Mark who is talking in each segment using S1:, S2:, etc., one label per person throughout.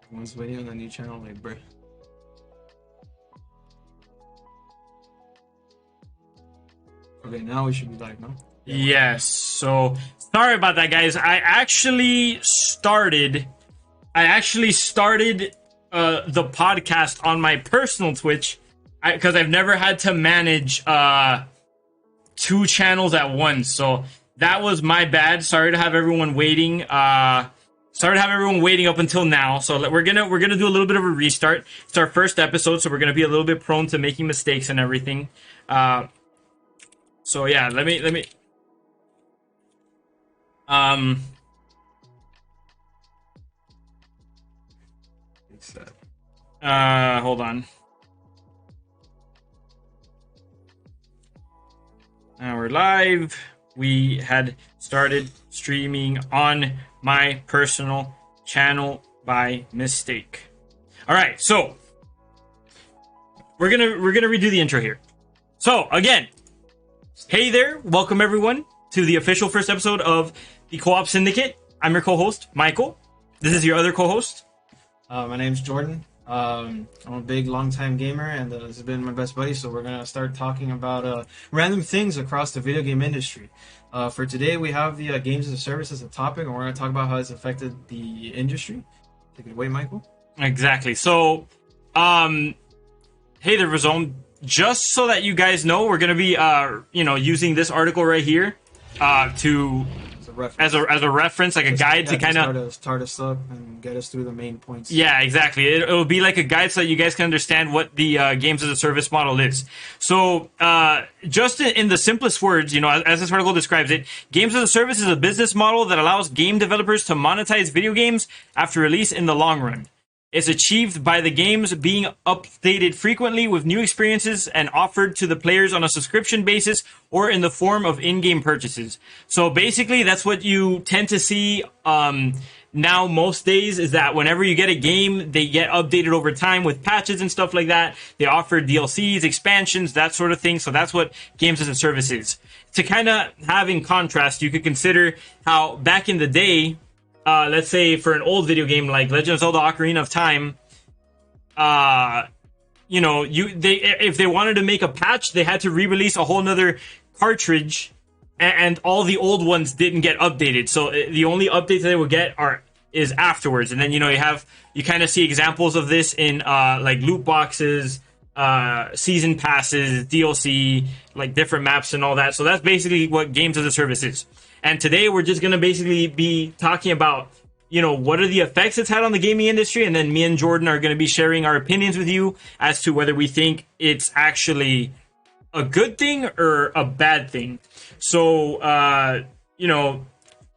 S1: Everyone's waiting on the new channel, like, bruh. Okay, now we should be live, no?
S2: Yes. So sorry about that, guys. I actually started the podcast on my personal Twitch because I've never had to manage two channels at once. So that was my bad. Sorry to have everyone waiting. Sorry to have everyone waiting up until now. So we're gonna do a little bit of a restart. It's our first episode, so we're gonna be a little bit prone to making mistakes and everything. So yeah, let me hold on. Now we're live. We had started streaming on my personal channel by mistake. All right, so we're gonna redo the intro here. So again, hey there, welcome everyone to the official first episode of the Co-op Syndicate. I'm your co-host, Michael. This is your other co-host.
S1: My name's Jordan. I'm a big long-time gamer, and this has been my best buddy, so we're going to start talking about random things across the video game industry. For today, we have the games as a service as a topic, and we're going to talk about how it's affected the industry. Take it away, Michael.
S2: Exactly. So, hey there, Razone. Just so that you guys know, we're going to be, using this article right here to... As a reference, like a guide to kind of
S1: start us up and get us through the main points.
S2: Yeah, exactly. It'll be like a guide so that you guys can understand what the games as a service model is. So, just in the simplest words, as this article describes it, games as a service is a business model that allows game developers to monetize video games after release in the long run. It's achieved by the games being updated frequently with new experiences and offered to the players on a subscription basis or in the form of in-game purchases. So basically, that's what you tend to see now most days, is that whenever you get a game, they get updated over time with patches and stuff like that. They offer DLCs, expansions, that sort of thing. So that's what games as a service is. To kind of have in contrast, you could consider how back in the day, let's say for an old video game like Legend of Zelda Ocarina of Time, if they wanted to make a patch, they had to re-release a whole nother cartridge, and all the old ones didn't get updated. So the only updates they would get is afterwards. And then you kind of see examples of this in like loot boxes, season passes, DLC, like different maps and all that. So that's basically what games as a service is. And today we're just going to basically be talking about, what are the effects it's had on the gaming industry. And then me and Jordan are going to be sharing our opinions with you as to whether we think it's actually a good thing or a bad thing. So,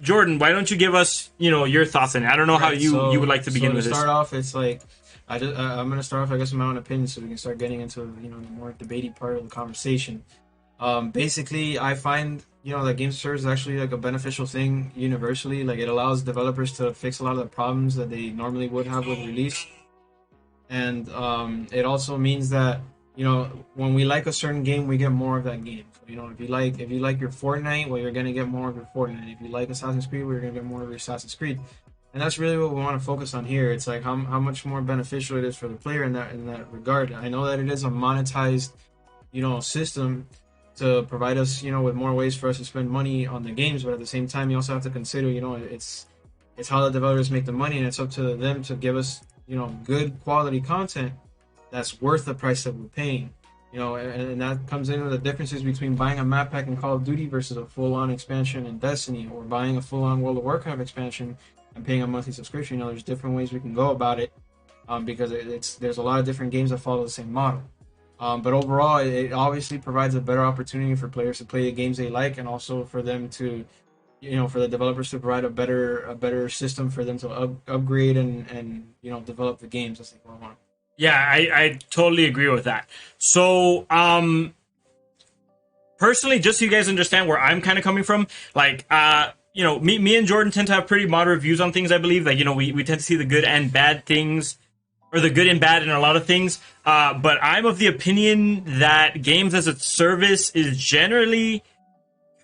S2: Jordan, why don't you give us, your thoughts on it? I don't know how you would like to begin with this.
S1: To start off, it's like, I'm going to start off, I guess, with my own opinion so we can start getting into, the more debating part of the conversation. Basically, I find, that game service is actually like a beneficial thing universally. Like, it allows developers to fix a lot of the problems that they normally would have with release. And it also means that, when we like a certain game, we get more of that game. So, if you like your Fortnite, well, you're going to get more of your Fortnite. If you like Assassin's Creed, well, you're going to get more of your Assassin's Creed. And that's really what we want to focus on here. It's like how much more beneficial it is for the player in that regard. I know that it is a monetized, system to provide us, with more ways for us to spend money on the games, but at the same time, you also have to consider, it's how the developers make the money, and it's up to them to give us, good quality content that's worth the price that we're paying, and that comes in with the differences between buying a map pack in Call of Duty versus a full-on expansion in Destiny, or buying a full-on World of Warcraft expansion and paying a monthly subscription. There's different ways we can go about it, because there's a lot of different games that follow the same model. But overall, it obviously provides a better opportunity for players to play the games they like, and also for them to, for the developers to provide a better system for them to upgrade and develop the games as they go along.
S2: Yeah, I totally agree with that. So, personally, just so you guys understand where I'm kind of coming from, like, me and Jordan tend to have pretty moderate views on things, I believe. Like, we tend to see the good and bad things, or the good and bad in a lot of things. But I'm of the opinion that games as a service is generally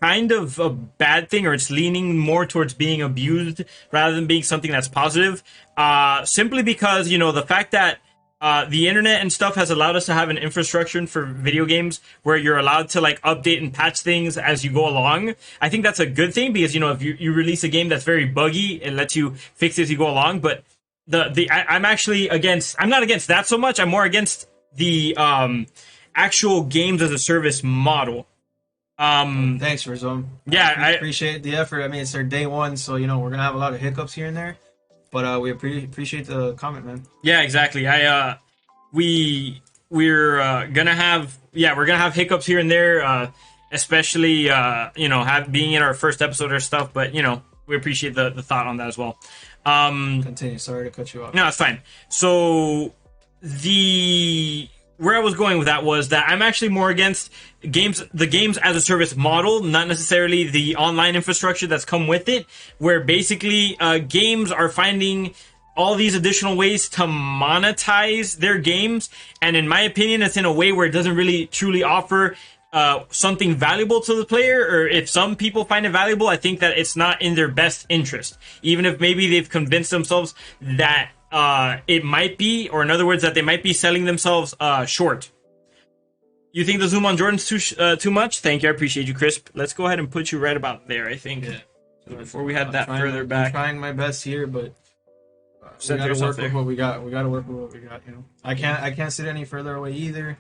S2: kind of a bad thing, or it's leaning more towards being abused rather than being something that's positive. Simply because, you know, the fact that the internet and stuff has allowed us to have an infrastructure for video games where you're allowed to like update and patch things as you go along. I think that's a good thing because, you know, if you release a game that's very buggy, it lets you fix it as you go along. But I'm actually against, I'm not against that so much. I'm more against the actual games as a service model.
S1: Thanks, Rizom.
S2: Yeah,
S1: I appreciate the effort. I mean, it's our day one, so, you know, we're going to have a lot of hiccups here and there. But we appreciate the comment, man.
S2: Yeah, exactly. We're gonna have hiccups here and there, especially you know, being in our first episode or stuff. But you know, we appreciate the thought on that as well.
S1: Continue. Sorry to cut you off.
S2: No, it's fine. So where I was going with that was that I'm actually more against the games as a service model, not necessarily the online infrastructure that's come with it, where basically games are finding all these additional ways to monetize their games, and in my opinion, it's in a way where it doesn't really truly offer something valuable to the player, or if some people find it valuable, I think that it's not in their best interest, even if maybe they've convinced themselves that it might be, or in other words, that they might be selling themselves short. You think the zoom on Jordan's too much? Thank you, I appreciate you, Crisp. Let's go ahead and put you right about there, I think.
S1: Yeah.
S2: So before we had that further back.
S1: I'm trying my best here, but we gotta work with what we got. We gotta work with what we got, you know. I can't sit any further away either.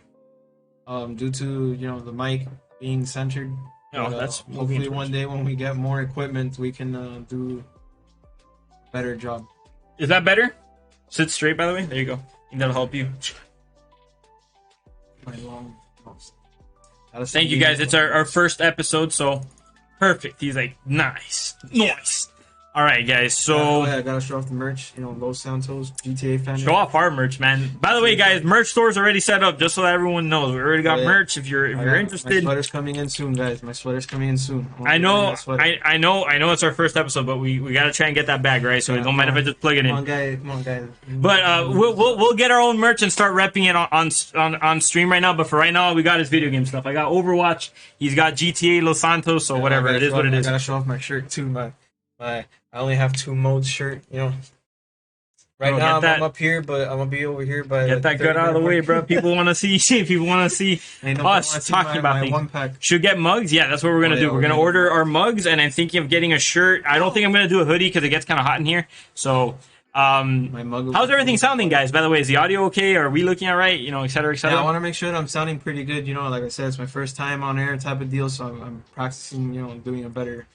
S1: Due to, you know, the mic being centered.
S2: No,
S1: but,
S2: that's
S1: hopefully one day when we get more equipment, we can do a better job.
S2: Is that better? Sit straight, by the way. There you go. I think that'll help you.
S1: My long.
S2: Thank you, guys. It's our first episode, so perfect. He's like, nice. All right, guys. So
S1: I gotta show off the merch. You know, Los Santos GTA fan.
S2: Show off our merch, man. By the way, guys, merch store's already set up, just so that everyone knows. We already got merch. If you're interested,
S1: my sweater's coming in soon, guys. My sweater's coming in soon.
S2: I know. It's our first episode, but we gotta try and get that bag right. So don't mind if I just plug it in.
S1: Come on, guys.
S2: But we'll get our own merch and start repping it on stream right now. But for right now, all we got is video game stuff. I got Overwatch. He's got GTA Los Santos. So whatever it is, what it is.
S1: I gotta show off my shirt too, man. I only have 2 modes shirt, you know. Right now I'm up here, but I'm gonna be over here by.
S2: Get that gut out of the way, bro. People want to see. People want to see us talking about things. Should get mugs. Yeah, that's what we're gonna do. We're gonna order our mugs, and I'm thinking of getting a shirt. I don't think I'm gonna do a hoodie because it gets kind of hot in here. So, how's everything sounding, guys? By the way, is the audio okay? Are we looking all right? You know, et cetera, et cetera.
S1: Yeah, I want to make sure that I'm sounding pretty good. You know, like I said, it's my first time on air type of deal, so I'm practicing. You know, doing a better.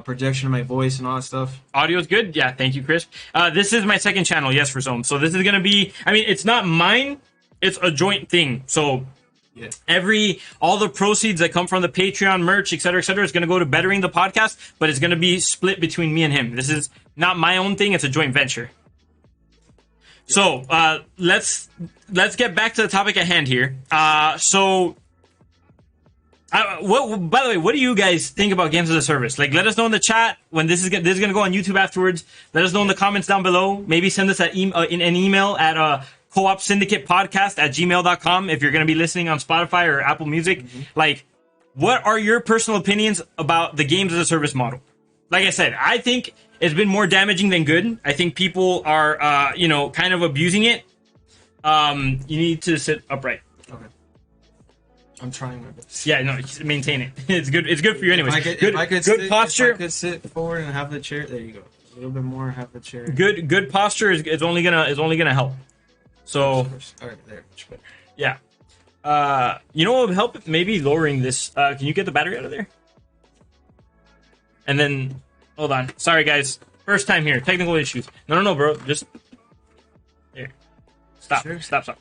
S1: Projection of my voice and all that stuff. Audio's good? Yeah, thank you, Chris. This is my second channel, yes, for Zone. So this is going to be, I mean, it's not mine, it's a joint thing. So yeah. All the proceeds that come from the Patreon merch, et cetera, is going to go to bettering the podcast, but it's going to be split between me and him. This is not my own thing, it's a joint venture. So let's get back to the topic at hand here. By the way, what do you guys think about games as a service? Like, let us know in the chat when this is going to go on YouTube afterwards. Let us know in the comments down below. Maybe send us in an email at Co-OpSyndicate podcast at gmail.com if you're going to be listening on Spotify or Apple Music. Mm-hmm. Like, what are your personal opinions about the games as a service model? Like I said, I think it's been more damaging than good. I think people are, kind of abusing it. You need to sit upright. Okay. I'm trying my best. Yeah, no, maintain it. It's good. It's good for you, anyways. Good posture. If I could sit forward and have the chair. There you go. A little bit more. Have the chair. Good posture is only gonna help. So. All right, there. Much better. Yeah. You know what would help? Maybe lowering this. Can you get the battery out of there? And then, hold on. Sorry, guys. First time here. Technical issues. No, bro. Just there. Stop. Sure. Stop.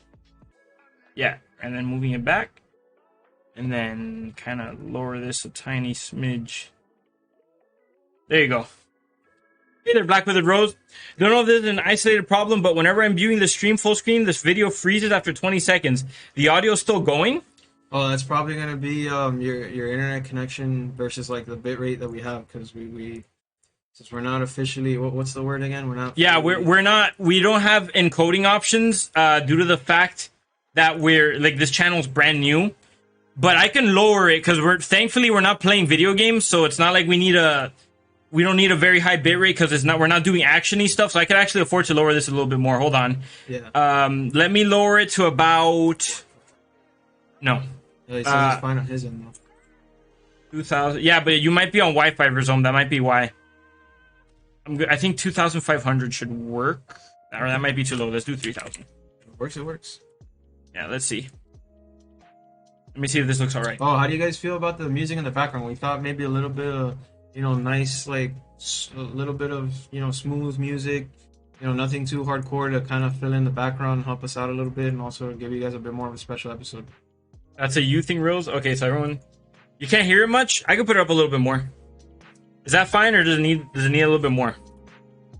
S1: Yeah, and then moving it back. And then kind of lower this a tiny smidge. There you go. Hey there, Black Withered Rose. Don't know if this is an isolated problem, but whenever I'm viewing the stream full screen, this video freezes after 20 seconds. The audio is still going? Oh, that's probably going to be your internet connection versus like the bitrate that we have, because we since we're not officially, what's the word again? We're not. Yeah, we don't have encoding options due to the fact that we're like, this channel's brand new.
S2: but I can lower it because thankfully we're not playing video games, so it's not like we don't need a very high bit rate because we're not doing actiony stuff. So I could actually afford to lower this a little bit more. Hold on.
S1: Yeah.
S2: Let me lower it to about no.
S1: Yeah, he says it's fine on his end though.
S2: 2,000. Yeah, but you might be on Wi-Fi, Verzome. That might be why. I think 2,500 should work. Or that might be too low. Let's do 3,000.
S1: It works.
S2: Yeah, let's see. Let me see if this looks all right.
S1: Oh, how do you guys feel about the music in the background? We thought maybe a little bit of, nice, like, a little bit of, smooth music. Nothing too hardcore to kind of fill in the background, help us out a little bit, and also give you guys a bit more of a special episode.
S2: That's a you thing, Reels? Okay, so everyone... You can't hear it much? I could put it up a little bit more. Is that fine, or does it need a little bit more?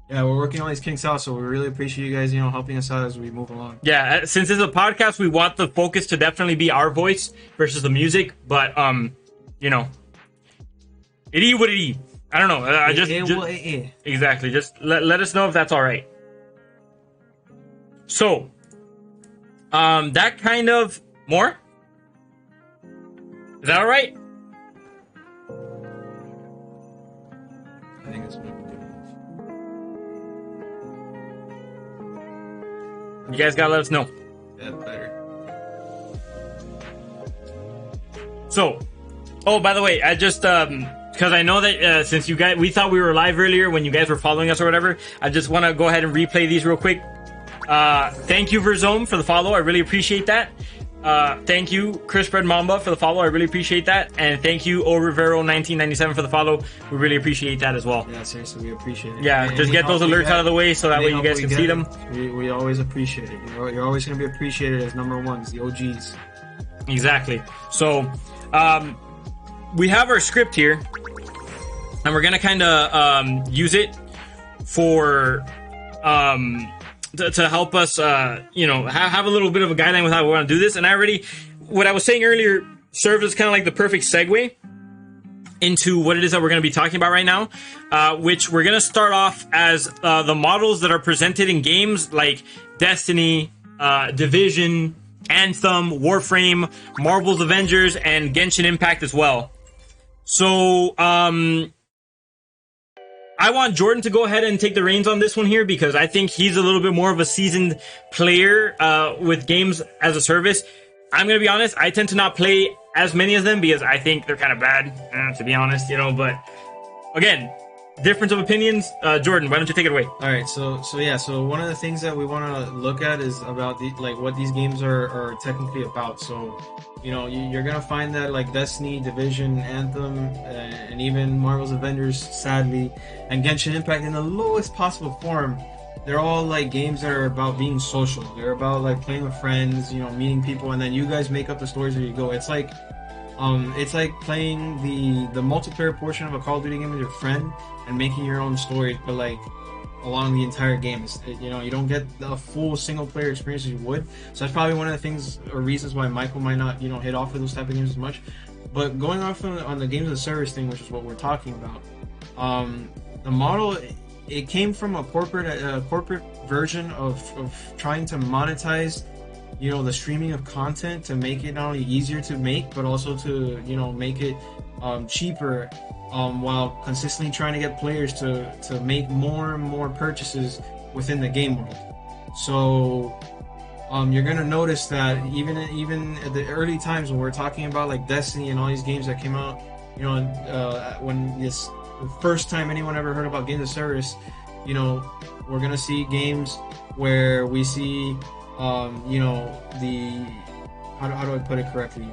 S1: Yeah, we're working all these kinks out, so we really appreciate you guys, helping us out as we move along.
S2: Yeah, since it's a podcast, we want the focus to definitely be our voice versus the music, but, it E what it E. I don't know. Exactly. Just let us know if that's all right. So, that kind of... More? Is that all right?
S1: I think it's good enough.
S2: You guys gotta let us know.
S1: Yeah, better.
S2: So, oh, by the way, I just because I know that since we thought we were live earlier when you guys were following us or whatever, I just want to go ahead and replay these real quick. Thank you, Verzome, for the follow. I really appreciate that. Thank you, Chris Red Mamba, for the follow. I really appreciate that. And thank you, O Rivero 1997 for the follow. We really appreciate that as well.
S1: Yeah, seriously, we appreciate it.
S2: Yeah, just get those alerts out of the way so that way you guys can see them.
S1: We always appreciate it. You're always going to be appreciated as number ones, the OGs.
S2: Exactly. So, we have our script here, and we're going to kind of use it for... to help us, have a little bit of a guideline with how we want to do this. And what I was saying earlier serves as kind of like the perfect segue into what it is that we're going to be talking about right now, which we're going to start off as the models that are presented in games like Destiny, Division, Anthem, Warframe, Marvel's Avengers, and Genshin Impact as well. So, I want Jordan to go ahead and take the reins on this one here because I think he's a little bit more of a seasoned player with games as a service. I'm going to be honest, I tend to not play as many of them because I think they're kind of bad, to be honest, but again, difference of opinions. Jordan, why don't you take it away?
S1: All right, so one of the things that we want to look at is about what these games are technically about. So, you're gonna find that like Destiny, Division, Anthem, and even Marvel's Avengers, sadly, and Genshin Impact in the lowest possible form, they're all like games that are about being social. They're about like playing with friends, meeting people, and then you guys make up the stories as you go. It's like playing the multiplayer portion of a Call of Duty game with your friend and making your own stories, but like along the entire game. You don't get a full single player experience as you would. So that's probably one of the things or reasons why Michael might not hit off with those type of games as much. But going off on the games as a service thing, which is what we're talking about, the model, it came from a corporate version of trying to monetize the streaming of content to make it not only easier to make but also to make it cheaper, while consistently trying to get players to make more and more purchases within the game world. So you're gonna notice that even at the early times when we're talking about like Destiny and all these games that came out, when the first time anyone ever heard about games as service, we're gonna see games where we see how do I put it correctly?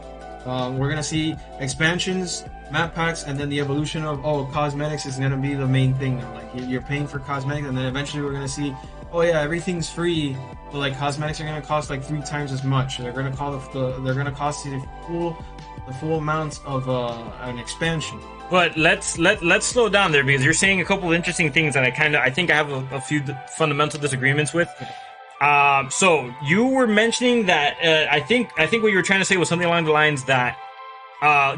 S1: We're gonna see expansions, map packs, and then the evolution of cosmetics is gonna be the main thing now. Like you're paying for cosmetics, and then eventually we're gonna see, everything's free, but like cosmetics are gonna cost like 3 times as much. They're gonna cost you the full amount of an expansion.
S2: But let's slow down there because you're saying a couple of interesting things that I think I have a few fundamental disagreements with. So you were mentioning that I think what you were trying to say was something along the lines that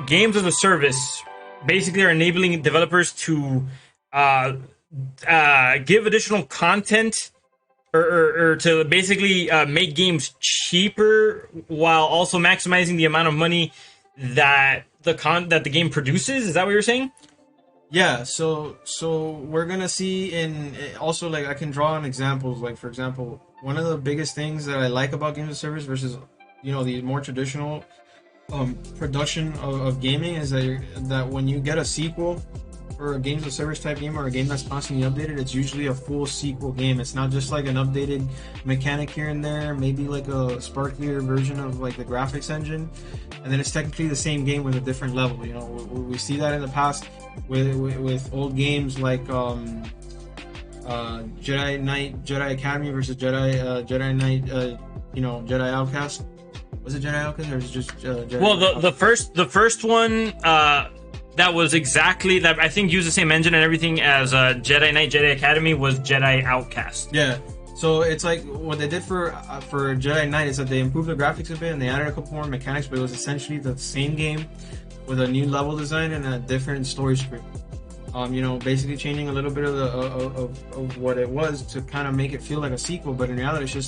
S2: games as a service basically are enabling developers to give additional content or to basically make games cheaper while also maximizing the amount of money that the game produces. Is that what you're saying?
S1: Yeah, so we're gonna see in also like I can draw on examples. Like for example, one of the biggest things that I like about games of service versus the more traditional production of gaming is that when you get a sequel or a games of service type game or a game that's constantly updated, it's usually a full sequel game. It's not just like an updated mechanic here and there, maybe like a sparklier version of like the graphics engine, and then it's technically the same game with a different level. We see that in the past with old games like Jedi Academy versus Jedi Knight, Jedi Outcast. Was it Jedi Outcast or was it just Jedi?
S2: Well, the first one that was exactly that, I think, used the same engine and everything as Jedi Knight, Jedi Academy, was Jedi Outcast.
S1: Yeah. So it's like what they did for Jedi Knight is that they improved the graphics a bit and they added a couple more mechanics, but it was essentially the same game with a new level design and a different story script. Basically changing a little bit of the of what it was to kind of make it feel like a sequel, but in reality,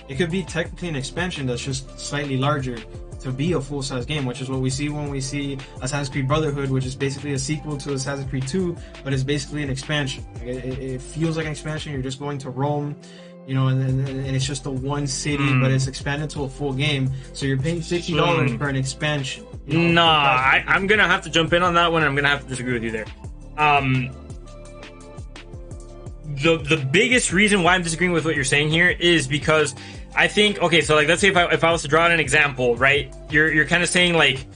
S1: it could be technically an expansion that's just slightly larger to be a full-size game, which is what we see when we see Assassin's Creed Brotherhood, which is basically a sequel to Assassin's Creed 2, but it's basically an expansion. It feels like an expansion. You're just going to Rome, and it's just a one city, but it's expanded to a full game. So you're paying $60 for an expansion.
S2: I'm gonna have to jump in on that one. And I'm gonna have to disagree with you there. The biggest reason why I'm disagreeing with what you're saying here is because I think, okay, so like let's say if I was to draw out an example, right? You're kind of saying like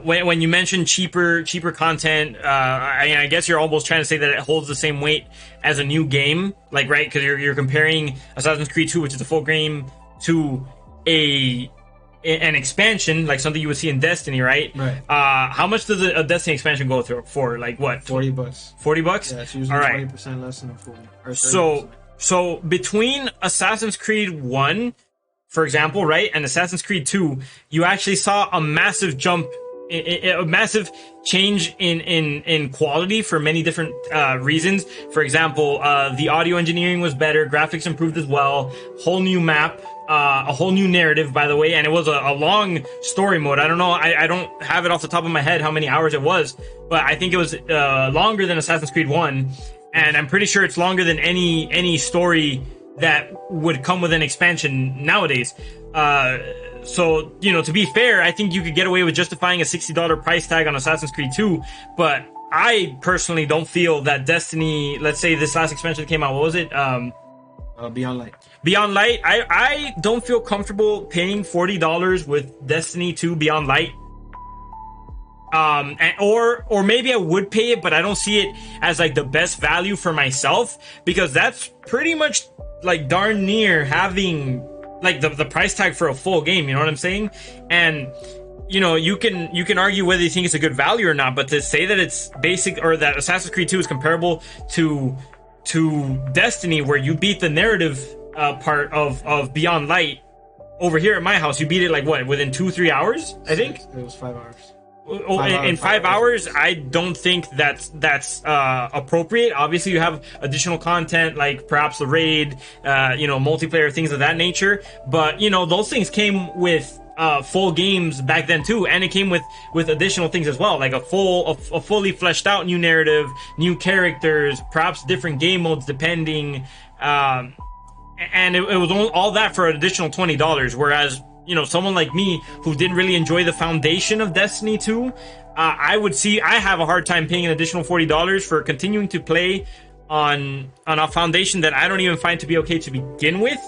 S2: when you mention cheaper content, I guess you're almost trying to say that it holds the same weight as a new game, like, right? Because you're comparing Assassin's Creed 2, which is a full game, to an expansion, like something you would see in Destiny, right?
S1: Right.
S2: How much does a Destiny expansion go through for? Like what?
S1: $40.
S2: $40?
S1: Yeah, it's usually 20% less than a full. Or 30%.
S2: So between Assassin's Creed 1, for example, right, and Assassin's Creed 2, you actually saw a massive jump, a massive change in quality for many different reasons. For example, the audio engineering was better, graphics improved as well, whole new map, a whole new narrative, by the way, and it was a long story mode. I don't know, I don't have it off the top of my head how many hours it was, but I think it was longer than Assassin's Creed 1, and I'm pretty sure it's longer than any story that would come with an expansion nowadays. So, to be fair, I think you could get away with justifying a $60 price tag on Assassin's Creed 2, but I personally don't feel that Destiny, let's say this last expansion came out, what was it?
S1: Beyond Light.
S2: Beyond Light, I don't feel comfortable paying $40 with Destiny 2 Beyond Light. Or maybe I would pay it, but I don't see it as like the best value for myself, because that's pretty much like darn near having like the price tag for a full game, you know what I'm saying? And you can argue whether you think it's a good value or not, but to say that it's basic, or that Assassin's Creed 2 is comparable to Destiny, where you beat the narrative part of Beyond Light, over here at my house you beat it like what, within 2-3 hours, I think
S1: It was 5 hours.
S2: In 5 hours, I don't think that's appropriate. Obviously, you have additional content like perhaps the raid, multiplayer, things of that nature. But those things came with full games back then too, and it came with additional things as well, like a fully fleshed out new narrative, new characters, perhaps different game modes depending. And it was all that for an additional $20. Whereas someone like me who didn't really enjoy the foundation of Destiny 2, I have a hard time paying an additional $40 for continuing to play on a foundation that I don't even find to be okay to begin with.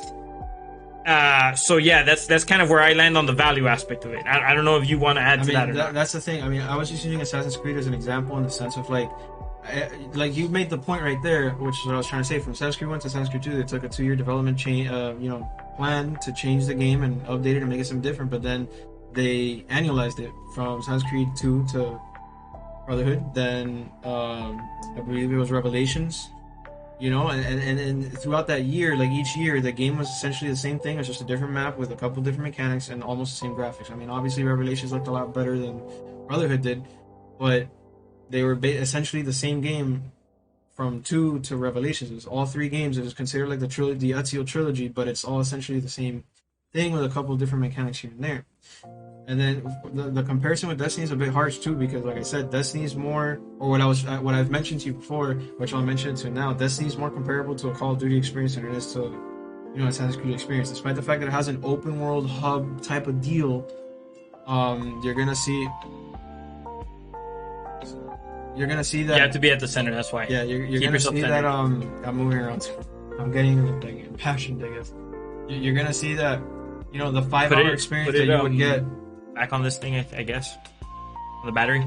S2: So yeah, that's kind of where I land on the value aspect of it. I don't know if you want to add to that or not.
S1: That's the thing. I mean, I was just using Assassin's Creed as an example in the sense of like you made the point right there, which is what I was trying to say. From Assassin's Creed 1 to Assassin's Creed 2, they took a 2-year development plan to change the game and update it and make it something different, but then they annualized it from Assassin's Creed 2 to Brotherhood, then I believe it was Revelations, and throughout that year, like each year, the game was essentially the same thing. It's just a different map with a couple different mechanics and almost the same graphics. I mean, obviously Revelations looked a lot better than Brotherhood did, but they were essentially the same game from 2 to Revelations. It was all 3 games. It was considered like the Ezio trilogy, but it's all essentially the same thing with a couple of different mechanics here and there. And then the comparison with Destiny is a bit harsh too, because like I said, Destiny is more, or what I've mentioned to you before, which I'll mention to now. Destiny is more comparable to a Call of Duty experience than it is to, Assassin's Creed experience. Despite the fact that it has an open world hub type of deal, you're gonna see that
S2: You have to be at the center. That's why.
S1: yeah, you're gonna see that I'm moving around. I'm getting like impassioned, I guess. You're gonna see that the 5 hour experience that you would get.
S2: Back on this thing, I guess. On the battery.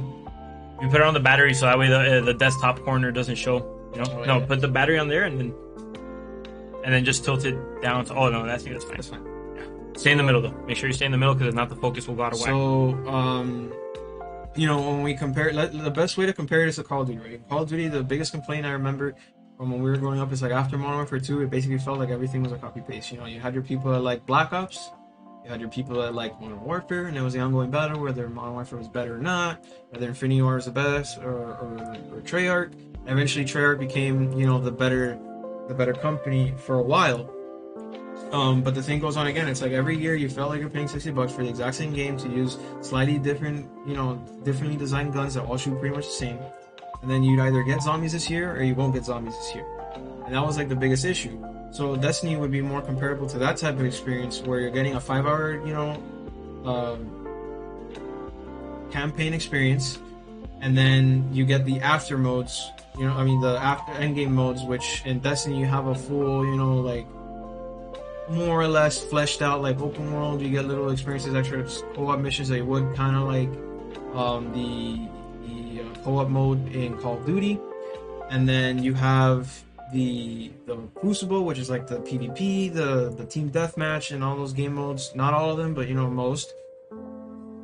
S2: You put it on the battery so that way the desktop corner doesn't show.
S1: Oh,
S2: no,
S1: yeah.
S2: put the battery on there and then just tilt it down. Oh no, that's fine.
S1: That's fine.
S2: Yeah. Stay in the middle though. Make sure you stay in the middle because if not, the focus will go out of whack.
S1: So, when we compare, the best way to compare it is to Call of Duty. Right? Call of Duty, the biggest complaint I remember from when we were growing up is like after Modern Warfare 2, it basically felt like everything was a copy paste. You had your people that like Black Ops. You had your people that like Modern Warfare, and it was the ongoing battle whether Modern Warfare was better or not, whether Infinity War was the best or Treyarch. Eventually, Treyarch became the better company for a while. But the thing goes on again. It's like every year you felt like you're paying $60 for the exact same game to use slightly different, differently designed guns that all shoot pretty much the same. And then you'd either get zombies this year or you won't get zombies this year. And that was like the biggest issue. So Destiny would be more comparable to that type of experience where you're getting a 5 hour, campaign experience, and then you get the after modes, the after endgame modes, which in Destiny you have a full, more or less fleshed out like open world. You get little experiences, extra co-op missions that you would kind of like the co-op mode in Call of Duty, and then you have the Crucible, which is like the PvP, the team deathmatch, and all those game modes. Not all of them, but most.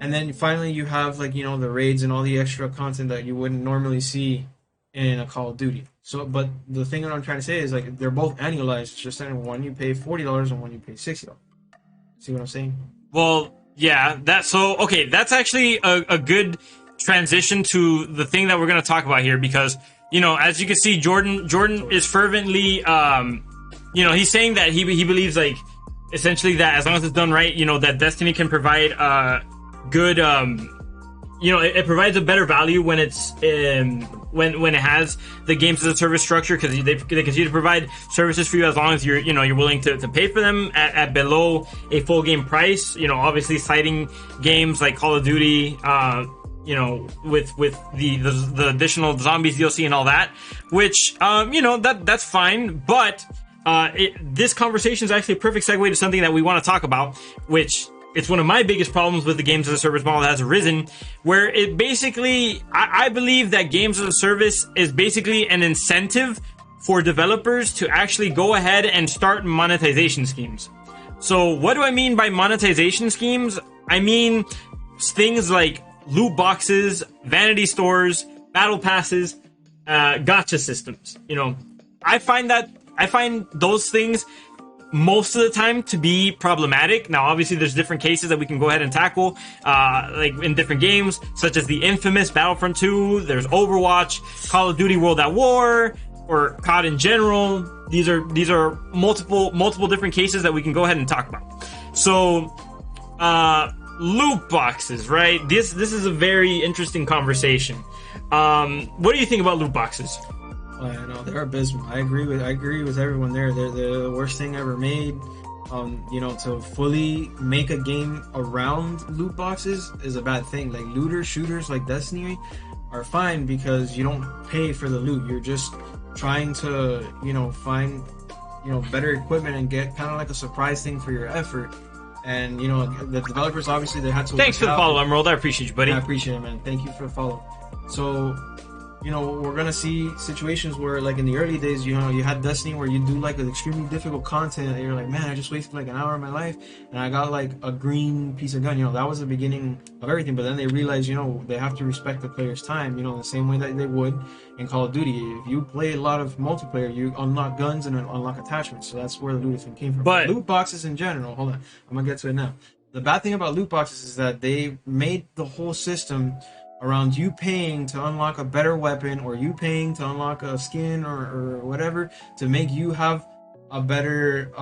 S1: And then finally you have like the raids and all the extra content that you wouldn't normally see in a Call of Duty. So, but the thing that I'm trying to say is like they're both annualized. It's just that one you pay $40 and one you pay $60. See what I'm saying?
S2: Well, yeah. That's actually a good transition to the thing that we're going to talk about here because. As you can see, Jordan is fervently, he's saying that he believes like essentially that as long as it's done right, that Destiny can provide good, it provides a better value when it's when it has the games as a service structure because they continue to provide services for you as long as you're willing to pay for them at below a full game price. Obviously citing games like Call of Duty. With the additional zombies DLC and all that, which that's fine. But this conversation is actually a perfect segue to something that we want to talk about, which it's one of my biggest problems with the games as a service model that has arisen, where it basically I believe that games as a service is basically an incentive for developers to actually go ahead and start monetization schemes. So what do I mean by monetization schemes? I mean things like loot boxes, vanity stores, battle passes, gacha systems. I find those things most of the time to be problematic. Now, obviously, there's different cases that we can go ahead and tackle, like in different games, such as the infamous Battlefront 2. There's Overwatch, Call of Duty World at War, or COD in general. These are multiple different cases that we can go ahead and talk about. So, loot boxes, right? This is a very interesting conversation. What do you think about loot boxes?
S1: I know they're abysmal. I agree with everyone there. They're the worst thing ever made. To fully make a game around loot boxes is a bad thing. Like looter shooters like Destiny are fine because you don't pay for the loot. You're just trying to find better equipment and get kind of like a surprise thing for your effort. And the developers obviously they had to.
S2: Thanks for the follow, Emerald. I appreciate you, buddy.
S1: Yeah, I appreciate it, man. Thank you for the follow. So, we're gonna see situations where, like in the early days, you had Destiny where you do like an extremely difficult content, and you're like, man, I just wasted like an hour of my life, and I got like a green piece of gun. That was the beginning of everything. But then they realized, they have to respect the player's time, the same way that they would in Call of Duty. If you play a lot of multiplayer, you unlock guns and unlock attachments. So that's where the loot thing came from.
S2: But
S1: loot boxes in general, hold on, I'm gonna get to it now. The bad thing about loot boxes is that they made the whole system around you paying to unlock a better weapon, or you paying to unlock a skin or whatever, to make you have a better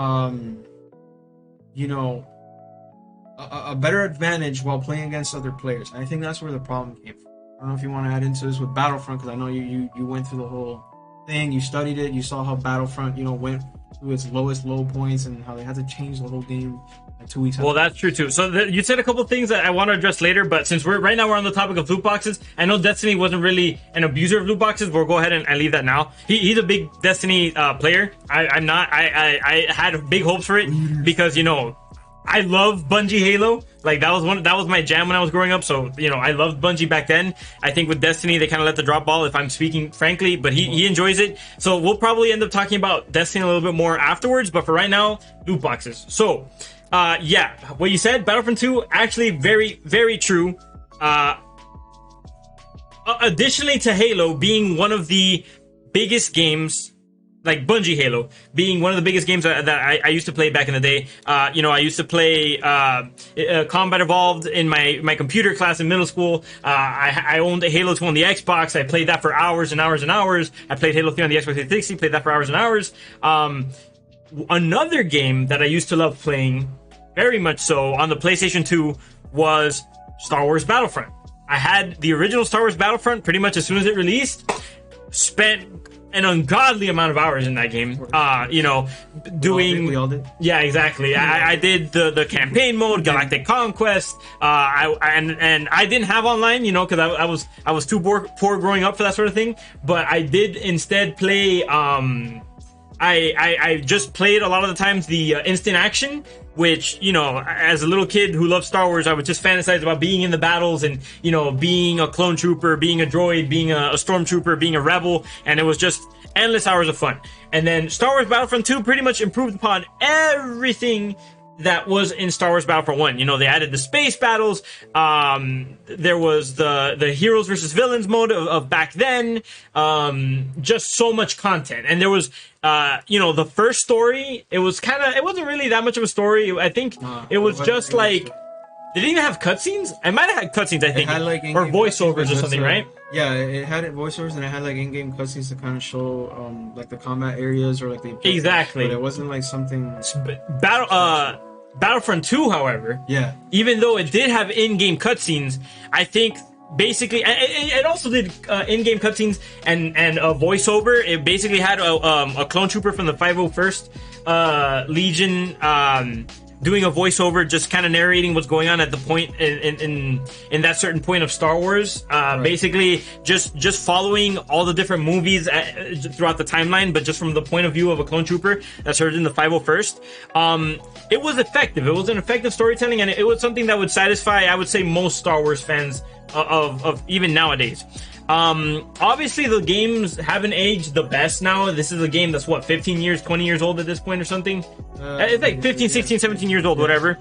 S1: a better advantage while playing against other players. And I think that's where the problem came from. I don't know if you want to add into this with Battlefront, because I know you went through the whole thing, you studied it, you saw how Battlefront, went to its lowest low points and how they had to change the whole game like 2 weeks.
S2: Well, that's true too. So you said a couple of things that I want to address later, but since we're on the topic of loot boxes, I know Destiny wasn't really an abuser of loot boxes, but we'll go ahead and leave that now. He's a big Destiny player. I'm not. I had big hopes for it because I love Bungie Halo. Like that was my jam when I was growing up. So I loved Bungie back then. I think with Destiny they kind of let the drop ball, if I'm speaking frankly. But he enjoys it. So we'll probably end up talking about Destiny a little bit more afterwards. But for right now, loot boxes. So yeah, what you said, Battlefront 2, actually very, very true. Additionally to Halo being one of the biggest games, like Bungie Halo being one of the biggest games that I used to play back in the day. I used to play Combat Evolved in my computer class in middle school. I owned Halo 2 on the Xbox. I played that for hours and hours and hours. I played Halo 3 on the Xbox 360, played that for hours and hours. Another game that I used to love playing, very much so, on the PlayStation 2 was Star Wars Battlefront. I had the original Star Wars Battlefront pretty much as soon as it released. Spent an ungodly amount of hours in that game. Doing... We all did. Yeah, exactly. I did the campaign mode, Galactic Conquest. And I didn't have online, because I was too poor growing up for that sort of thing. But I did instead play... I just played a lot of the times the instant action, which, as a little kid who loved Star Wars, I would just fantasize about being in the battles and, being a clone trooper, being a droid, being a stormtrooper, being a rebel, and it was just endless hours of fun. And then Star Wars Battlefront 2 pretty much improved upon everything that was in Star Wars Battlefront 1. They added the space battles. There was the heroes versus villains mode of back then. Just so much content. And there was, the first story, it wasn't really that much of a story. I think it was just like, did it even have cutscenes? I might have had cutscenes, I think. Or voiceovers or something, right?
S1: Yeah, it had voiceovers and it had like in-game cutscenes to kind of show like the combat areas or like the objectives.
S2: Exactly.
S1: But it wasn't like something...
S2: Battlefront 2, however, even though it did have in-game cutscenes, I think basically it also did in-game cutscenes and a voiceover. It basically had a clone trooper from the 501st Legion doing a voiceover, just kind of narrating what's going on at the point in that certain point of Star Wars. Right. Basically, just following all the different movies throughout the timeline, but just from the point of view of a clone trooper that served in the 501st. It was effective. It was an effective storytelling, and it was something that would satisfy, I would say, most Star Wars fans of even nowadays. Obviously the games haven't aged the best now. This is a game that's 15 years, 20 years old at this point or something. It's like 15, 16, 17 years old, whatever.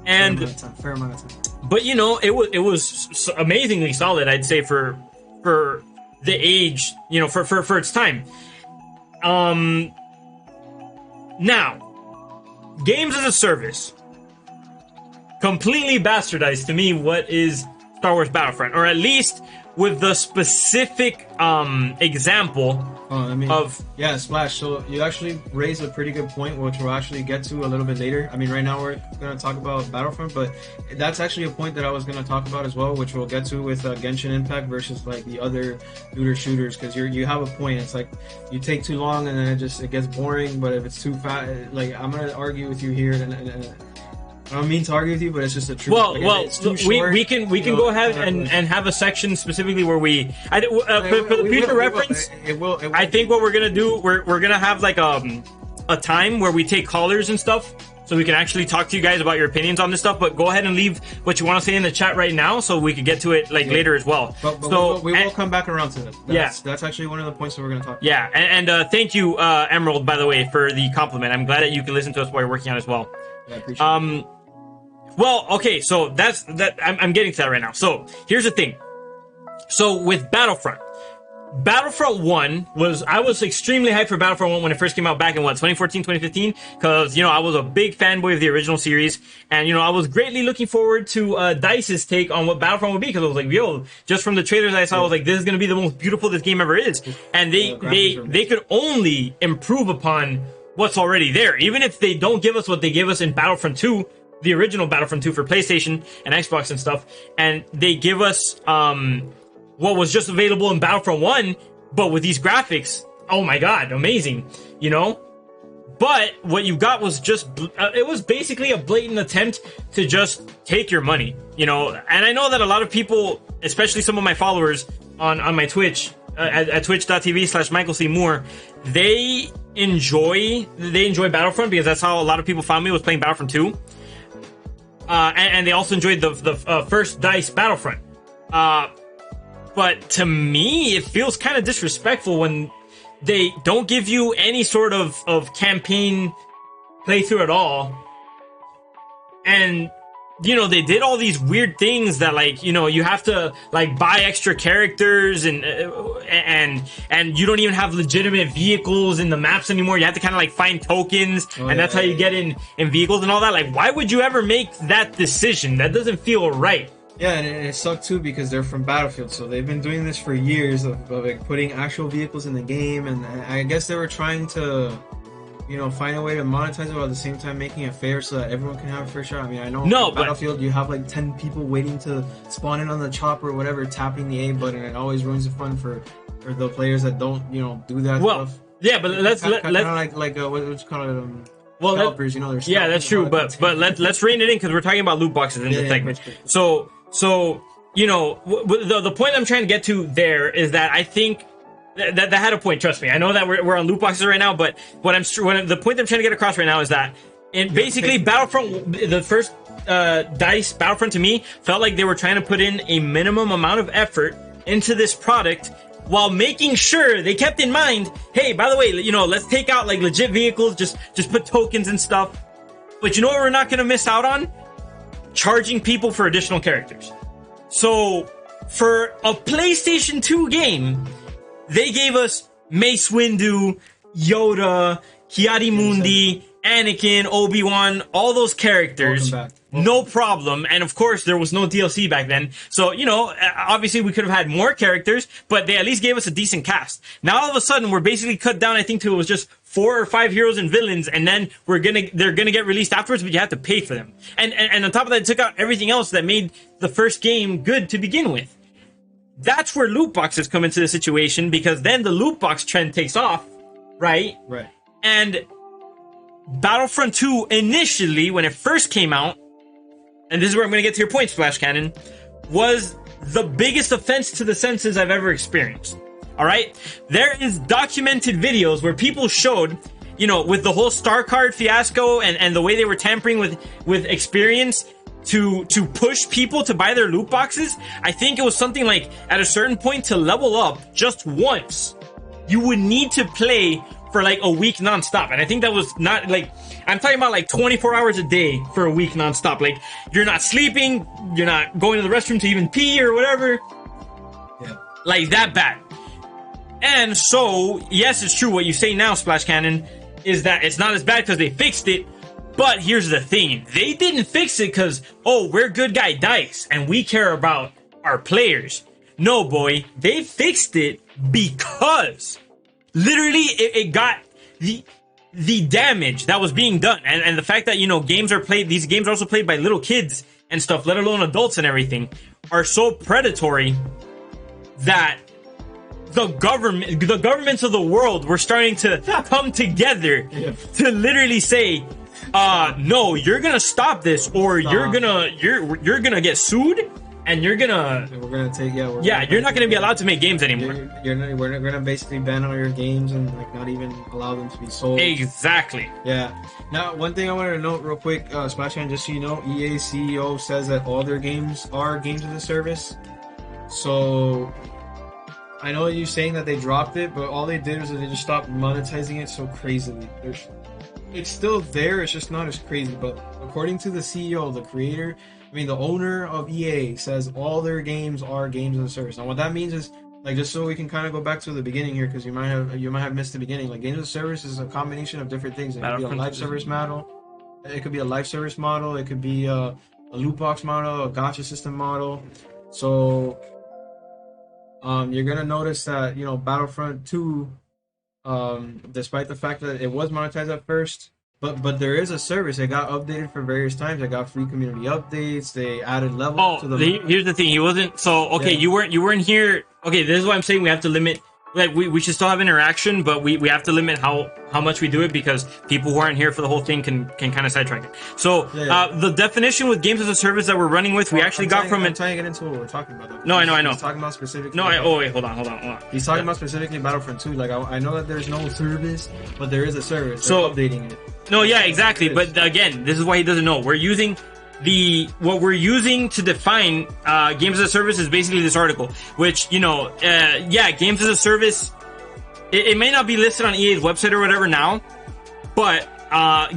S2: And
S1: fair amount of time. But
S2: it was amazingly solid, I'd say, for the age, for its time. Now, games as a service completely bastardized to me what is Star Wars Battlefront, or at least with the specific example of...
S1: Yeah, Splash. So you actually raised a pretty good point, which we'll actually get to a little bit later. I mean, right now we're going to talk about Battlefront, but that's actually a point that I was going to talk about as well, which we'll get to with Genshin Impact versus like the other looter shooters, because you have a point. It's like you take too long and then it gets boring, but if it's too fast, like I'm going to argue with you here and I don't mean to argue with you, but it's just the truth.
S2: Well, we can go ahead and have a section specifically where for the future reference. I think what we're gonna do, we're gonna have like a time where we take callers and stuff, so we can actually talk to you guys about your opinions on this stuff. But go ahead and leave what you want to say in the chat right now, so we can get to it later as well.
S1: But we will come back around to that. That's actually one of the points that we're gonna talk about.
S2: Yeah, and thank you, Emerald, by the way, for the compliment. I'm glad that you can listen to us while you're working on it as well.
S1: Yeah, I appreciate it.
S2: Well, okay, so that's I'm getting to that right now. So here's the thing. So with Battlefront 1 I was extremely hyped for Battlefront 1 when it first came out back in 2014, 2015, because I was a big fanboy of the original series, and I was greatly looking forward to DICE's take on what Battlefront would be, because I was like, just from the trailers I saw, I was like, this is gonna be the most beautiful this game ever is, and they could only improve upon what's already there. Even if they don't give us what they gave us in Battlefront 2, the original Battlefront 2 for PlayStation and Xbox and stuff, and they give us what was just available in Battlefront 1, but with these graphics. Oh my god, amazing, you know? But what you got was just, it was basically a blatant attempt to just take your money, you know? And I know that a lot of people, especially some of my followers on my Twitch, at twitch.tv/Michael C. Moore, they enjoy Battlefront because that's how a lot of people found me, was playing Battlefront 2. And they also enjoyed the first DICE Battlefront. But to me, it feels kind of disrespectful when they don't give you any sort of campaign playthrough at all. And, you know, they did all these weird things that, like, you know, you have to, like, buy extra characters and you don't even have legitimate vehicles in the maps anymore. You have to kind of, like, find tokens, and that's how you get in vehicles and all that. Like, why would you ever make that decision? That doesn't feel right.
S1: Yeah, and it sucked too because they're from Battlefield, so they've been doing this for years of like putting actual vehicles in the game, and I guess they were trying to, you know, find a way to monetize it while at the same time making it fair so that everyone can have a fair shot. I mean, I know in Battlefield you have like 10 people waiting to spawn in on the chopper or whatever, tapping the A button, and it always ruins the fun for the players that don't, you know, do that stuff.
S2: Yeah, but let's
S1: kind of like what's called scalpers, you know.
S2: Yeah, that's true, but let's rein it in because we're talking about loot boxes in the segment. So, you know, the point I'm trying to get to there is that I think that had a point. Trust me, I know that we're on loot boxes right now, but the point I'm trying to get across right now is that basically Battlefront, the first DICE Battlefront, to me felt like they were trying to put in a minimum amount of effort into this product while making sure they kept in mind, hey, by the way, you know, let's take out like legit vehicles, just put tokens and stuff. But you know what we're not going to miss out on? Charging people for additional characters. So for a PlayStation 2 game, they gave us Mace Windu, Yoda, Ki-Adi-Mundi, Anakin, Obi-Wan, all those characters. No problem. And of course, there was no DLC back then. So, you know, obviously we could have had more characters, but they at least gave us a decent cast. Now all of a sudden, we're basically cut down, I think, to it was just 4 or 5 heroes and villains, and then they're gonna get released afterwards, but you have to pay for them. And on top of that, it took out everything else that made the first game good to begin with. That's where loot boxes come into the situation, because then the loot box trend takes off, right?
S1: Right.
S2: And Battlefront 2 initially, when it first came out, and this is where I'm going to get to your point, Splash Cannon, was the biggest offense to the senses I've ever experienced. All right? There is documented videos where people showed, you know, with the whole star card fiasco and the way they were tampering with experience to push people to buy their loot boxes. I think it was something like, at a certain point, to level up just once, you would need to play for like a week nonstop. And I think that was not like, I'm talking about like 24 hours a day for a week nonstop. Like, you're not sleeping, you're not going to the restroom to even pee or whatever.
S1: Yeah.
S2: Like that bad. And so, yes, it's true what you say now, Splash Cannon, is that it's not as bad because they fixed it. But here's the thing. They didn't fix it because, oh, we're good guy DICE and we care about our players. No, boy. They fixed it because literally it got the damage that was being done. And the fact that, you know, these games are also played by little kids and stuff, let alone adults and everything, are so predatory that the governments of the world were starting to come together to literally say, no, you're gonna stop this, or you're gonna get sued, and we're gonna take you're not gonna be allowed to make games anymore.
S1: We're gonna basically ban all your games and like not even allow them to be sold.
S2: Exactly.
S1: Yeah. Now, one thing I wanted to note real quick, Splash Man, just so you know, EA CEO says that all their games are games as a service. So I know you're saying that they dropped it, but all they did was they just stopped monetizing it so crazily. It's still there, it's just not as crazy. But according to the CEO, the creator, the owner of EA, says all their games are games as a service. Now, what that means is, like, just so we can kind of go back to the beginning here, because you might have missed the beginning. Like, games as a service is a combination of different things. It could be a live service model. It could be a live service model. It could be a loot box model, a gacha system model. So you're gonna notice that, Battlefront 2, despite the fact that it was monetized at first, but there is a service. It got updated for various times. It got free community updates. They added levels to
S2: Oh,
S1: the
S2: here's the thing. He wasn't. So okay,
S1: Yeah.
S2: you weren't here. Okay, this is why I'm saying we have to limit. Like we should still have interaction, but we have to limit how much we do it because people who aren't here for the whole thing can kind of sidetrack it. So
S1: Yeah.
S2: the definition with games as a service that we're running with, we actually got from
S1: I'm
S2: it.
S1: trying to get into what we're talking about. Though.
S2: No, I know.
S1: He's talking about specifically.
S2: No, oh wait, hold on.
S1: He's talking about specifically Battlefront 2. Like I know that there's no service, but there is a service.
S2: So-
S1: They're updating it.
S2: No, yeah, exactly. But again, this is why he doesn't know. We're using what we're using to define games as a service is basically this article, which games as a service. It may not be listed on EA's website or whatever now, but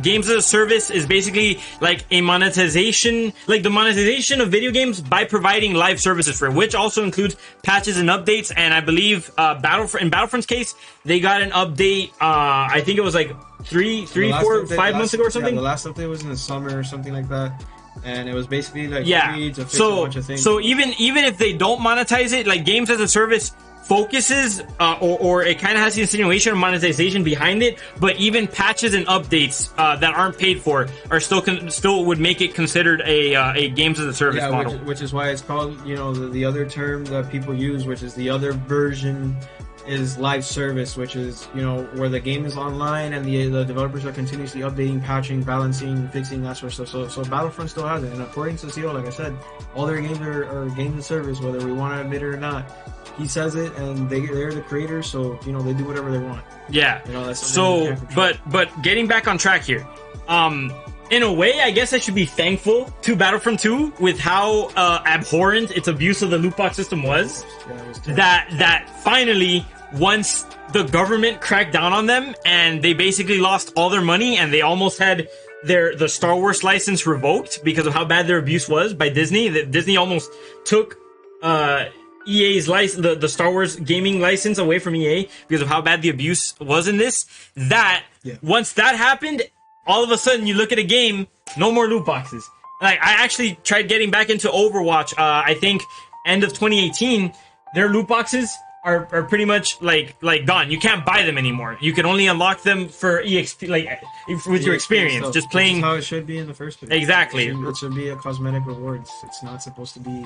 S2: games as a service is basically like a monetization, like the monetization of video games by providing live services for it, which also includes patches and updates. And I believe in Battlefront's case, they got an update. I think it was like 5 months ago or something.
S1: Yeah, the last update was in the summer or something like that, and it was basically like
S2: Yeah.
S1: a bunch of things.
S2: So even if they don't monetize it, like games as a service focuses or it kind of has the insinuation of monetization behind it, but even patches and updates that aren't paid for are still would make it considered a games as a service model.
S1: Which is why it's called, the other term that people use, which is the other version, is live service, which is where the game is online and the developers are continuously updating, patching, balancing, fixing, that sort of stuff. So Battlefront still has it, and according to CEO, like I said, all their games are games of service, whether we want to admit it or not. He says it, and they're the creators, so they do whatever they want.
S2: Yeah.
S1: That's
S2: so, but getting back on track here, in a way, I guess I should be thankful to Battlefront 2 with how abhorrent its abuse of the loot box system was.
S1: Yeah, it was
S2: That finally, once the government cracked down on them and they basically lost all their money and they almost had the Star Wars license revoked because of how bad their abuse was by Disney. That Disney almost took EA's license, the Star Wars gaming license away from EA because of how bad the abuse was in this. Once that happened, all of a sudden you look at a game, no more loot boxes. Like I actually tried getting back into Overwatch. I think end of 2018, their loot boxes are pretty much like gone. You can't buy them anymore. You can only unlock them for EXP, like with your experience, just playing.
S1: That's how it should be in the first place.
S2: Exactly.
S1: It should be a cosmetic rewards. It's not supposed to be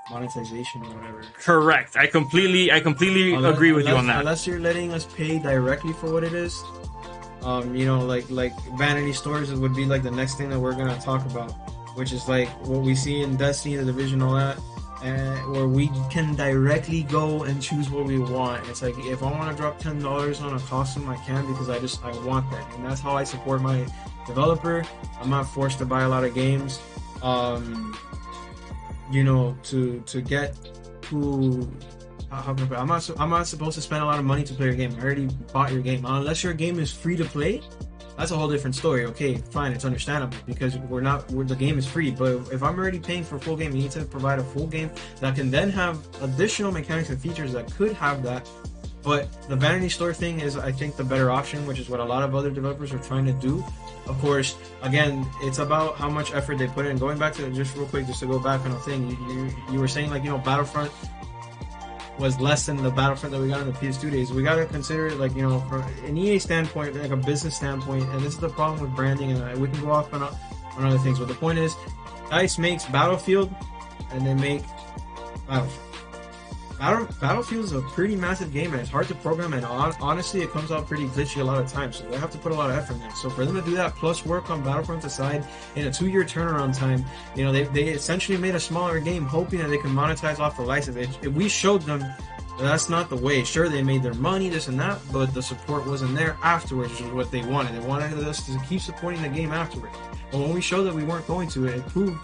S1: monetization or whatever.
S2: Correct. I completely agree with you on that.
S1: Unless you're letting us pay directly for what it is, like vanity stores would be like the next thing that we're gonna talk about, which is like what we see in Destiny, the Division, all that, and where we can directly go and choose what we want. It's like if I want to drop $10 on a costume, I can because I want that, and that's how I support my developer. I'm not forced to buy a lot of games. To get to how can I put it? I'm not supposed to spend a lot of money to play your game. I already bought your game. Unless your game is free to play, that's a whole different story. Okay, fine, it's understandable because the game is free. But if I'm already paying for a full game, you need to provide a full game that can then have additional mechanics and features that could have that. But the vanity store thing is, I think, the better option, which is what a lot of other developers are trying to do. Of course, again, it's about how much effort they put in. Going back to just real quick, just to go back on a thing, you were saying like Battlefront was less than the Battlefront that we got in the PS2 days. We got to consider it like from an EA standpoint, like a business standpoint, and this is the problem with branding. And we can go off on other things, but the point is, DICE makes Battlefield, and they make Battlefield. Battlefield is a pretty massive game, and it's hard to program, and honestly, it comes out pretty glitchy a lot of times, so they have to put a lot of effort in there. So for them to do that, plus work on Battlefront aside, in a 2-year turnaround time, they essentially made a smaller game, hoping that they can monetize off the license. We showed them that's not the way. Sure, they made their money, this and that, but the support wasn't there afterwards, which is what they wanted. They wanted us to keep supporting the game afterwards. But when we showed that we weren't going to, it proved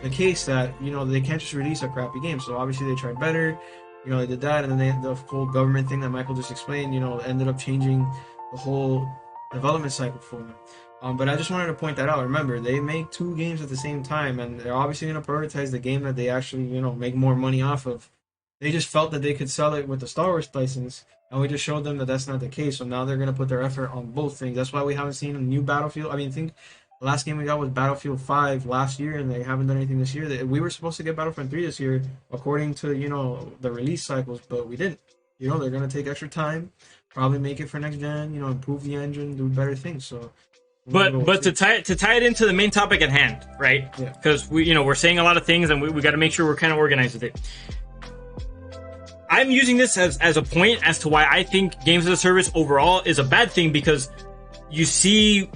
S1: the case that, they can't just release a crappy game. So obviously they tried better. They did that, and then the whole government thing that Michael just explained, ended up changing the whole development cycle for them. But I just wanted to point that out. Remember, they make 2 games at the same time, and they're obviously going to prioritize the game that they actually, make more money off of. They just felt that they could sell it with the Star Wars license, and we just showed them that that's not the case. So now they're going to put their effort on both things. That's why we haven't seen a new Battlefield. I think the last game we got was Battlefield 5 last year, and they haven't done anything this year. We were supposed to get Battlefront 3 this year, according to, the release cycles, but we didn't. They're going to take extra time, probably make it for next gen, improve the engine, do better things. So
S2: But to tie it into the main topic at hand, right?
S1: Yeah.
S2: Because we're saying a lot of things, and we got to make sure we're kind of organized with it. I'm using this as a point as to why I think games as a service overall is a bad thing, because you see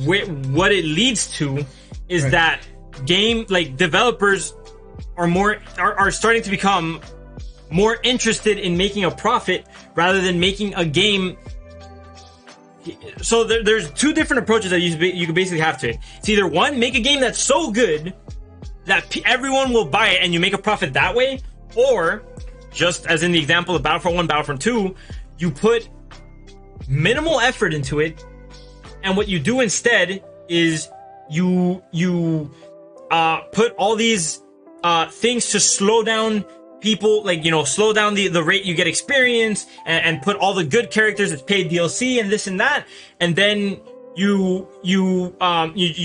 S2: what it leads to is that developers are starting to become more interested in making a profit rather than making a game. So there's two different approaches that you can basically have to it. It's either one, make a game that's so good that everyone will buy it and you make a profit that way, or just as in the example of Battlefront 1, Battlefront 2, you put minimal effort into it, and what you do instead is you put all these things to slow down people, slow down the rate you get experience, and put all the good characters as paid DLC and this and that, and then you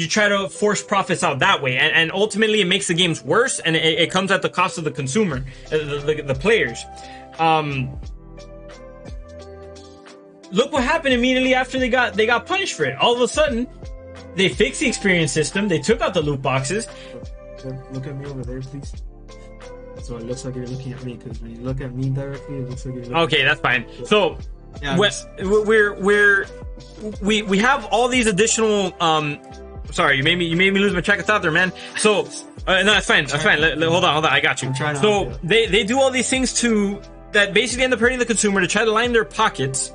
S2: try to force profits out that way, and ultimately it makes the games worse, and it comes at the cost of the consumer, the players. Look what happened immediately after they got punished for it. All of a sudden, they fixed the experience system. They took out the loot boxes.
S1: Look at me over there, please. So it looks like you're looking at me, because when you look at me directly, it looks like you're looking
S2: okay, that's fine. So
S1: yeah,
S2: we have all these additional sorry, you made me lose my track of thought there, man. So no, that's fine. That's fine. Hold on, I got you. So they do all these things that basically end up hurting the consumer to try to line their pockets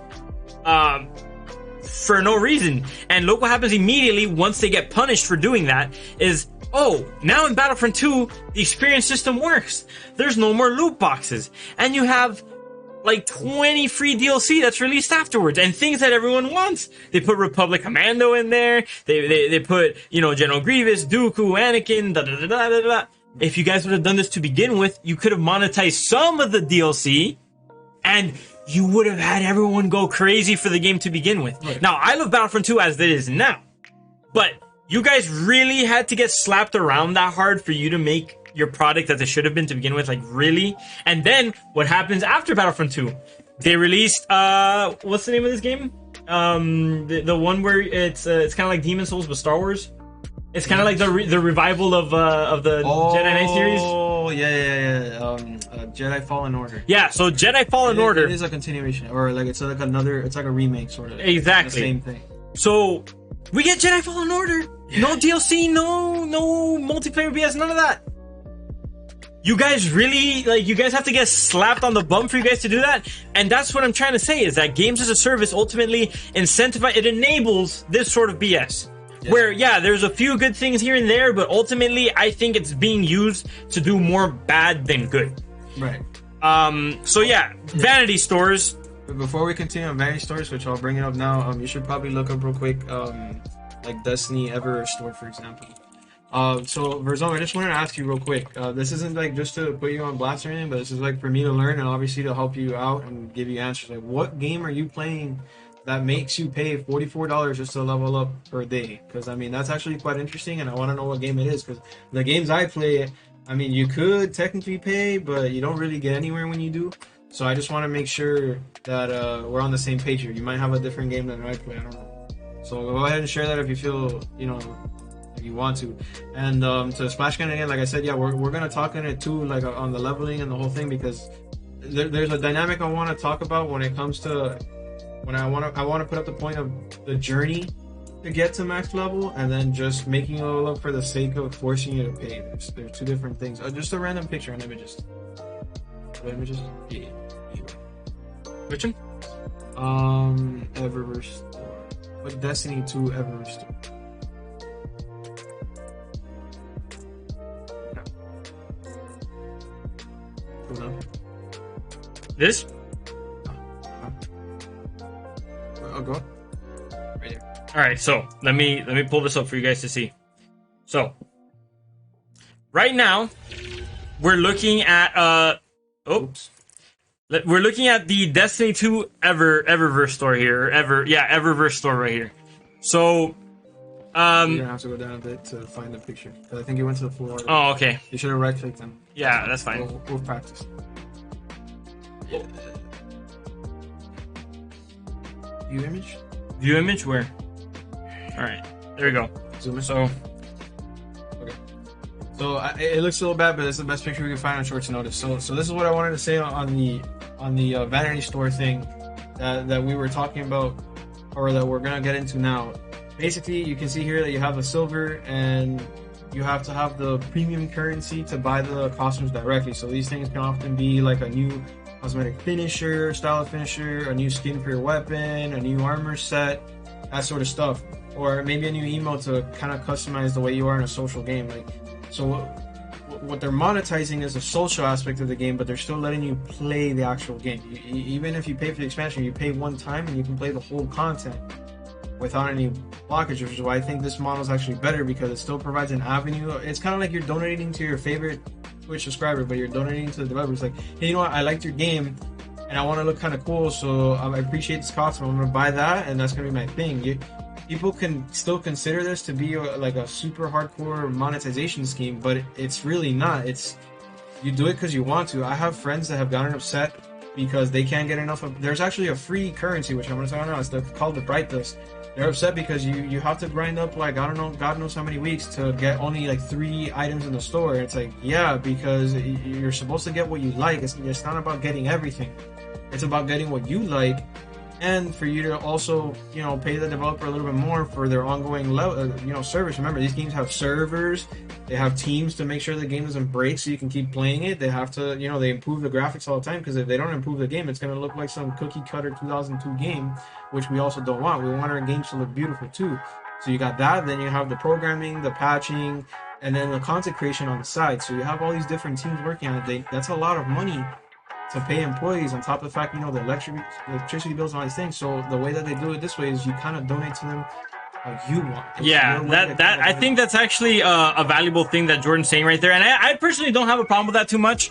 S2: for no reason. And look what happens immediately once they get punished for doing that is, oh, now in Battlefront 2, the experience system works. There's no more loot boxes. And you have like 20 free DLC that's released afterwards, and things that everyone wants. They put Republic Commando in there. They put, General Grievous, Dooku, Anakin, da da da da da da. If you guys would have done this to begin with, you could have monetized some of the DLC, and you would have had everyone go crazy for the game to begin with. Right. Now, I love Battlefront 2 as it is now, but you guys really had to get slapped around that hard for you to make your product as it should have been to begin with, like really? And then what happens after Battlefront 2? They released what's the name of this game? The one where it's kind of like Demon Souls but Star Wars. It's kind of like the revival of the Jedi Knight series.
S1: Oh yeah. Jedi Fallen Order.
S2: Yeah, so Jedi Fallen Order.
S1: It is a continuation, or like it's like a remake sort of.
S2: Exactly.
S1: The same thing.
S2: So we get Jedi Fallen Order. Yeah. No DLC, no multiplayer BS, none of that. You guys really, you guys have to get slapped on the bum for you guys to do that? And that's what I'm trying to say, is that games as a service ultimately it enables this sort of BS. Yes. Where, yeah, there's a few good things here and there, but ultimately I think it's being used to do more bad than good.
S1: Right.
S2: So yeah, vanity stores.
S1: But before we continue on vanity stores, which I'll bring it up now, you should probably look up real quick, like Destiny Eververse store, for example. So Verzone, I just wanted to ask you real quick. This isn't like just to put you on blast or anything, but this is like for me to learn and obviously to help you out and give you answers. Like, what game are you playing that makes you pay $44 just to level up per day? Because I mean, that's actually quite interesting, and I want to know what game it is. Because the games I play, I mean, you could technically pay, but you don't really get anywhere when you do. So I just want to make sure that we're on the same page here. You might have a different game than I play. I don't know. So go ahead and share that if you feel, if you want to. And to Splash Can again, like I said, yeah, we're gonna talk in it too, like on the leveling and the whole thing, because there's a dynamic I want to talk about when it comes to when I want to put up the point of the journey to get to max level, and then just making you level up for the sake of forcing you to pay. There's two different things. Just a random picture and images. Images. Yeah.
S2: Which one?
S1: Eververse. Like Destiny 2 Eververse.
S2: This?
S1: I'll go. Right here.
S2: All right, so let me pull this up for you guys to see. So right now we're looking at we're looking at the Destiny 2 Eververse store here. Eververse store right here. So
S1: you're gonna have to go down a bit to find the picture, because I think you went to the floor.
S2: Oh, okay.
S1: You should have right clicked them.
S2: Yeah, that's fine.
S1: We'll practice. Yeah. View image?
S2: View image where? All right. There you go.
S1: Zoom in.
S2: So
S1: Okay. So it looks a little bad, but it's the best picture we can find on short notice. So this is what I wanted to say on the Vanity Store thing that we were talking about, or that we're gonna get into now. Basically, you can see here that you have the silver, and you have to have the premium currency to buy the costumes directly. So these things can often be like a new cosmetic finisher, style finisher, a new skin for your weapon, a new armor set, that sort of stuff, or maybe a new emote to kind of customize the way you are in a social game. Like, so what they're monetizing is the social aspect of the game, but they're still letting you play the actual game. Even if you pay for the expansion, you pay one time and you can play the whole content without any blockage, which is why I think this model is actually better, because it still provides an avenue. It's kind of like you're donating to your favorite Twitch subscriber, but you're donating to the developers. Like, hey, you know what? I liked your game and I want to look kind of cool, so I appreciate this costume. I'm going to buy that, and that's going to be my thing. People can still consider this to be like a super hardcore monetization scheme, but it's really not. It's, you do it because you want to. I have friends that have gotten upset because they can't get enough of. There's actually a free currency, which I'm going to talk about now. It's called the Bright Dust. They're upset because you have to grind up, like, I don't know, God knows how many weeks to get only like 3 items in the store. It's like, yeah, because you're supposed to get what you like. It's not about getting everything. It's about getting what you like, and for you to also, you know, pay the developer a little bit more for their ongoing service. Remember, these games have servers, they have teams to make sure the game doesn't break so you can keep playing it. They have to, you know, they improve the graphics all the time, because if they don't improve the game, it's going to look like some cookie cutter 2002 game, which we also don't want. We want our games to look beautiful too. So you got that, then you have the programming, the patching, and then the content creation on the side. So you have all these different teams working on it. That's a lot of money to pay employees, on top of the fact, you know, the electricity bills and all these things. So the way that they do it this way is you kind of donate to them how you want.
S2: yeah, that I think that's actually a valuable thing that Jordan's saying right there, and I personally don't have a problem with that too much.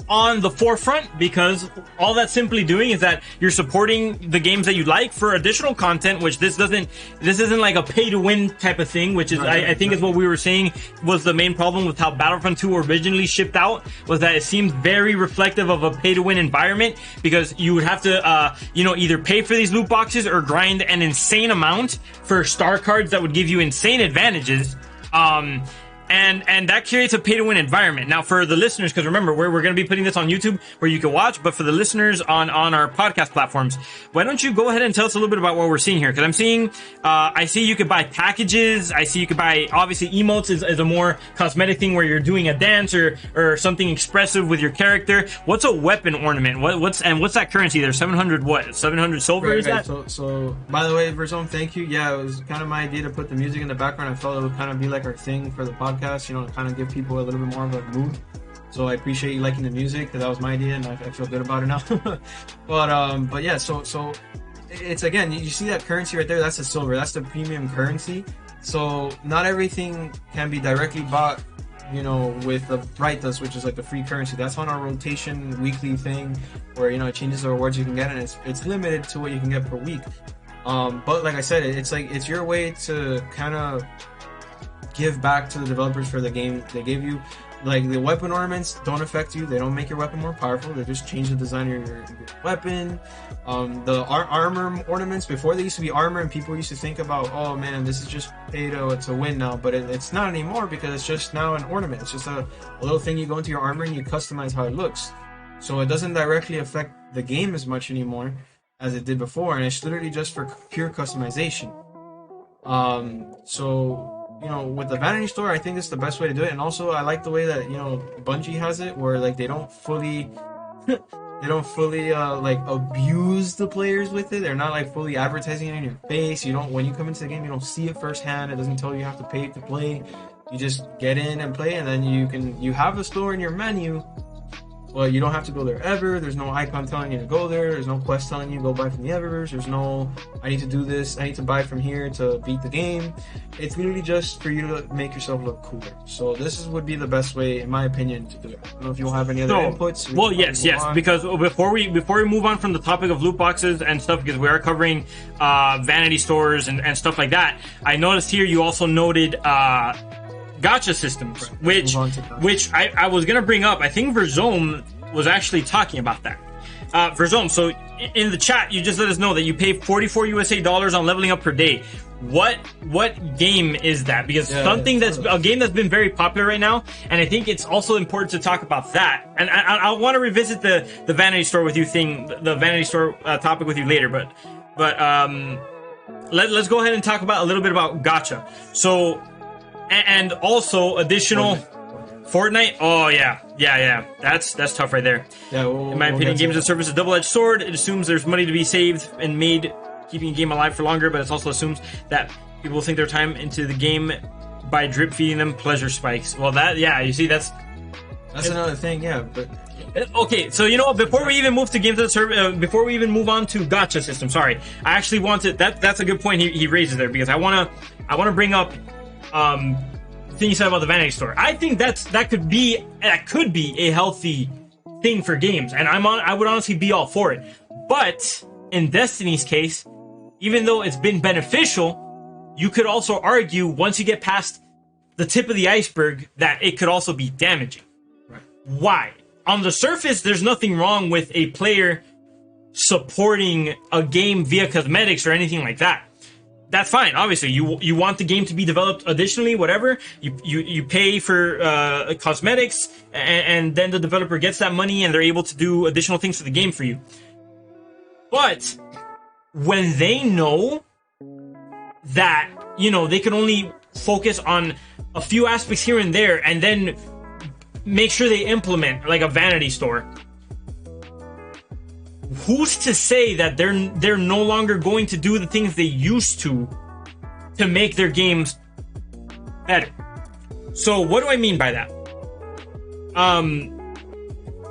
S2: On the forefront, because all that's simply doing is that you're supporting the games that you like for additional content, which this isn't like a pay to win type of thing, which is I think is what we were saying was the main problem with how Battlefront 2 originally shipped out, was that it seems very reflective of a pay to win environment, because you would have to either pay for these loot boxes or grind an insane amount for star cards that would give you insane advantages. And that creates a pay-to-win environment. Now, for the listeners, because remember, we're going to be putting this on YouTube where you can watch, but for the listeners on our podcast platforms, why don't you go ahead and tell us a little bit about what we're seeing here? Because I'm seeing, I see you could buy packages. I see you could buy, obviously, emotes is a more cosmetic thing where you're doing a dance or something expressive with your character. What's a weapon ornament? What's that currency there? 700 what? 700 silver,
S1: right,
S2: is that?
S1: So, by the way, Verzone, thank you. Yeah, it was kind of my idea to put the music in the background. I felt it would kind of be like our thing for the podcast, you know, to kind of give people a little bit more of a mood. So I appreciate you liking the music, because that was my idea, and I feel good about it now. but yeah, so it's, again, you see that currency right there, that's the silver, that's the premium currency. So not everything can be directly bought, you know, with the Bright Dust, which is like the free currency. That's on our rotation weekly thing, where, you know, it changes the rewards you can get, and it's limited to what you can get per week. But like I said, it's your way to kind of give back to the developers for the game they gave you. Like, the weapon ornaments don't affect you. They don't make your weapon more powerful. They just change the design of your weapon. The armor ornaments, before they used to be armor, and people used to think about, oh man, this is just pay to win now. But it's not anymore, because it's just now an ornament. It's just a little thing you go into your armor and you customize how it looks. So it doesn't directly affect the game as much anymore as it did before, and it's literally just for pure customization. So, you know, with the Vanity Store, I think it's the best way to do it. And also, I like the way that, you know, Bungie has it, where like they don't fully like abuse the players with it. They're not like fully advertising it in your face. When you come into the game, you don't see it firsthand. It doesn't tell you have to pay to play. You just get in and play, and then you have a store in your menu. Well, you don't have to go there ever. There's no icon telling you to go there. There's no quest telling you to go buy from the Eververse. There's no, I need to do this, I need to buy from here to beat the game. It's literally just for you to make yourself look cooler. So this would be the best way, in my opinion, to do it. I don't know if you'll have any other inputs.
S2: Well, yes. Because before we move on from the topic of loot boxes and stuff, because we are covering vanity stores and stuff like that, I noticed here you also noted gacha systems, which I was gonna bring up. I think Verzone was actually talking about that. Verzome, so in the chat, you just let us know that you pay 44 USA dollars on leveling up per day. What game is that? Because something that's a game that's been very popular right now, and I think it's also important to talk about that. And I want to revisit the Vanity Store with you the Vanity Store topic with you later. But let's go ahead and talk about a little bit about Gacha. So and also additional. Fortnite? Oh yeah. That's tough right there.
S1: Yeah,
S2: in my opinion, games as a service is a double-edged sword. It assumes there's money to be saved and made, keeping a game alive for longer, but it also assumes that people will sink their time into the game by drip feeding them pleasure spikes. Well, you see, that's
S1: another thing. Yeah, but
S2: okay. So you know what? Before we even move to games as a service, before we even move on to Gacha system, sorry, I actually wanted that's a good point he raises there, because I wanna bring up thing you said about the Vanity Store. I think that could be a healthy thing for games, and I would honestly be all for it. But in Destiny's case, even though it's been beneficial, you could also argue once you get past the tip of the iceberg that it could also be damaging.
S1: Right.
S2: Why? On the surface, there's nothing wrong with a player supporting a game via cosmetics or anything like that. That's fine. Obviously, you want the game to be developed additionally, whatever. You pay for cosmetics, and then the developer gets that money, and they're able to do additional things to the game for you. But when they know that, they can only focus on a few aspects here and there, and then make sure they implement like a Vanity Store, who's to say that they're no longer going to do the things they used to make their games better? So what do I mean by that?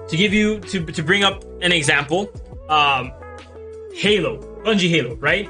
S2: To bring up an example, Halo, Bungie Halo, right?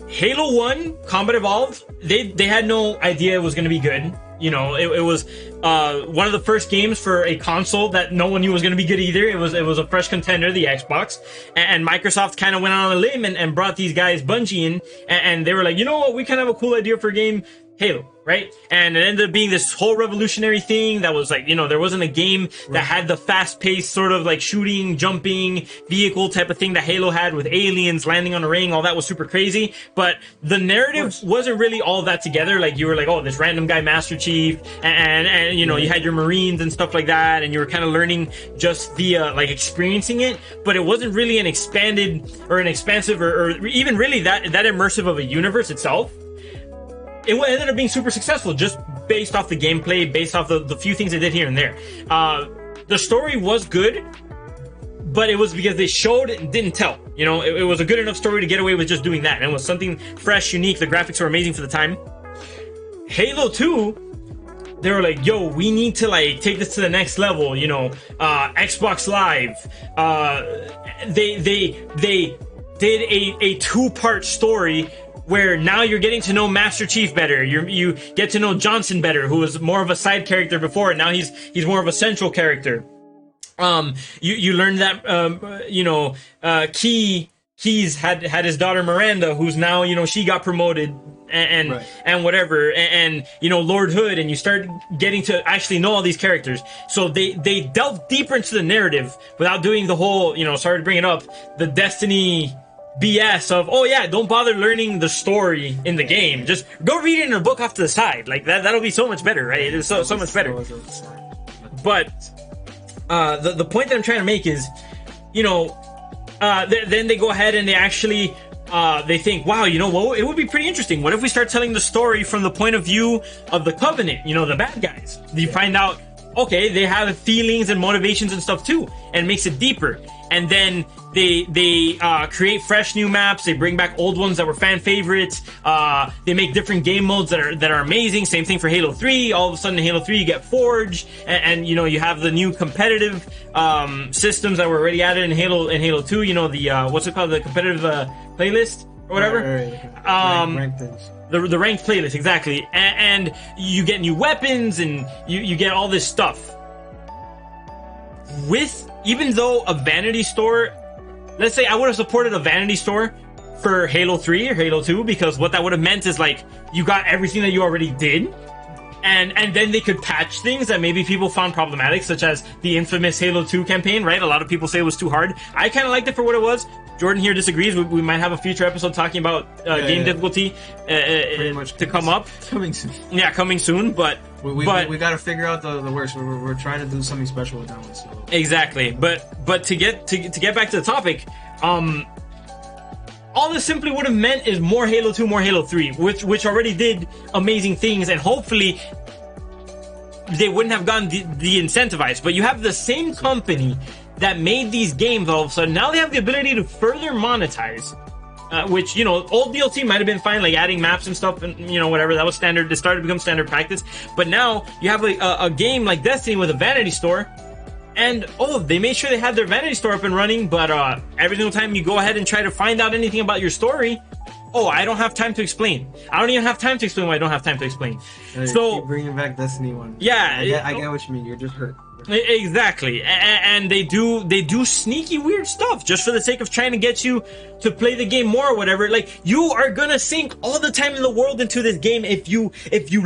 S2: Halo 1 Combat Evolved, they had no idea it was going to be good. It was one of the first games for a console that no one knew was going to be good either. It was a fresh contender, the Xbox, and Microsoft kind of went on a limb and brought these guys, Bungie, in, and they were like, you know what, we kind of have a cool idea for a game, Halo, right? And it ended up being this whole revolutionary thing that was like, there wasn't a game that had the fast-paced sort of like shooting, jumping, vehicle type of thing that Halo had, with aliens landing on a ring. All that was super crazy, but the narrative wasn't really all that together. Like, you were like, oh, this random guy, Master Chief, and you had your Marines and stuff like that, and you were kind of learning just via like experiencing it, but it wasn't really an expanded or an expansive or even really that immersive of a universe itself. It ended up being super successful just based off the gameplay, based off the few things they did here and there. The story was good, but it was because they showed and didn't tell. It was a good enough story to get away with just doing that. And it was something fresh, unique. The graphics were amazing for the time. Halo 2, they were like, yo, we need to like take this to the next level, Xbox Live. They did a 2-part story where now you're getting to know Master Chief better. You get to know Johnson better, who was more of a side character before, and now he's more of a central character. You learn that Keys had his daughter Miranda, who's now she got promoted and whatever, and Lord Hood, and you start getting to actually know all these characters. So they delve deeper into the narrative without doing the whole sorry to bring it up, the Destiny BS of, oh yeah, don't bother learning the story in the game, just go read it in a book off to the side. Like that'll be so much better, right? It's so much better. But the point that I'm trying to make is, then they go ahead and they actually they think, wow, what, it would be pretty interesting. What if we start telling the story from the point of view of the Covenant, the bad guys? You find out, okay, they have feelings and motivations and stuff too, and it makes it deeper. And then they create fresh new maps. They bring back old ones that were fan favorites. They make different game modes that are amazing. Same thing for Halo 3. All of a sudden in Halo 3 you get Forge, and you have the new competitive systems that were already added in Halo 2. The what's it called, the competitive playlist or whatever.
S1: Rank things.
S2: The ranked playlist, exactly. And you get new weapons, and you get all this stuff. Even though a Vanity Store, let's say I would have supported a Vanity Store for Halo 3 or Halo 2, because what that would have meant is like you got everything that you already did, and then they could patch things that maybe people found problematic, such as the infamous Halo 2 campaign, right? A lot of people say it was too hard. I kind of liked it for what it was. Jordan here disagrees. We might have a future episode talking about game difficulty to come up.
S1: Coming soon.
S2: Yeah, coming soon, but
S1: we got to figure out the worst. We're trying to do something special with that one. So.
S2: Exactly, but to get back to the topic, all this simply would have meant is more Halo 2, more Halo 3, which already did amazing things, and hopefully they wouldn't have gotten the incentivized. But you have the same company that made these games all of a sudden. Now they have the ability to further monetize, which, old DLC might have been fine, like adding maps and stuff, and, whatever. That was standard. It started to become standard practice. But now you have a game like Destiny with a vanity store. And, they made sure they had their vanity store up and running, but every single time you go ahead and try to find out anything about your story, I don't have time to explain. I don't even have time to explain why I don't have time to explain.
S1: So keep bringing back Destiny 1.
S2: Yeah.
S1: I get what you mean. You're just hurt.
S2: Exactly. And they do sneaky weird stuff just for the sake of trying to get you to play the game more or whatever. Like, you are gonna sink all the time in the world into this game if you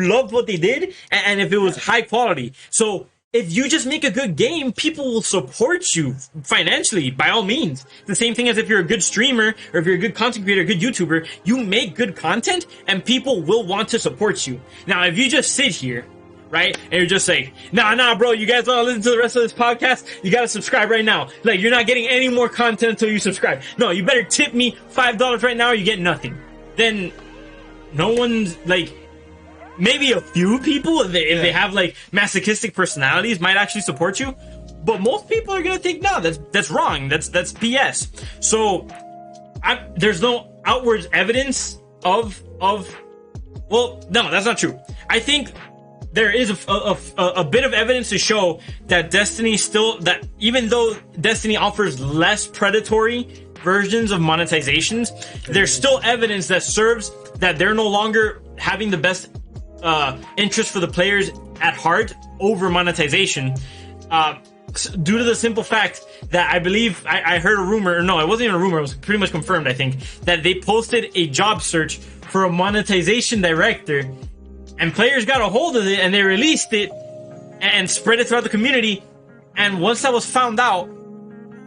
S2: loved what they did and if it was high quality. So if you just make a good game, people will support you financially, by all means. The same thing as if you're a good streamer, or if you're a good content creator, a good YouTuber, you make good content, and people will want to support you. Now, if you just sit here, right, and you're just like, nah, bro, you guys want to listen to the rest of this podcast? You gotta subscribe right now. Like, you're not getting any more content until you subscribe. No, you better tip me $5 right now or you get nothing. Then, no one's, like... Maybe a few people, if they have like masochistic personalities, might actually support you, but most people are gonna think, no, that's wrong. That's BS. So there's no outward evidence of. Well, no, that's not true. I think there is a bit of evidence to show that Destiny that even though Destiny offers less predatory versions of monetizations, there's still evidence that serves that they're no longer having the best interest for the players at heart over monetization, due to the simple fact that I believe I heard a rumor, or no, it wasn't even a rumor, it was pretty much confirmed, I think, that they posted a job search for a monetization director, and players got a hold of it and they released it and spread it throughout the community, and once that was found out,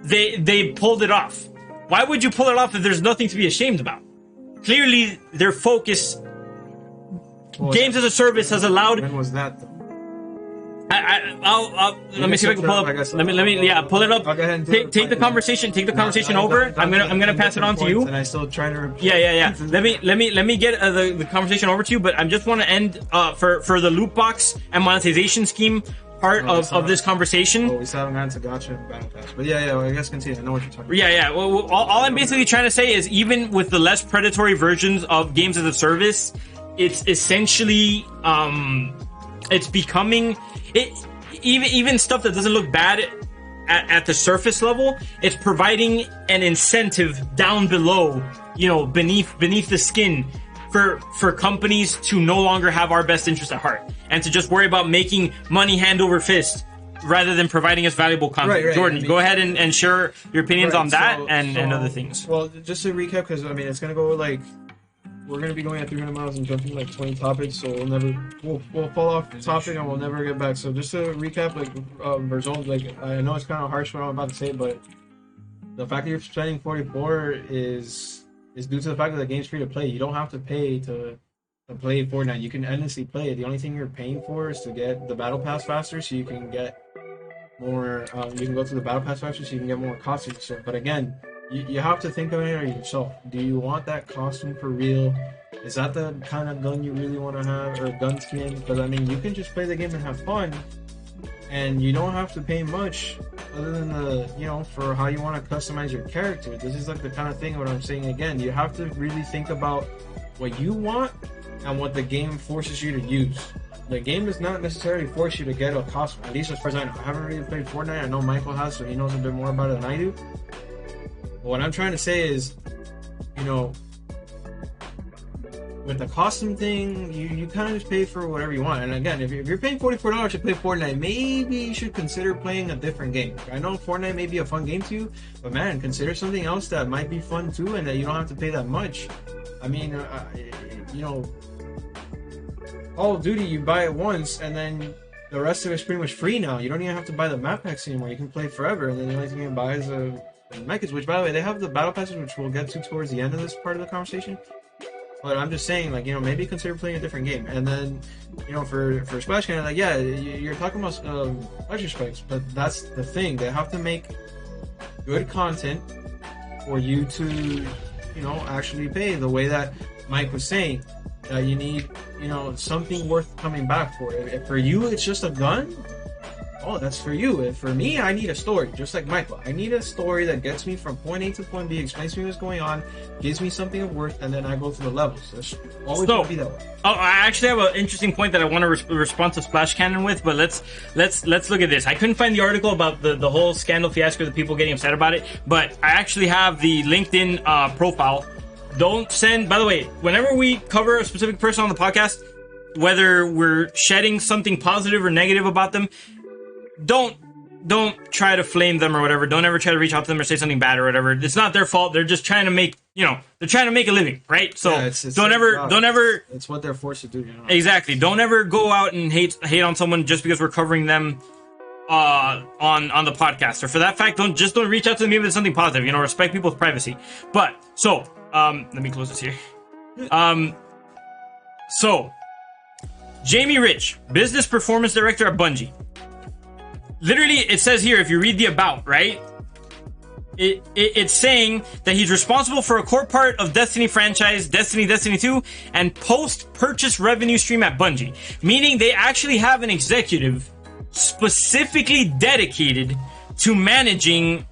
S2: they pulled it off. Why would you pull it off if there's nothing to be ashamed about? Clearly their focus, games as a service, has allowed.
S1: When was that though?
S2: I'll let me see if I can pull up. Let me pull it up.
S1: I'll go ahead and
S2: take the conversation. Take the conversation over. I'm gonna pass it on to you.
S1: And I still trying to repeat.
S2: Yeah. Let me get the conversation over to you. But I just want to end for the loot box and monetization scheme part of this conversation.
S1: Oh, we still haven't gotten to Gacha and Battle Pass. But yeah, I guess continue. I know what you're talking about.
S2: Yeah. Well, all I'm basically trying to say is, even with the less predatory versions of games as a service, it's essentially it's becoming even stuff that doesn't look bad at the surface level. It's providing an incentive down below, beneath the skin, for companies to no longer have our best interest at heart and to just worry about making money hand over fist rather than providing us valuable content. Right. Jordan, go ahead and share your opinions on that and other things.
S1: Well, just to recap, because it's gonna go like, we're going to be going at 300 miles and jumping like 20 topics, so we'll fall off the topic and we'll never get back. So just to recap, results, I know it's kind of harsh what I'm about to say, but the fact that you're spending 44 is due to the fact that the game's free to play. You don't have to pay to play Fortnite. You can endlessly play it. The only thing you're paying for is to get the battle pass faster, so you can get more. You can go through the battle pass faster, so you can get more costumes. So, but again, you have to think of it yourself. Do you want that costume for real? Is that the kind of gun you really want to have, or gun skin? Because you can just play the game and have fun, and you don't have to pay much, other than for how you want to customize your character. This is like the kind of thing what I'm saying again. You have to really think about what you want and what the game forces you to use. The game does not necessarily force you to get a costume. At least as far as I know. I haven't really played Fortnite. I know Michael has, so he knows a bit more about it than I do. But what I'm trying to say is, with the costume thing, you kind of just pay for whatever you want. And again, if you're paying $44 to play Fortnite, maybe you should consider playing a different game. I know Fortnite may be a fun game to you, but man, consider something else that might be fun too, and that you don't have to pay that much. Call of Duty, you buy it once, and then the rest of it's pretty much free now. You don't even have to buy the map packs anymore. You can play forever, and then the only thing you can buy is the mechas. Which, by the way, they have the battle passes, which we'll get to towards the end of this part of the conversation. But I'm just saying, like, maybe consider playing a different game. And then, for Splash Cannon, like, yeah, you're talking about pleasure spikes, but that's the thing. They have to make good content for you to, actually pay. The way that Mike was saying, that you need, something worth coming back for. If for you, it's just a gun. Oh, that's for you. If for me, I need a story, just like Michael. I need a story that gets me from point A to point B, explains to me what's going on, gives me something of worth, and then I go through the levels. That's always going to be that way.
S2: Oh, I actually have an interesting point that I want to respond to Splash Cannon with, but let's look at this. I couldn't find the article about the whole scandal fiasco, the people getting upset about it, but I actually have the LinkedIn profile. Don't send, by the way, whenever we cover a specific person on the podcast, whether we're shedding something positive or negative about them, don't try to flame them or whatever. Don't ever try to reach out to them or say something bad or whatever. It's not their fault. They're just trying to make, they're trying to make a living, right? So
S1: yeah, don't ever. It's what they're forced to do.
S2: Exactly. Don't ever go out and hate on someone just because we're covering them on the podcast. Or for that fact, don't reach out to them even if it's something positive. Respect people's privacy. But so let me close this here. So Jamie Rich, business performance director at Bungie. Literally, it says here, if you read the about, right? It's saying that he's responsible for a core part of Destiny franchise, Destiny 2, and post-purchase revenue stream at Bungie. Meaning they actually have an executive specifically dedicated to managing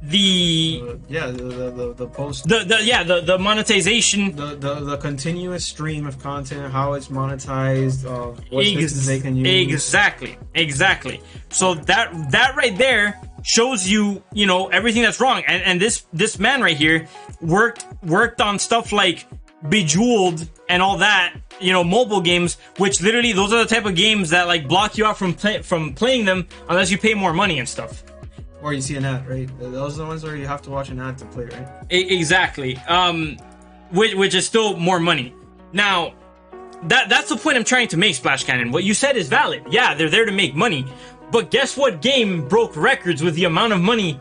S2: the
S1: post
S2: the monetization,
S1: the continuous stream of content, how it's monetized, what business they can use.
S2: Exactly. So that right there shows you everything that's wrong. And this man right here worked on stuff like Bejeweled and all that, mobile games, which literally those are the type of games that like block you out from playing them unless you pay more money and stuff.
S1: Or you see an ad, right? Those are the ones where you have to watch an ad to play, right?
S2: Exactly. Which is still more money. Now, that's the point I'm trying to make, Splash Cannon. What you said is valid. Yeah, they're there to make money. But guess what game broke records with the amount of money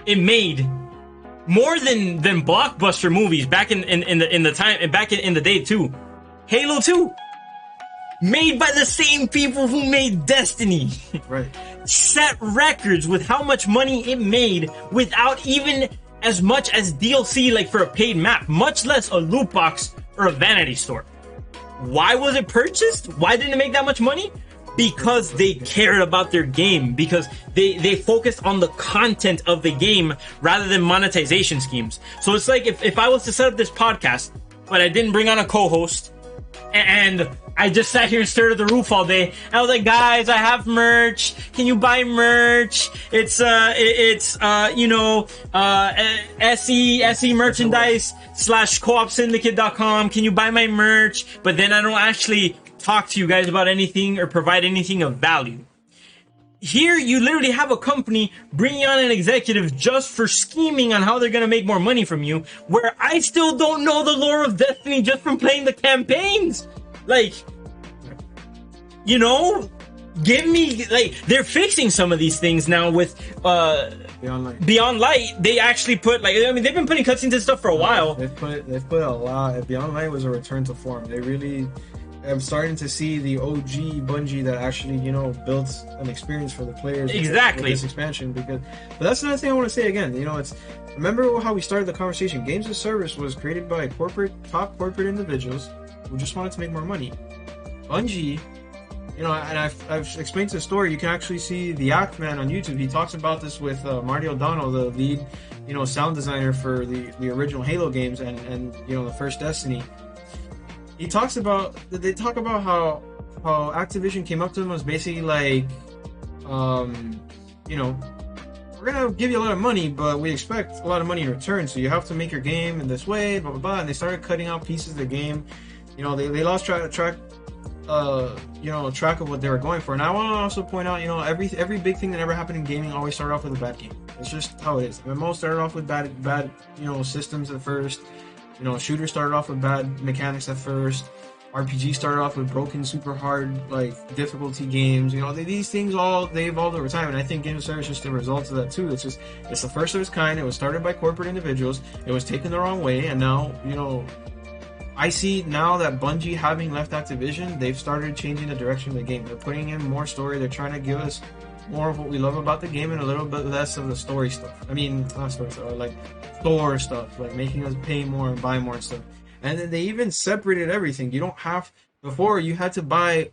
S2: it made? More than blockbuster movies back in the time, back in the day too. Halo 2. Made by the same people who made Destiny.
S1: Right.
S2: Set records with how much money it made without even as much as DLC, like for a paid map, much less a loot box or a vanity store. Why was it purchased? Why didn't it make that much money? Because they cared about their game, because they focused on the content of the game rather than monetization schemes. So it's like if I was to set up this podcast, but I didn't bring on a co-host, and I just sat here and stared at the roof all day. I was like, guys, I have merch. Can you buy merch? It's SE merchandise /co-opsyndicate.com. Can you buy my merch? But then I don't actually talk to you guys about anything or provide anything of value. Here, you literally have a company bringing on an executive just for scheming on how they're going to make more money from you, where I still don't know the lore of Destiny just from playing the campaigns. Like, give me, like, they're fixing some of these things now with Beyond Light. They actually put, like, I mean, they've been putting cutscenes and stuff for a while.
S1: They've put a lot. Beyond Light was a return to form. They really... I'm starting to see the OG Bungie that actually, built an experience for the players.
S2: Exactly.
S1: With this expansion, but that's another thing I want to say again. Remember how we started the conversation. Games as Service was created by top corporate individuals who just wanted to make more money. Bungie, and I've explained the story. You can actually see the Act Man on YouTube. He talks about this with Marty O'Donnell, the lead, sound designer for the original Halo games and the first Destiny. They talk about how Activision came up to them was basically like, we're gonna give you a lot of money, but we expect a lot of money in return. So you have to make your game in this way, blah blah blah. And they started cutting out pieces of the game. They lost track of what they were going for. And I want to also point out, every big thing that ever happened in gaming always started off with a bad game. It's just how it is. MMO started off with bad systems at first. You know, shooter started off with bad mechanics at first. RPG started off with broken, super hard, like, difficulty games. You know, these things they evolved over time, and I think Game of Service is just a result of that too. It's the first of its kind. It was started by corporate individuals. It was taken the wrong way, and now, you know, I see now that Bungie, having left Activision, they've started changing the direction of the game. They're putting in more story. They're trying to give us more of what we love about the game and a little bit less of the story stuff. I mean, not story stuff, like store stuff, like making us pay more and buy more and stuff. And then they even separated everything. You don't have, before you had to buy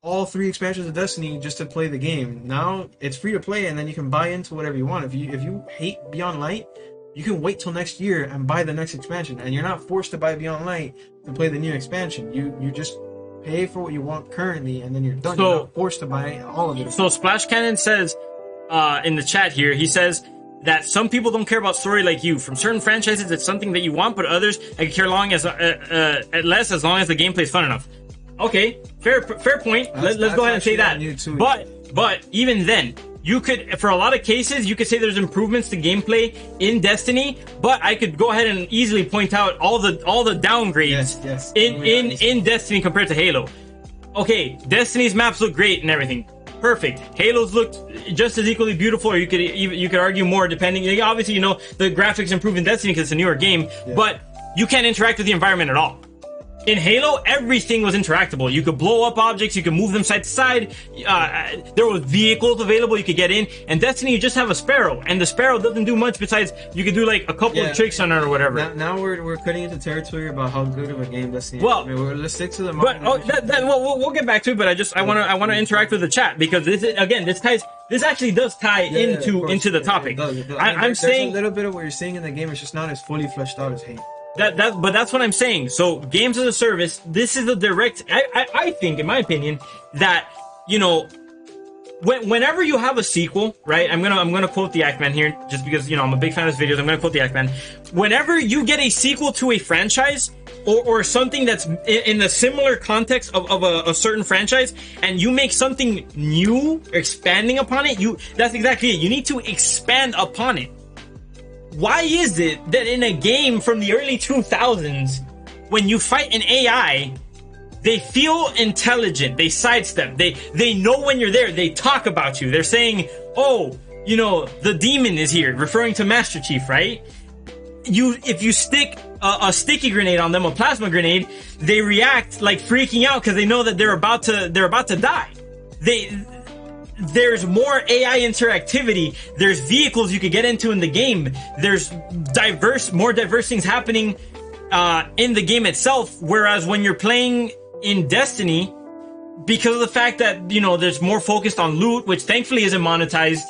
S1: all 3 expansions of Destiny just to play the game. Now it's free to play, and then you can buy into whatever you want. If you hate Beyond Light, you can wait till next year and buy the next expansion, and you're not forced to buy Beyond Light to play the new expansion. You just pay for what you want currently, and then you're done. You're not forced to buy all of it.
S2: So Splash Cannon says in the chat here, he says that some people don't care about story like you. From certain franchises, it's something that you want, but others I could care less as long as the gameplay is fun enough. Okay, fair point. Let's go ahead and say that. But even then, you could, for a lot of cases, you could say there's improvements to gameplay in Destiny, but I could go ahead and easily point out all the downgrades in Destiny compared to Halo. Okay, Destiny's maps look great and everything. Perfect. Halo's looked just as equally beautiful, or you could argue more, depending. Obviously, you know, the graphics improve in Destiny because it's a newer game, but you can't interact with the environment at all. In Halo, everything was interactable. You could blow up objects, you could move them side to side. There were vehicles available you could get in. And Destiny, you just have a Sparrow, and the Sparrow doesn't do much besides you could do like a couple of tricks on it or whatever.
S1: Now we're cutting into territory about how good of a game Destiny is. Well, I mean, let's stick to the.
S2: But we'll get back to it. But I want to interact with the chat because this actually does tie into the topic. I'm saying
S1: a little bit of what you're seeing in the game. It's just not as fully fleshed out as Halo.
S2: But that's what I'm saying. So games as a service, this is a direct. I think, in my opinion, that, you know, whenever you have a sequel, right? I'm gonna quote the Ackman here, just because, you know, I'm a big fan of his videos. I'm gonna quote the Ackman. Whenever you get a sequel to a franchise or something that's in a similar context of a certain franchise, and you make something new, expanding upon it, that's exactly it. You need to expand upon it. Why is it that in a game from the early 2000s, when you fight an AI, they feel intelligent, they sidestep, they know when you're there, they talk about you, they're saying, oh, you know, the demon is here, referring to Master Chief, right? If you stick a sticky grenade on them, a plasma grenade, they react like freaking out because they know that they're about to die. There's more AI interactivity. There's vehicles you could get into in the game. There's more diverse things happening in the game itself. Whereas when you're playing in Destiny, because of the fact that, you know, there's more focused on loot, which thankfully isn't monetized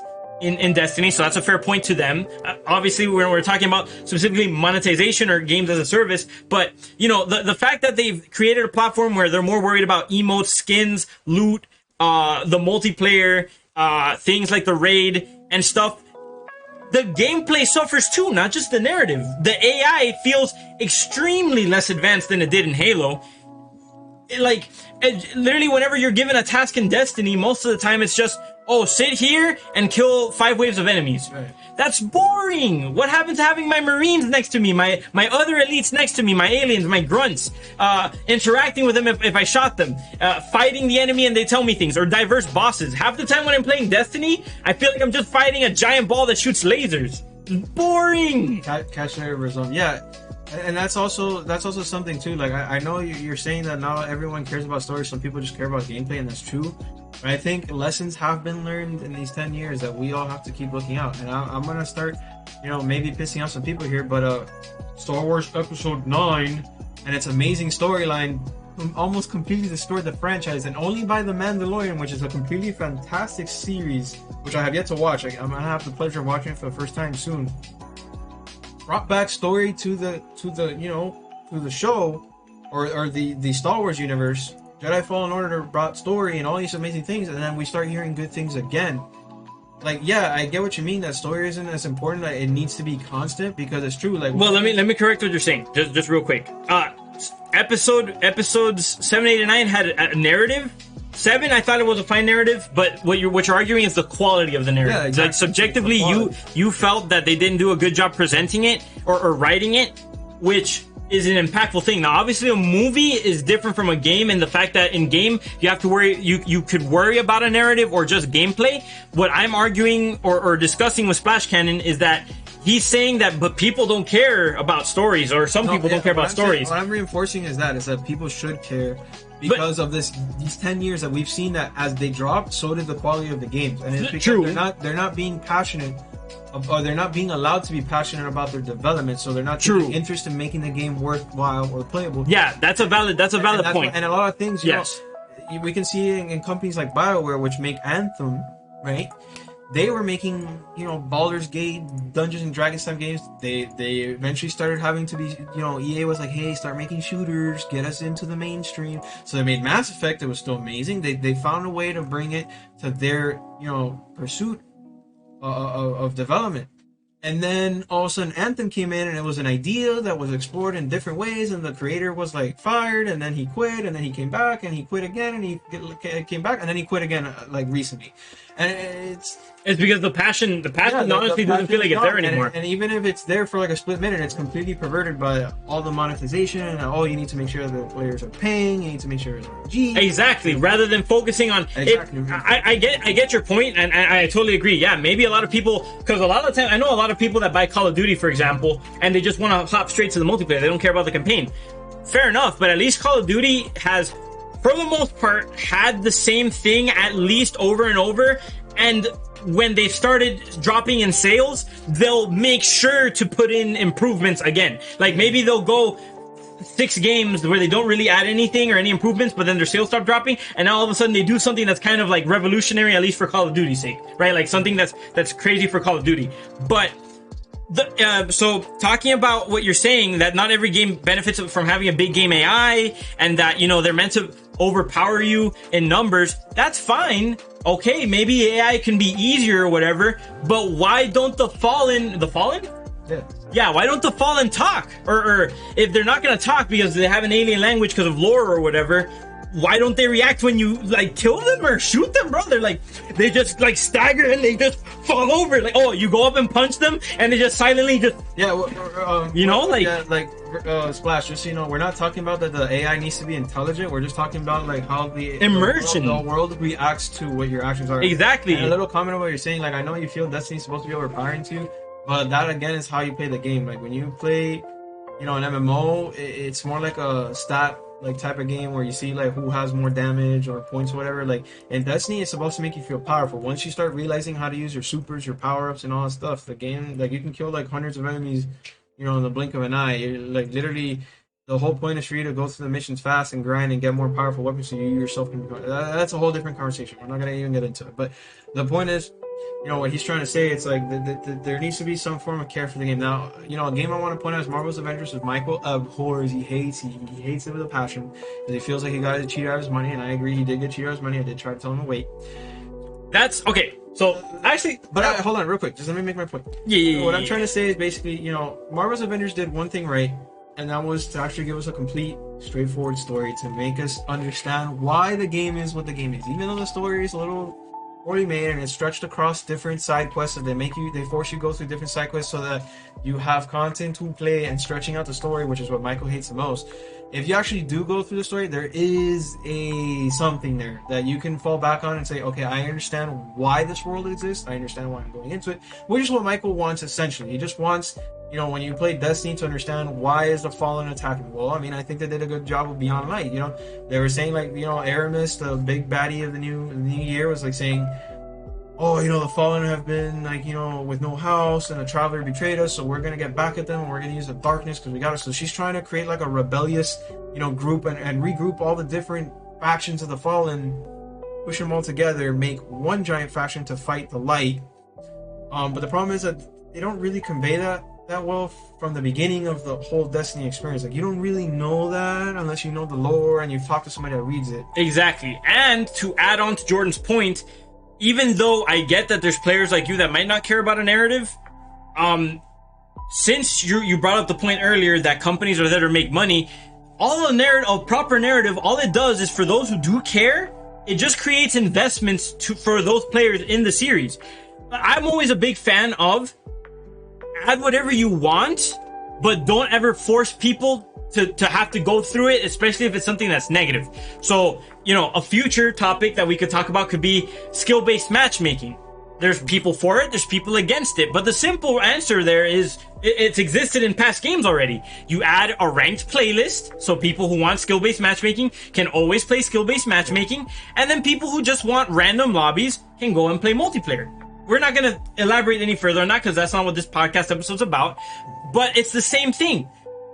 S2: in Destiny, so that's a fair point to them. Obviously, we're talking about specifically monetization or games as a service, but, you know, the fact that they've created a platform where they're more worried about emotes, skins, loot, the multiplayer, things like the raid and stuff, the gameplay suffers too, not just the narrative. The AI feels extremely less advanced than it did in Halo. Like, literally, whenever you're given a task in Destiny, most of the time it's just, oh, sit here and kill 5 waves of enemies. Right. That's boring. What happened to having my Marines next to me, my other elites next to me, my aliens, my grunts, interacting with them if I shot them, fighting the enemy and they tell me things, or diverse bosses. Half the time when I'm playing Destiny, I feel like I'm just fighting a giant ball that shoots lasers. Boring.
S1: Catch and result. Yeah. And that's also something too. Like, I know you're saying that not everyone cares about stories. Some people just care about gameplay, and that's true. But I think lessons have been learned in these 10 years that we all have to keep looking out. And I'm gonna start, you know, maybe pissing off some people here, but Star Wars Episode 9 and its amazing storyline almost completely destroyed the franchise, and only by The Mandalorian, which is a completely fantastic series, which I have yet to watch. I'm gonna have the pleasure of watching it for the first time soon. Brought back story to the show or the Star Wars universe. Jedi Fallen Order brought story and all these amazing things, and then we start hearing good things again. Like, yeah, I get what you mean, that story isn't as important, that it needs to be constant, because it's true. Like,
S2: well, let me correct what you're saying, just real quick. Episodes 7, 8, and 9 had a narrative. 7, I thought it was a fine narrative, but what you're arguing is the quality of the narrative. Yeah, exactly. Like, subjectively, you felt that they didn't do a good job presenting it or writing it. which is an impactful thing. Now, obviously, a movie is different from a game, and the fact that in game you have to worry, you could worry about a narrative or just gameplay. What I'm arguing or discussing with Splash Cannon is that he's saying that, but people don't care about stories, or some people don't care about stories.
S1: What I'm reinforcing is that people should care because of these 10 years that we've seen that as they dropped, so did the quality of the games, and it's because
S2: True.
S1: they're not being passionate. Or they're not being allowed to be passionate about their development, so they're not taking interest in making the game worthwhile or playable.
S2: Yeah, that's a valid point.
S1: And a lot of things, you know, we can see in companies like BioWare, which make Anthem, right? They were making, you know, Baldur's Gate, Dungeons and Dragons type games. They eventually started having to be, you know, EA was like, hey, start making shooters, get us into the mainstream. So they made Mass Effect. It was still amazing. They found a way to bring it to their, you know, pursuit of development. And then all of a sudden Anthem came in, and it was an idea that was explored in different ways, and the creator was like fired, and then he quit, and then he came back, and he quit again, and he came back, and then he quit again like recently. And it's because the passion honestly doesn't feel like it's there anymore. And even if it's there for like a split minute, it's completely perverted by all the monetization, and you need to make sure the players are paying, you need to make sure it's RNG.
S2: Exactly. Rather than focusing on I get your point, and I totally agree. Yeah, maybe a lot of people, because a lot of the time I know a lot of people that buy Call of Duty, for example, and they just want to hop straight to the multiplayer. They don't care about the campaign. Fair enough, but at least Call of Duty has, for the most part, had the same thing at least over and over. And when they started dropping in sales, they'll make sure to put in improvements again. Like maybe they'll go 6 games where they don't really add anything or any improvements, but then their sales start dropping, and now all of a sudden they do something that's kind of like revolutionary, at least for Call of Duty's sake, right? Like something that's crazy for Call of Duty. But so talking about what you're saying, that not every game benefits from having a big game AI, and that, you know, they're meant to overpower you in numbers, that's fine. Okay, maybe AI can be easier or whatever, but why don't the Fallen? Yeah, why don't the Fallen talk? Or if they're not gonna talk because they have an alien language because of lore or whatever, why don't they react when you like kill them or shoot them, bro? They're like, they just like stagger and they just fall over. Like, oh, you go up and punch them and they just silently just you know, like Splash. Just so you know, we're not talking about that the AI needs to be intelligent. We're just talking about like how the immersion,
S1: the world reacts to what your actions are.
S2: Exactly.
S1: And a little comment on what you're saying. Like, I know you feel Destiny's supposed to be overpowering to you, but that again is how you play the game. Like when you play, you know, an MMO, it's more like a stat like type of game where you see like who has more damage or points or whatever. Like in Destiny, it's supposed to make you feel powerful. Once you start realizing how to use your supers, your power-ups, and all that stuff, the game, like, you can kill like hundreds of enemies, you know, in the blink of an eye. Like literally, the whole point is for you to go through the missions fast and grind and get more powerful weapons, so you yourself can become. That's a whole different conversation. We're not gonna even get into it. But the point is, you know, what he's trying to say, it's like there needs to be some form of care for the game. Now, you know, a game I want to point out is Marvel's Avengers, with Michael abhors. He hates it with a passion, because he feels like he got cheated out of his money, and I agree, he did get cheated out of his money. I did try to tell him to wait.
S2: That's okay. So actually,
S1: but hold on real quick, just let me make my point. What I'm trying to say is basically, you know, Marvel's Avengers did one thing right, and that was to actually give us a complete, straightforward story to make us understand why the game is what the game is. Even though the story is a little already made and it's stretched across different side quests, that they force you to go through different side quests so that you have content to play, and stretching out the story, which is what Michael hates the most. If you actually do go through the story, there is something there that you can fall back on and say, okay, I understand why this world exists, I understand why I'm going into it, which is what Michael wants essentially. He just wants, you know, when you play Destiny, to understand why is the Fallen attacking. Well, I mean, I think they did a good job of Beyond Light. You know, they were saying, like, you know, Aramis, the big baddie of the new year, was like saying, oh, you know, the Fallen have been, like, you know, with no house, and the Traveler betrayed us, so we're gonna get back at them, and we're gonna use the darkness because we got it. So she's trying to create like a rebellious, you know, group, and regroup all the different factions of the Fallen, push them all together, make one giant faction to fight the light. But the problem is that they don't really convey that well from the beginning of the whole Destiny experience. Like, you don't really know that unless you know the lore and you've talked to somebody that reads it.
S2: Exactly. And to add on to Jordan's point, even though I get that there's players like you that might not care about a narrative, since you brought up the point earlier that companies are there to make money, all a proper narrative, all it does is, for those who do care, it just creates investments for those players in the series. I'm always a big fan of, add whatever you want, but don't ever force people to have to go through it, especially if it's something that's negative. So, you know, a future topic that we could talk about could be skill-based matchmaking. There's people for it, there's people against it, but the simple answer there is it's existed in past games already. You add a ranked playlist, so people who want skill-based matchmaking can always play skill-based matchmaking, and then people who just want random lobbies can go and play multiplayer. We're not going to elaborate any further on that because that's not what this podcast episode's about, but it's the same thing.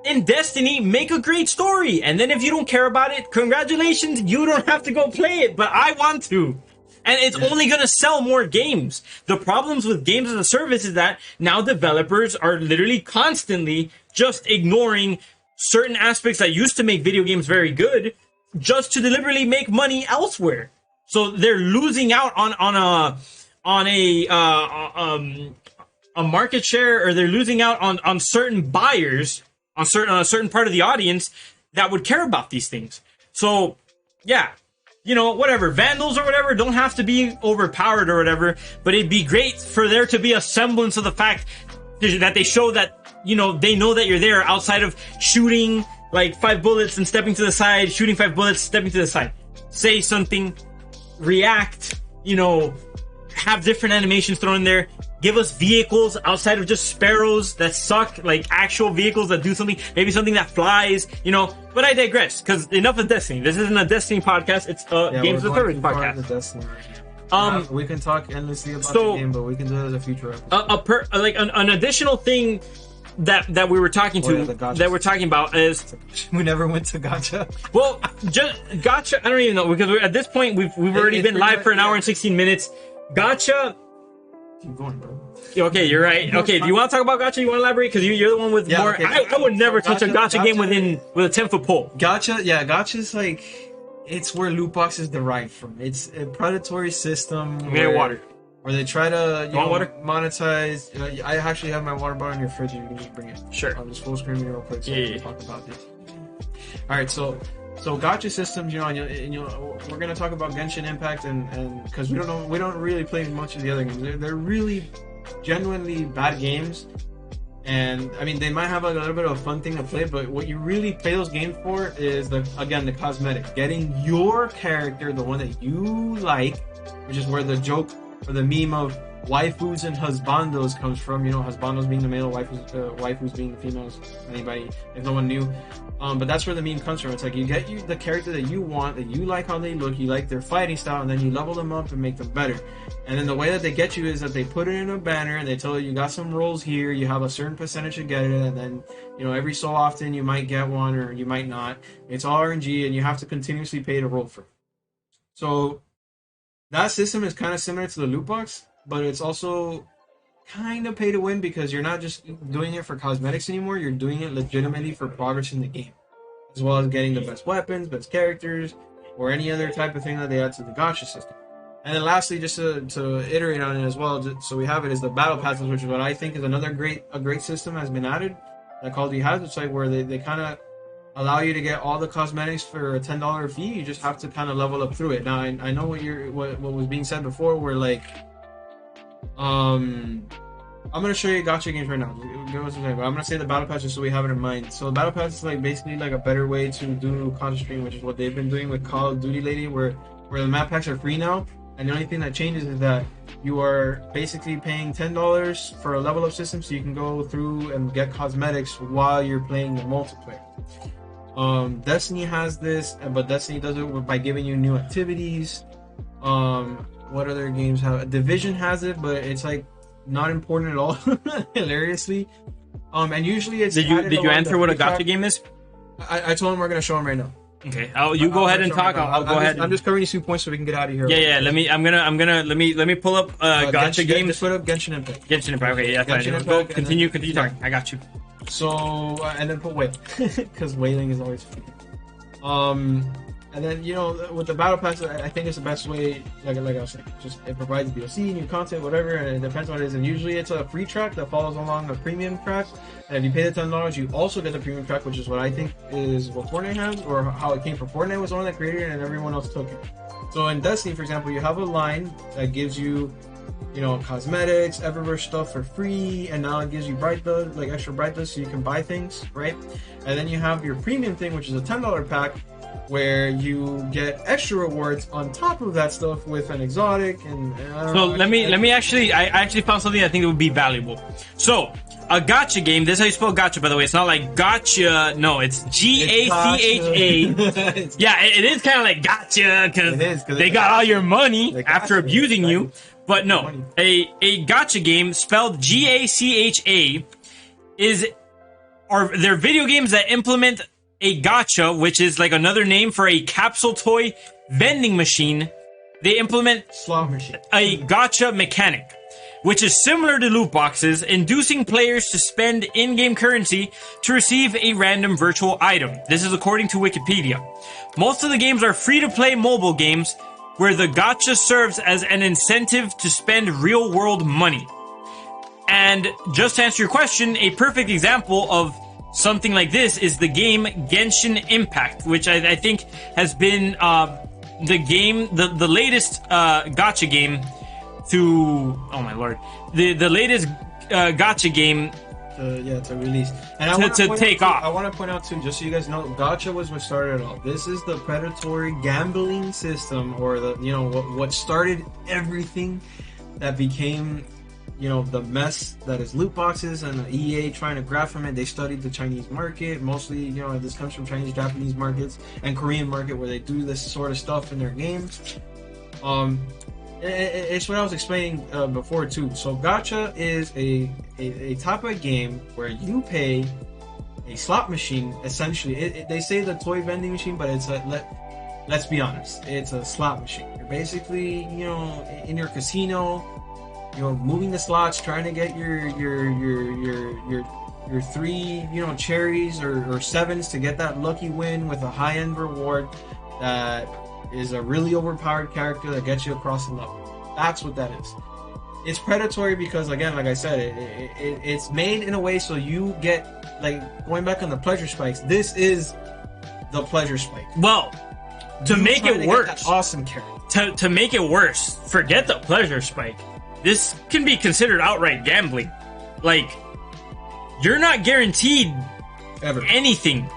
S2: In Destiny, make a great story, and then if you don't care about it, congratulations, you don't have to go play it, but I want to. And it's only going to sell more games. The problems with games as a service is that now developers are literally constantly just ignoring certain aspects that used to make video games very good just to deliberately make money elsewhere. So they're losing out on a market share, or they're losing out on certain buyers, on a certain part of the audience that would care about these things. So yeah, you know, whatever, vandals or whatever don't have to be overpowered or whatever, but it'd be great for there to be a semblance of the fact that they show that, you know, they know that you're there outside of shooting like 5 bullets and stepping to the side, shooting 5 bullets, stepping to the side. Say something, react, you know, have different animations thrown in there. Give us vehicles outside of just sparrows that suck, like actual vehicles that do something, maybe something that flies, you know. But I digress, because enough of Destiny. This isn't a Destiny podcast, it's a Games of the Service podcast.
S1: We can talk endlessly about the game, but we can do it as a future episode.
S2: An additional thing that we were talking that we're talking about is
S1: we never went to Gacha.
S2: Well, just Gacha, I don't even know, because at this point we've already been live for an hour and 16 minutes. Gacha.
S1: Keep going, bro.
S2: Okay, you're right. Okay, do you want to talk about Gacha? You want to elaborate? Because you're the one with more. Okay. I would never touch a Gacha game with a 10-foot pole.
S1: Gacha's like, it's where loot boxes derive from. It's a predatory system.
S2: Water.
S1: Where they try to
S2: water?
S1: monetize. I actually have my water bottle in your fridge. You can just bring it.
S2: Sure.
S1: I'll just full screen real quick so we can talk about this. All right, so gacha systems, you know, we're gonna talk about Genshin Impact and because we don't really play much of the other games. They're really genuinely bad games, and I mean they might have like a little bit of a fun thing to play, but what you really play those games for is the cosmetic, getting your character, the one that you like, which is where the joke or the meme of waifus and husbandos comes from. You know, husbandos being the male, waifus being the females. Anybody, if no one knew. But that's where the meme comes from. It's like you get the character that you want, that you like how they look, you like their fighting style, and then you level them up and make them better. And then the way that they get you is that they put it in a banner and they tell you got some rolls here, you have a certain percentage to get it, and then, you know, every so often you might get one or you might not. It's all RNG and you have to continuously pay to roll for it. So that system is kind of similar to the loot box, but it's also kind of pay to win because you're not just doing it for cosmetics anymore. You're doing it legitimately for progress in the game, as well as getting the best weapons, best characters, or any other type of thing that they add to the gacha system. And then lastly, just to iterate on it as well, so we have it, is the battle passes, which is what I think is another great system has been added, that called GAAS Website, where they kind of allow you to get all the cosmetics for a $10 fee. You just have to kind of level up through it. Now I know what was being said before, where like I'm gonna show you gacha games right now. Give us a second. But I'm gonna say the battle pass just so we have it in mind. So the battle pass is like basically like a better way to do content stream, which is what they've been doing with Call of Duty lately, where the map packs are free now, and the only thing that changes is that you are basically paying $10 for a level up system, so you can go through and get cosmetics while you're playing the multiplayer. Destiny has this, but Destiny does it by giving you new activities. What other games have? Division has it, but it's like not important at all. Hilariously, and usually it's. Did
S2: you answer what a gacha game is?
S1: I told him we're gonna show him right now.
S2: Okay. You go ahead and talk. I'll go ahead.
S1: I'm just covering these 2 points so we can get out of here.
S2: Yeah. Let me pull up gacha game.
S1: Just put up Genshin Impact.
S2: Genshin Impact. Okay. Yeah. Genshin Impact, go. Continue talking. I got you.
S1: So and then put whale, because whaling is always fun. And then, you know, with the battle pass, I think it's the best way, like I was saying, just it provides DLC, new content, whatever, and it depends on what it is. And usually it's a free track that follows along a premium track. And if you pay the $10, you also get the premium track, which is what I think is what Fortnite has, or how it came from. Fortnite was the one that created it and everyone else took it. So in Destiny, for example, you have a line that gives you you know, cosmetics, Eververse stuff for free, and now it gives you bright dust, like extra bright dust, so you can buy things, right? And then you have your premium thing, which is a $10 pack, where you get extra rewards on top of that stuff with an exotic. And
S2: so let me actually, I actually found something I think that would be valuable. So a gacha game. This is how you spell gacha, by the way. It's not like gotcha. No, it's GACHA. Yeah, it is kind of like gotcha because they got all your money after abusing you. But no, a gacha game spelled GACHA they're video games that implement a gacha, which is like another name for a capsule toy vending machine. They implement
S1: slot machine,
S2: a gacha mechanic, which is similar to loot boxes, inducing players to spend in-game currency to receive a random virtual item. This is according to Wikipedia. Most of the games are free-to-play mobile games where the gacha serves as an incentive to spend real-world money. And just to answer your question, a perfect example of something like this is the game Genshin Impact, which I think has been the latest gacha game to, oh my lord, the latest gacha game
S1: to release and
S2: to take off.
S1: I want to point out too, just so you guys know, gacha was what started it all. This is the predatory gambling system, or the, you know, what started everything that became, you know, the mess that is loot boxes and the EA trying to grab from it. They studied the Chinese market, mostly, you know, this comes from Chinese, Japanese markets and Korean market, where they do this sort of stuff in their games. It's what I was explaining before too. So gacha is a type of game where you pay a slot machine, essentially. They say the toy vending machine, but it's let's be honest, it's a slot machine. You're basically, you know, in your casino, you know, moving the slots, trying to get your 3, you know, cherries or 7s to get that lucky win with a high-end reward that is a really overpowered character that gets you across the level. That's what that is. It's predatory because, again, like I said, it's made in a way so you get, like, going back on the pleasure spikes, this is the pleasure spike.
S2: Well, to make it worse,
S1: awesome character.
S2: To make it worse, forget the pleasure spike. This can be considered outright gambling. Like, you're not guaranteed
S1: ever
S2: anything.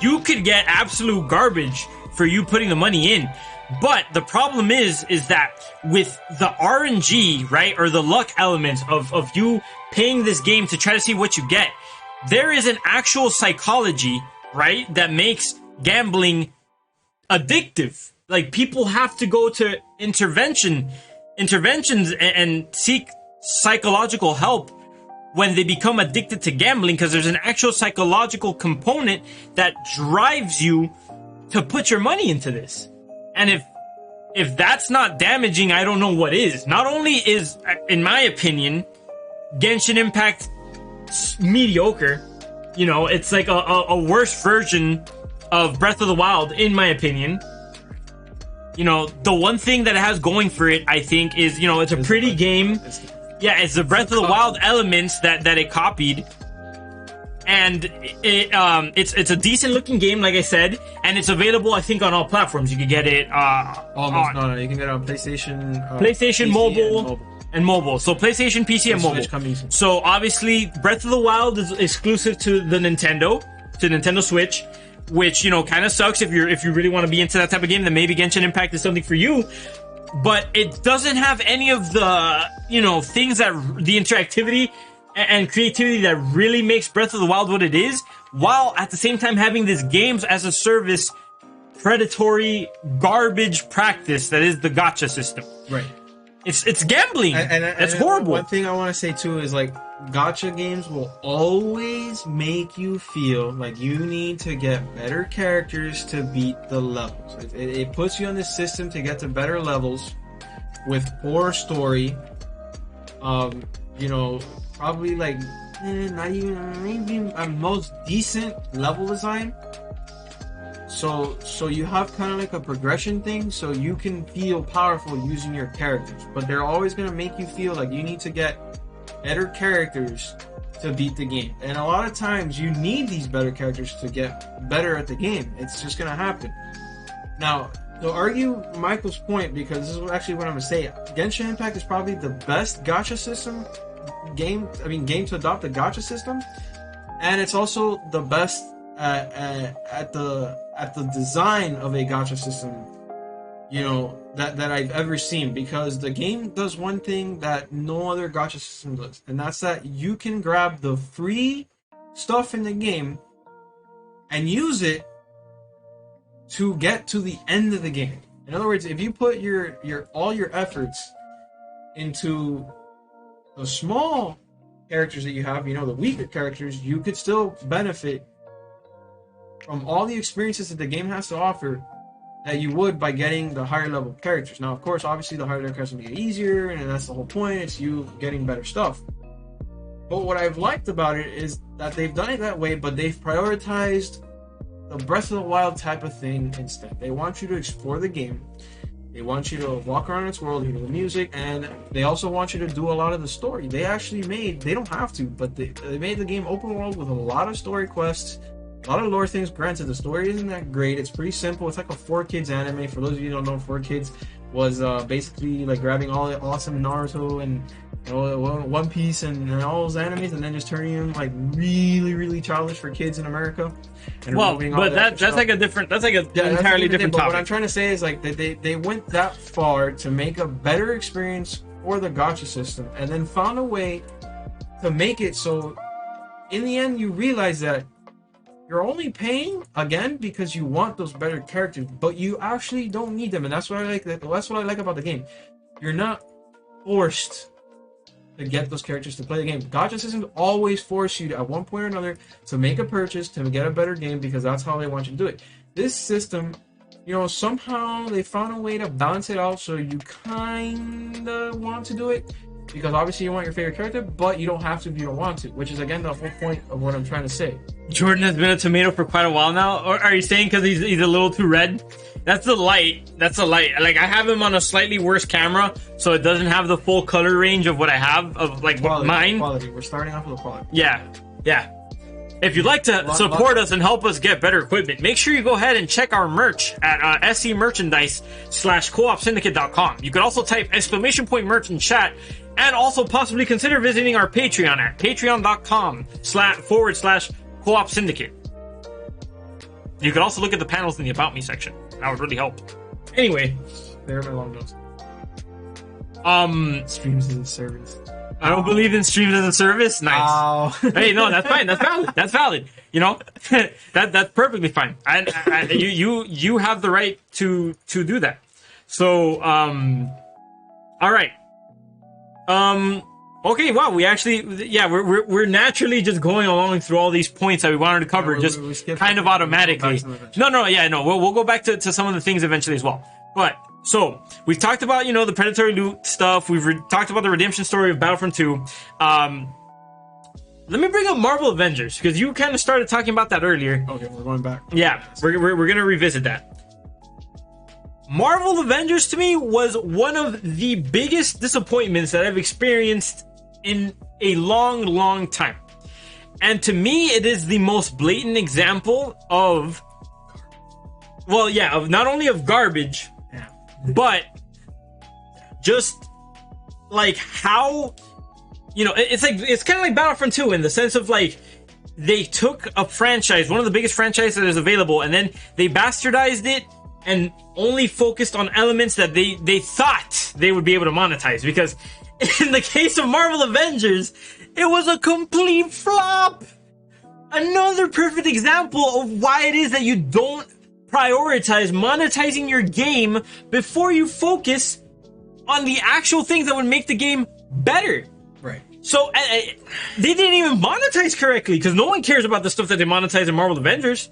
S2: You could get absolute garbage for you putting the money in. But the problem is that with the RNG, right, or the luck element of you paying this game to try to see what you get, there is an actual psychology, right, that makes gambling addictive. Like, people have to go to interventions and seek psychological help when they become addicted to gambling, because there's an actual psychological component that drives you to put your money into this. And if that's not damaging, I don't know what is. Not only is, in my opinion, Genshin Impact mediocre, you know, it's like a worse version of Breath of the Wild, in my opinion. You know, the one thing that it has going for it, I think, is, you know, it's a pretty game. Yeah, it's the Breath of the Wild elements that it copied. And it's a decent looking game, like I said, and it's available, I think, on all platforms. You can get it
S1: no, you can get it on PlayStation,
S2: PC mobile, and mobile. So PlayStation, PC, and mobile. So obviously, Breath of the Wild is exclusive to the Nintendo Switch, which, you know, kind of sucks if you really want to be into that type of game. Then maybe Genshin Impact is something for you. But it doesn't have any of the, you know, things that the interactivity and creativity that really makes Breath of the Wild what it is, while at the same time having this games as a service predatory garbage practice that is the gacha system.
S1: Right.
S2: It's gambling. It's horrible.
S1: One thing I want to say too is, like, gacha games will always make you feel like you need to get better characters to beat the levels. It puts you on this system to get to better levels with poor story. You know, probably like not even maybe a most decent level design. So you have kind of like a progression thing, so you can feel powerful using your characters, but they're always gonna make you feel like you need to get better characters to beat the game. And a lot of times you need these better characters to get better at the game. It's just gonna happen. Now, So argue Michael's point, because this is actually what I'm gonna say. Genshin Impact is probably the best gacha system game. I mean, game to adopt a gacha system, and it's also the best at the design of a gacha system. You know, that I've ever seen, because the game does one thing that no other gacha system does, and that's that you can grab the free stuff in the game and use it to get to the end of the game. In other words, if you put your all your efforts into the small characters that you have, you know, the weaker characters, you could still benefit from all the experiences that the game has to offer that you would by getting the higher level characters. Now, of course, obviously the higher level characters will get easier, and that's the whole point. It's you getting better stuff. But what I've liked about it is that they've done it that way, but they've prioritized the Breath of the Wild type of thing instead. They want you to explore the game. They want you to walk around its world, hear the music, and they also want you to do a lot of the story. They actually made, they don't have to, but they made the game open world with a lot of story quests, a lot of lore things. Granted, the story isn't that great. It's pretty simple. It's like a 4Kids anime. For those of you who don't know, 4Kids was basically like grabbing all the awesome Naruto and One Piece and all those animes, and then just turning them like really childish for kids in America. And
S2: well, but that's like a different, that's like an entirely different topic.
S1: What I'm trying to say is like they went that far to make a better experience for the gacha system, and then found a way to make it so in the end you realize that you're only paying again because you want those better characters, but you actually don't need them, and that's what I like. That's what I like about the game. You're not forced to get those characters to play the game. Gacha systems always force you to, at one point or another, to make a purchase to get a better game, because that's how they want you to do it. This system, you know, somehow they found a way to balance it out so you kind of want to do it, because obviously you want your favorite character, but you don't have to if you don't want to, which is again the whole point of what I'm trying to say.
S2: Jordan has been a tomato for quite a while now. Or are you saying because he's a little too red? That's the light. That's the light. Like, I have him on a slightly worse camera, so it doesn't have the full color range of what I have, of like
S1: Quality,
S2: mine.
S1: Quality. We're starting off with the quality.
S2: Yeah. If you'd like to support us and help us get better equipment, make sure you go ahead and check our merch at scmerchandise.co-opsyndicate.com. You could also type !merch in chat, and also possibly consider visiting our Patreon at patreon.com//co-opsyndicate. You could also look at the panels in the About Me section. That would really help. Anyway.
S1: There are my long notes. Streams as a service.
S2: I don't believe in streams as a service. Nice.
S1: Ow.
S2: Hey, no, that's fine. That's valid. That's valid. You know, that's perfectly fine. You have the right to do that. So, all right. Okay. Wow. We actually, we're naturally just going along through all these points that we wanted to cover, just kind of automatically. No. We'll go back to some of the things eventually as well. But so we've talked about, you know, the predatory loot stuff. We've talked about the redemption story of Battlefront 2. Let me bring up Marvel Avengers, because you kind of started talking about that earlier.
S1: Okay, we're going back.
S2: Yeah, we're gonna revisit that. Marvel Avengers to me was one of the biggest disappointments that I've experienced in a long time. And to me, it is the most blatant example of, of not only of garbage, but just like how, you know, it's kind of like Battlefront 2 in the sense of like, they took a franchise, one of the biggest franchises that is available, and then they bastardized it and only focused on elements that they thought they would be able to monetize. Because in the case of Marvel Avengers, it was a complete flop. Another perfect example of why it is that you don't prioritize monetizing your game before you focus on the actual things that would make the game better.
S1: Right.
S2: So they didn't even monetize correctly, because no one cares about the stuff that they monetize in Marvel Avengers.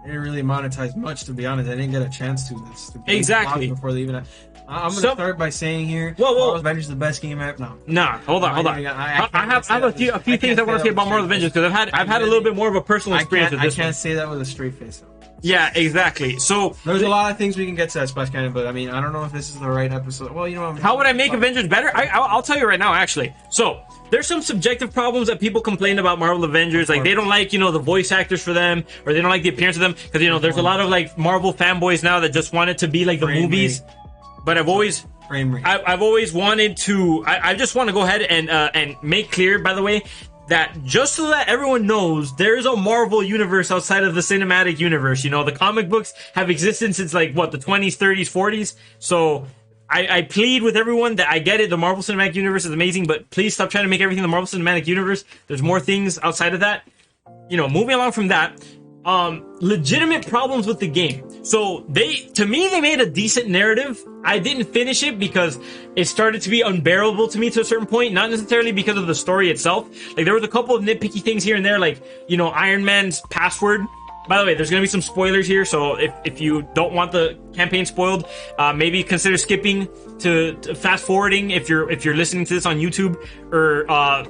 S1: They didn't really monetize much, to be honest. They didn't get a chance to.
S2: Exactly.
S1: Before they even. I'm going to start by saying here,
S2: Marvel
S1: Avengers is the best game ever. No.
S2: Nah, hold on. I have a few things I want to say about Marvel Avengers, because I've had a little bit more of a personal experience with this.
S1: I can't say that with a straight face.
S2: Yeah, exactly. So
S1: there's a lot of things we can get to that Splash Cannon, but I mean, I don't know if this is the right episode. Well, you know,
S2: how would I make Avengers better? I'll tell you right now, actually. So there's some subjective problems that people complain about Marvel Avengers. Like, they don't like, you know, the voice actors for them, or they don't like the appearance of them, because, you know, there's a lot of like Marvel fanboys now that just want it to be like the movies. But I've always wanted to. I just want to go ahead and make clear, by the way, that just so that everyone knows, there's a Marvel universe outside of the cinematic universe. You know, the comic books have existed since like what, the 20s, 30s, 40s. So I plead with everyone that I get it. The Marvel Cinematic Universe is amazing, but please stop trying to make everything the Marvel Cinematic Universe. There's more things outside of that. You know, moving along from that, legitimate problems with the game. So to me, they made a decent narrative. I didn't finish it because it started to be unbearable to me to a certain point, not necessarily because of the story itself. Like, there was a couple of nitpicky things here and there, like, you know, Iron Man's password. By the way, there's going to be some spoilers here, so if you don't want the campaign spoiled, maybe consider skipping to fast forwarding if you're listening to this on YouTube or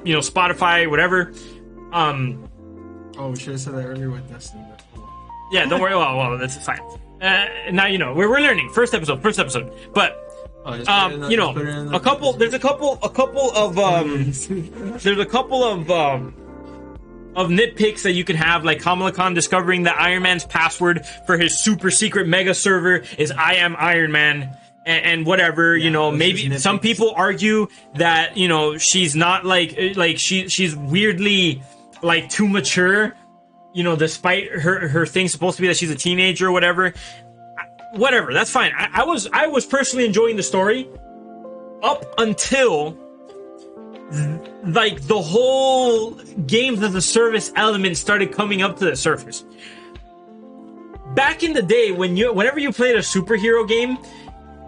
S2: you know, Spotify, whatever.
S1: Oh, we should have said that earlier with Destiny.
S2: Yeah, don't worry. Well, that's fine. Now you know we're learning. First episode. But you know, there's a couple of nitpicks that you could have, like Kamala Khan discovering that Iron Man's password for his super secret mega server is "I am Iron Man." And whatever, you know, maybe some people argue that, you know, she's not like she's weirdly like too mature, you know, despite her thing supposed to be that she's a teenager or whatever. That's fine. I was personally enjoying the story up until like the whole games as a service element started coming up to the surface. Back in the day, whenever you played a superhero game,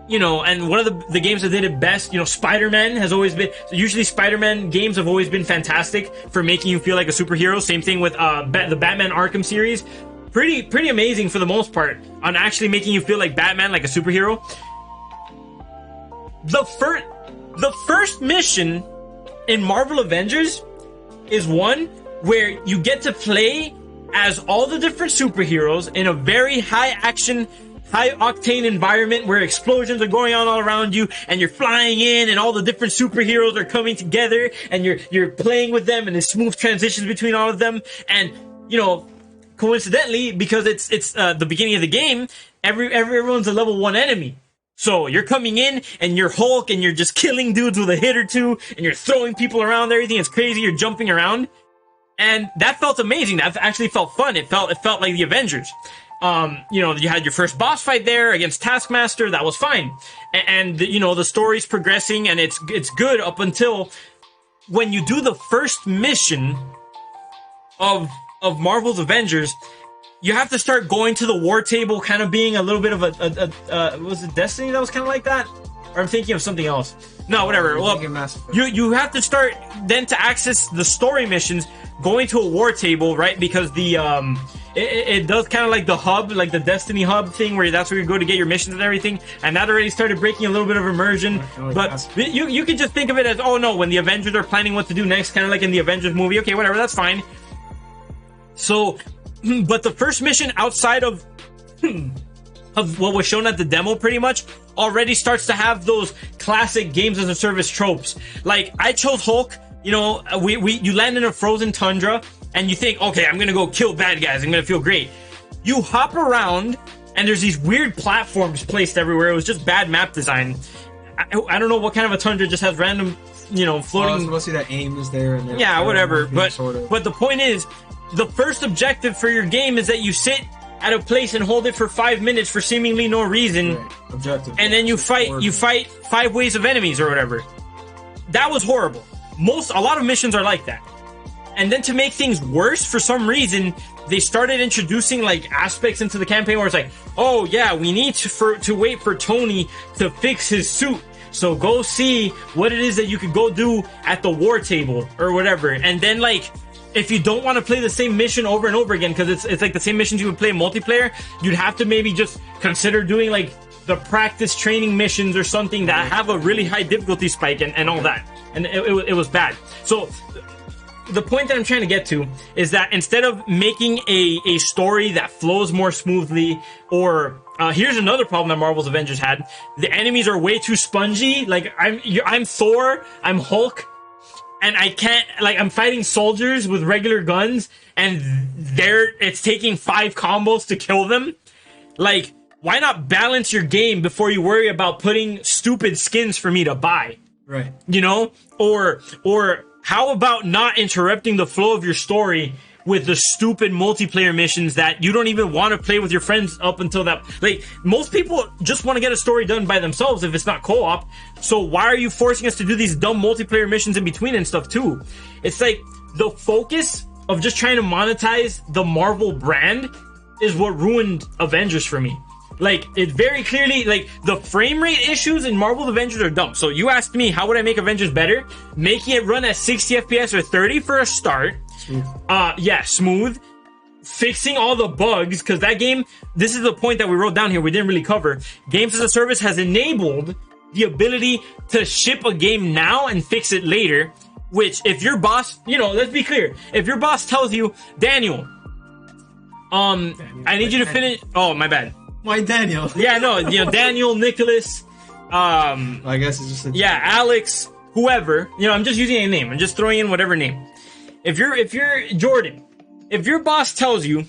S2: you know, and one of the games that did it best, you know, Spider-Man has always been, usually Spider-Man games have always been fantastic for making you feel like a superhero. Same thing with the Batman Arkham series. Pretty amazing for the most part on actually making you feel like Batman, like a superhero. The first mission in Marvel Avengers is one where you get to play as all the different superheroes in a very high action, high octane environment where explosions are going on all around you, and you're flying in, and all the different superheroes are coming together, and you're playing with them, and there's smooth transitions between all of them. And you know, coincidentally, because it's the beginning of the game, everyone's a level 1 enemy. So you're coming in and you're Hulk and you're just killing dudes with a hit or two, and you're throwing people around. Everything is crazy. You're jumping around, and that felt amazing. That actually felt fun. It felt like the Avengers. You know, you had your first boss fight there against Taskmaster. That was fine, and you know, the story's progressing and it's good up until when you do the first mission of Marvel's Avengers. You have to start going to the war table, kind of being a little bit of a was it Destiny that was kind of like that? Or I'm thinking of something else. No, whatever. Well, you have to start then to access the story missions, going to a war table, right? Because the it does kind of like the hub, like the Destiny hub thing, where that's where you go to get your missions and everything. And that already started breaking a little bit of immersion. But you could just think of it as, oh no, when the Avengers are planning what to do next, kind of like in the Avengers movie. Okay, whatever, that's fine. So, but the first mission outside of what was shown at the demo pretty much already starts to have those classic games as a service tropes. Like, I chose Hulk. You know, you land in a frozen tundra and you think, okay, I'm gonna go kill bad guys, I'm gonna feel great. You hop around and there's these weird platforms placed everywhere. It was just bad map design. I don't know what kind of a tundra just has random, you know, floating.
S1: I was supposed to see that aim is there. And
S2: yeah, whatever. But the point is, the first objective for your game is that you sit at a place and hold it for 5 minutes for seemingly no reason.
S1: Right. Objective.
S2: And then you fight 5 waves of enemies or whatever. That was horrible. A lot of missions are like that. And then to make things worse, for some reason, they started introducing like aspects into the campaign where it's like, oh yeah, we need to wait for Tony to fix his suit. So go see what it is that you could go do at the war table or whatever. And then like, if you don't want to play the same mission over and over again, because it's like the same missions you would play in multiplayer, you'd have to maybe just consider doing like the practice training missions or something that have a really high difficulty spike and all that. And it was bad. So the point that I'm trying to get to is that instead of making a story that flows more smoothly, or here's another problem that Marvel's Avengers had: the enemies are way too spongy. Like I'm Thor, I'm Hulk, and I can't, like, I'm fighting soldiers with regular guns, and it's taking 5 combos to kill them. Like, why not balance your game before you worry about putting stupid skins for me to buy?
S1: Right.
S2: You know? Or how about not interrupting the flow of your story with the stupid multiplayer missions that you don't even want to play with your friends up until that. Like, most people just want to get a story done by themselves if it's not co-op. So why are you forcing us to do these dumb multiplayer missions in between and stuff too? It's like the focus of just trying to monetize the Marvel brand is what ruined Avengers for me. Like, it very clearly, like, the frame rate issues in Marvel Avengers are dumb. So you asked me, how would I make Avengers better? Making it run at 60 FPS or 30 for a start.
S1: Smooth.
S2: Yeah, smooth. Fixing all the bugs, because that game, this is the point that we wrote down here, we didn't really cover. Games as a Service has enabled the ability to ship a game now and fix it later, which, if your boss, you know, let's be clear, if your boss tells you, Daniel, I need you to finish, oh, my bad.
S1: Why Daniel?
S2: Yeah, no, you know, Daniel, Nicholas,
S1: I guess it's just a
S2: yeah, Alex, whoever, you know, I'm just using a name, I'm just throwing in whatever name. If you're Jordan, if your boss tells you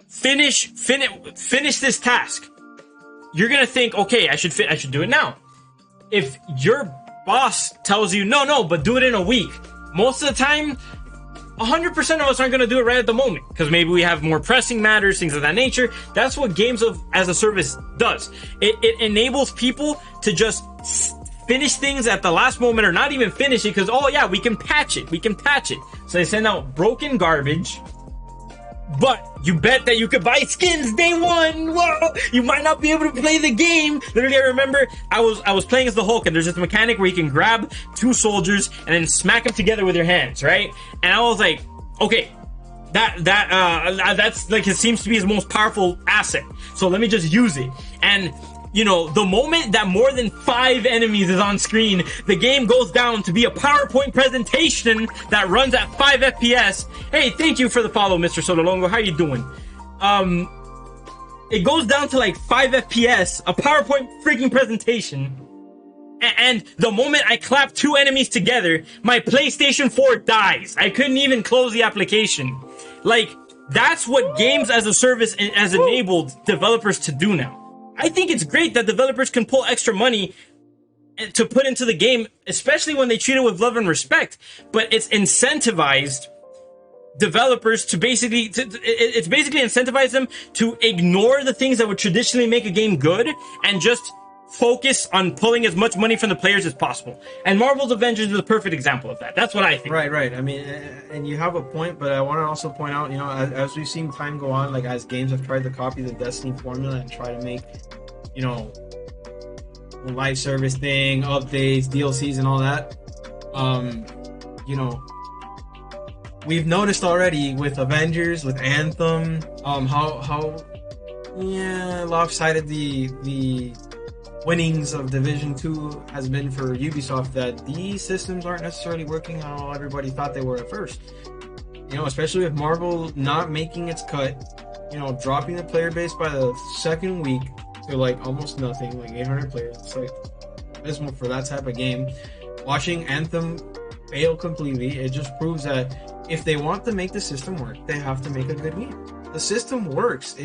S2: finish this task, you're gonna think, okay, I should do it now. If your boss tells you no, but do it in a week, most of the time, 100% of us aren't gonna do it right at the moment because maybe we have more pressing matters, things of that nature. That's what Games as a Service does. It enables people to just finish things at the last moment, or not even finish it because, oh yeah, we can patch it. So they send out broken garbage, but you bet that you could buy skins day one. Whoa! You might not be able to play the game. Literally, I remember I was playing as the Hulk, and there's this mechanic where you can grab 2 soldiers and then smack them together with your hands, right? And I was like, okay, that's like, it seems to be his most powerful asset. So let me just use it. And you know, the moment that more than 5 enemies is on screen, the game goes down to be a PowerPoint presentation that runs at 5 FPS. Hey, thank you for the follow, Mr. Sololongo. How you doing? It goes down to like 5 FPS, a PowerPoint freaking presentation. And the moment I clap 2 enemies together, my PlayStation 4 dies. I couldn't even close the application. Like, that's what Games as a Service has enabled developers to do now. I think it's great that developers can pull extra money to put into the game, especially when they treat it with love and respect. But it's incentivized developers to basically incentivized them to ignore the things that would traditionally make a game good and just focus on pulling as much money from the players as possible. And Marvel's Avengers is a perfect example of that. That's what I think.
S1: Right. I mean, and you have a point, but I want to also point out, you know, as we've seen time go on, like as games have tried to copy the Destiny formula and try to make, you know, live service thing, updates, DLCs, and all that, you know, we've noticed already with Avengers, with Anthem, how lopsided the winnings of Division 2 has been for Ubisoft, that these systems aren't necessarily working how everybody thought they were at first. You know, especially with Marvel not making its cut, you know, dropping the player base by the second week to like almost nothing, like 800 players. It's like abysmal for that type of game. Watching Anthem fail completely, it just proves that if they want to make the system work, they have to make a good game. The system works.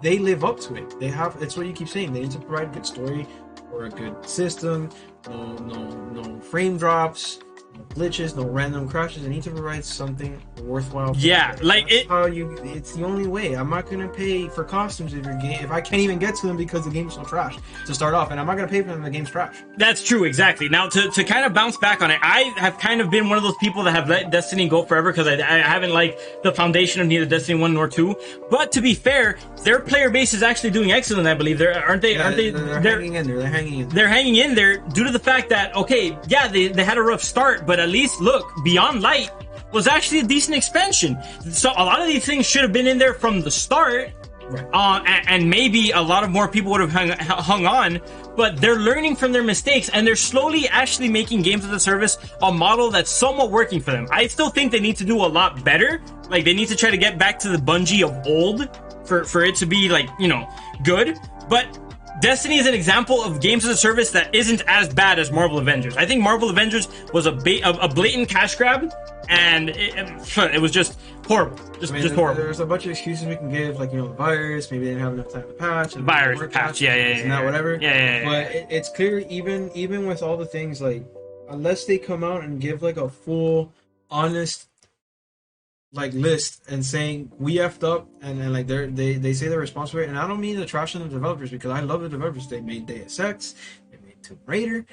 S1: They live up to it. It's what you keep saying. They need to provide a good story or a good system. No frame drops, no glitches, no random crashes. They need to provide something worthwhile.
S2: Yeah, like
S1: it's the only way. I'm not gonna pay for costumes if I can't even get to them because the game's so trash to start off, and I'm not gonna pay for them if the game's trash.
S2: That's true, exactly. Now to kind of bounce back on it, I have kind of been one of those people that have let Destiny go forever because I haven't liked the foundation of neither Destiny 1 nor 2. But to be fair, their player base is actually doing excellent, I believe. They're hanging in there. They're hanging in there due to the fact that, okay, yeah, they had a rough start, but at least look, Beyond Light was actually a decent expansion. So a lot of these things should have been in there from the start,
S1: Right.
S2: And maybe a lot of more people would have hung on, but they're learning from their mistakes, and they're slowly actually making games as a service a model that's somewhat working for them. I still think they need to do a lot better. Like, they need to try to get back to the Bungie of old for it to be, like, you know, good. But Destiny is an example of games as a service that isn't as bad as Marvel Avengers. I think Marvel Avengers was a blatant cash grab, and it was just horrible. Just horrible.
S1: There's a bunch of excuses we can give, like, you know, the virus, maybe they didn't have enough time to patch. And
S2: virus patch, yeah,
S1: whatever.
S2: Yeah.
S1: But it's clear, even with all the things, like, unless they come out and give, like, a full, honest, like, list and saying we effed up, and like they say they're responsible, and I don't mean to trash on the developers, because I love the developers. They made Deus Ex, they made Tomb Raider,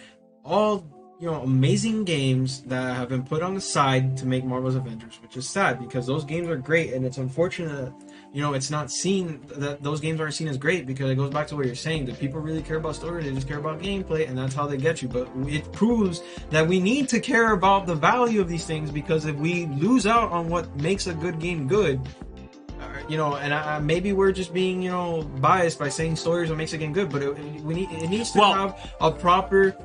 S1: all, you know, amazing games that have been put on the side to make Marvel's Avengers, which is sad, because those games are great, and it's unfortunate that, you know, it's not seen, that those games aren't seen as great, because it goes back to what you're saying. Do people really care about story? They just care about gameplay, and that's how they get you. But it proves that we need to care about the value of these things, because if we lose out on what makes a good game good, you know, and maybe we're just being, you know, biased by saying stories what makes a game good, but it needs to have a proper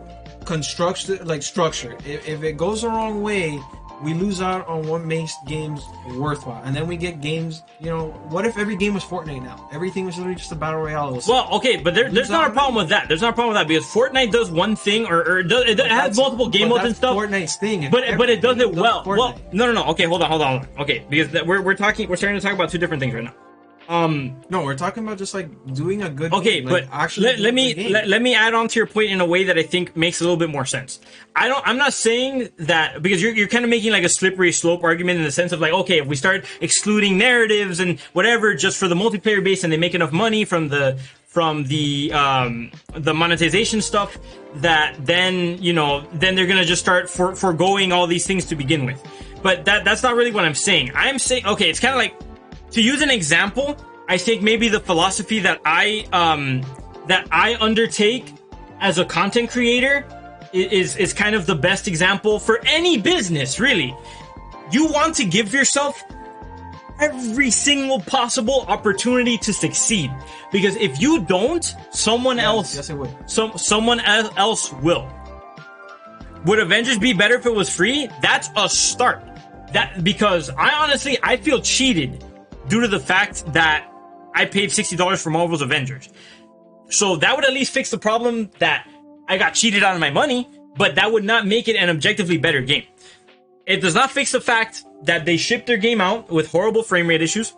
S1: construction, like, structure. If it goes the wrong way, we lose out on what makes games worthwhile, and then we get games. You know, what if every game was Fortnite now? Everything was literally just a battle royale.
S2: Well, okay, but there's not a problem with that. There's not a problem with that, because Fortnite does one thing, or it has multiple game modes and stuff.
S1: Fortnite's thing,
S2: but it does it well. Well, no. Okay, hold on. Okay, because we're starting to talk about two different things right now.
S1: No, we're talking about just, like, doing a good
S2: okay
S1: game,
S2: but
S1: like, actually
S2: let me add on to your point in a way that I think makes a little bit more sense. I'm not saying that, because you're kind of making, like, a slippery slope argument, in the sense of, like, okay, if we start excluding narratives and whatever just for the multiplayer base, and they make enough money from the monetization stuff, that then, you know, then they're gonna just start foregoing all these things to begin with. But that's not really what I'm saying. I'm saying, okay, it's kind of like, to use an example, I think maybe the philosophy that I undertake as a content creator is kind of the best example for any business, really. You want to give yourself every single possible opportunity to succeed, because if you don't, someone else will. Would Avengers be better if it was free? That's a start. Because I feel cheated due to the fact that I paid $60 for Marvel's Avengers. So that would at least fix the problem that I got cheated out of my money, but that would not make it an objectively better game. It does not fix the fact that they shipped their game out with horrible frame rate issues.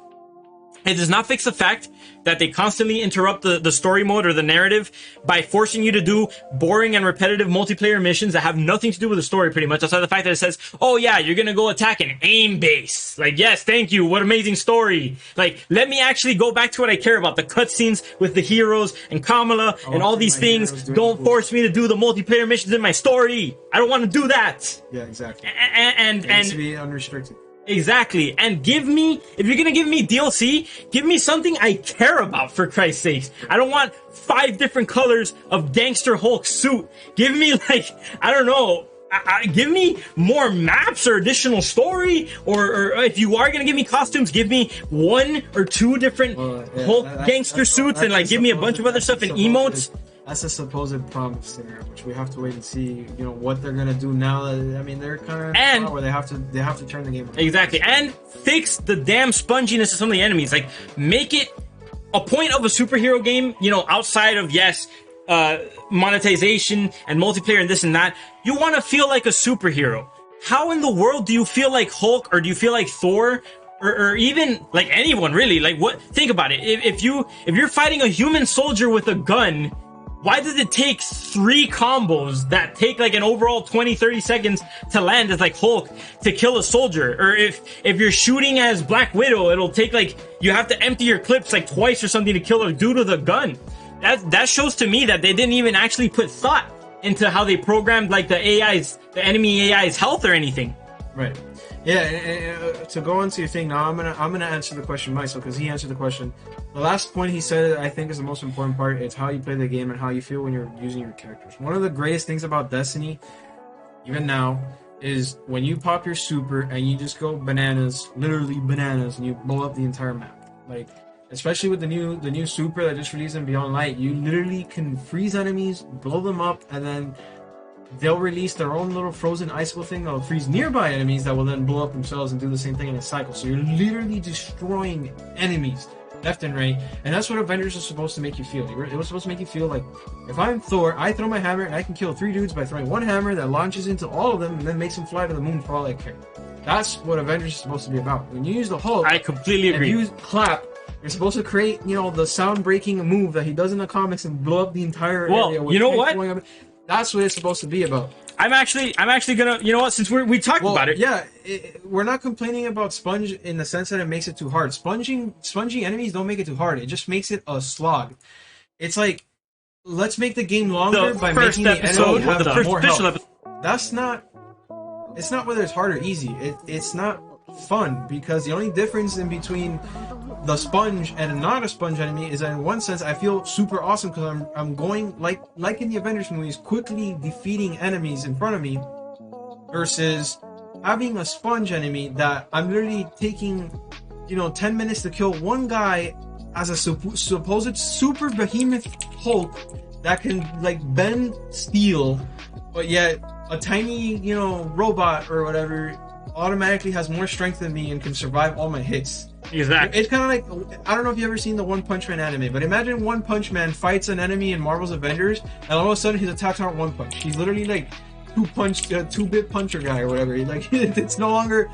S2: It does not fix the fact that they constantly interrupt the story mode or the narrative by forcing you to do boring and repetitive multiplayer missions that have nothing to do with the story, pretty much, outside the fact that it says, oh yeah, you're gonna go attack an aim base. Like, yes, thank you, what amazing story. Like, let me actually go back to what I care about, the cutscenes with the heroes and Kamala and all these things. Don't force me to do the multiplayer missions in my story. I don't want to do that.
S1: Yeah, exactly.
S2: And
S1: it needs to be unrestricted.
S2: Exactly. And if you're gonna give me DLC, give me something I care about, for Christ's sakes. I don't want 5 different colors of Gangster Hulk suit. Give me, like, I don't know, give me more maps or additional story, or if you are gonna give me costumes, give me 1 or 2 different Hulk gangster suits, and, like, give me a bunch of other stuff and emotes.
S1: That's a supposed promise there, which we have to wait and see. You know what they're gonna do now. I mean, they're kind of where they have to turn the game around.
S2: Exactly, and fix the damn sponginess of some of the enemies. Like, make it a point of a superhero game. You know, outside of monetization and multiplayer and this and that, you want to feel like a superhero. How in the world do you feel like Hulk, or do you feel like Thor? Or even like anyone, really? Like, what? Think about it. If you're fighting a human soldier with a gun, why does it take 3 combos that take, like, an overall 20-30 seconds to land as, like, Hulk to kill a soldier? Or if you're shooting as Black Widow, it'll take, like, you have to empty your clips, like, twice or something to kill a dude with a gun. That shows to me that they didn't even actually put thought into how they programmed, like, the enemy AI's health or anything.
S1: Right. Yeah, and to go into your thing now, I'm gonna answer the question myself, because he answered the question. The last point he said, I think, is the most important part. It's how you play the game and how you feel when you're using your characters. One of the greatest things about Destiny, even now, is when you pop your super and you just go bananas, literally bananas, and you blow up the entire map. Like, especially with the new super that just released in Beyond Light. You literally can freeze enemies, blow them up, and then they'll release their own little frozen icicle thing that'll freeze nearby enemies that will then blow up themselves and do the same thing in a cycle. So you're literally destroying enemies left and right, and that's what Avengers is supposed to make you feel. It was supposed to make you feel like, if I'm Thor, I throw my hammer and I can kill 3 dudes by throwing one hammer that launches into all of them and then makes them fly to the moon for all I care. That's what Avengers is supposed to be about. When you use the Hulk,
S2: I completely agree.
S1: And you clap, you're supposed to create, the sound-breaking move that he does in the comics and blow up the entire area.
S2: Well, you know what?
S1: That's what it's supposed to be about.
S2: I'm actually gonna, you know what? Since we talked about it,
S1: yeah, we're not complaining about Sponge in the sense that it makes it too hard. Spongy enemies don't make it too hard. It just makes it a slog. It's like, let's make the game longer by making the enemy have more health. That's not. It's not whether it's hard or easy. It's not fun, because the only difference in between the sponge and not a sponge enemy is that in one sense I feel super awesome because I'm going like in the Avengers movies, quickly defeating enemies in front of me, versus having a sponge enemy that I'm literally taking 10 minutes to kill one guy as a supposed super behemoth Hulk that can bend steel, but yet a tiny robot or whatever automatically has more strength than me and can survive all my hits.
S2: Exactly.
S1: It's kind of like, I don't know if you've ever seen the One Punch Man anime, but imagine One Punch Man fights an enemy in Marvel's Avengers, and all of a sudden his attacks aren't one punch. He's literally like two-bit puncher guy or whatever. It's no longer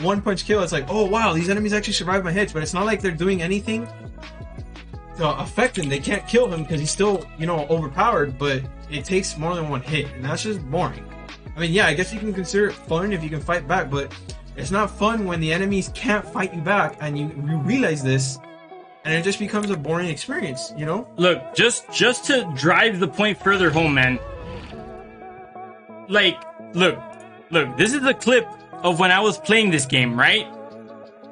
S1: one punch kill. It's like, oh wow, these enemies actually survive my hits, but it's not like they're doing anything to affect him. They can't kill him because he's still overpowered, but it takes more than one hit, and that's just boring. I mean, yeah, I guess you can consider it fun if you can fight back, but it's not fun when the enemies can't fight you back and you realize this, and it just becomes a boring experience,
S2: Look, just to drive the point further home, man. Look, this is a clip of when I was playing this game, right?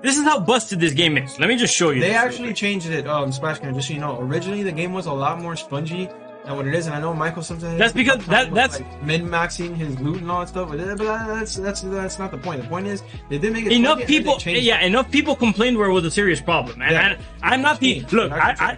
S2: This is how busted this game is. Let me just show you.
S1: They actually changed it, Splash Can, just so you know. Originally, the game was a lot more spongy than what it is, and I know Michael sometimes.
S2: That's because that's
S1: min-maxing his loot and all that stuff, but that's not the point. The point is they did make it
S2: enough people. Yeah, enough people complained where it was a serious problem, and I'm not the look. I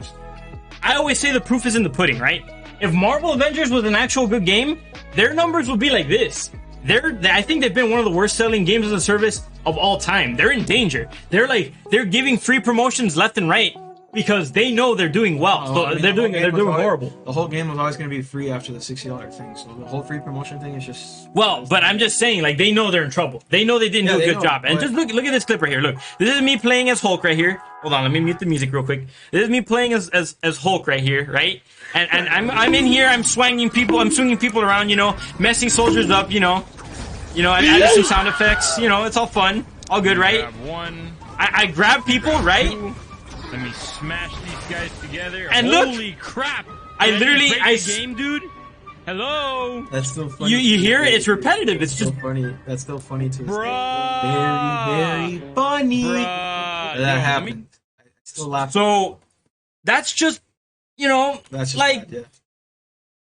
S2: always say the proof is in the pudding, right? If Marvel Avengers was an actual good game, their numbers would be like this. I think they've been one of the worst selling games as a service of all time. They're in danger. They're giving free promotions left and right because they know they're doing well. So they're doing horrible.
S1: The whole game was always going to be free after the $60 thing. So the whole free promotion thing is just...
S2: Well, but I'm just saying, they know they're in trouble. They know they didn't do a good job. And just look at this clip right here. Look, this is me playing as Hulk right here. Hold on, let me mute the music real quick. This is me playing as Hulk right here, right? And I'm in here. I'm swinging people around. Messing soldiers up. I added some sound effects. It's all fun, all good, right? I grab people, right?
S3: Let me smash these guys together.
S2: And
S3: holy crap! Game, dude. Hello.
S1: That's still funny.
S2: You hear it? It's repetitive. It's just
S1: funny. That's still funny too.
S3: Bruh.
S1: Very funny.
S3: Bruh.
S1: That happened. I still laugh.
S2: So that's just
S1: that's just bad, yeah.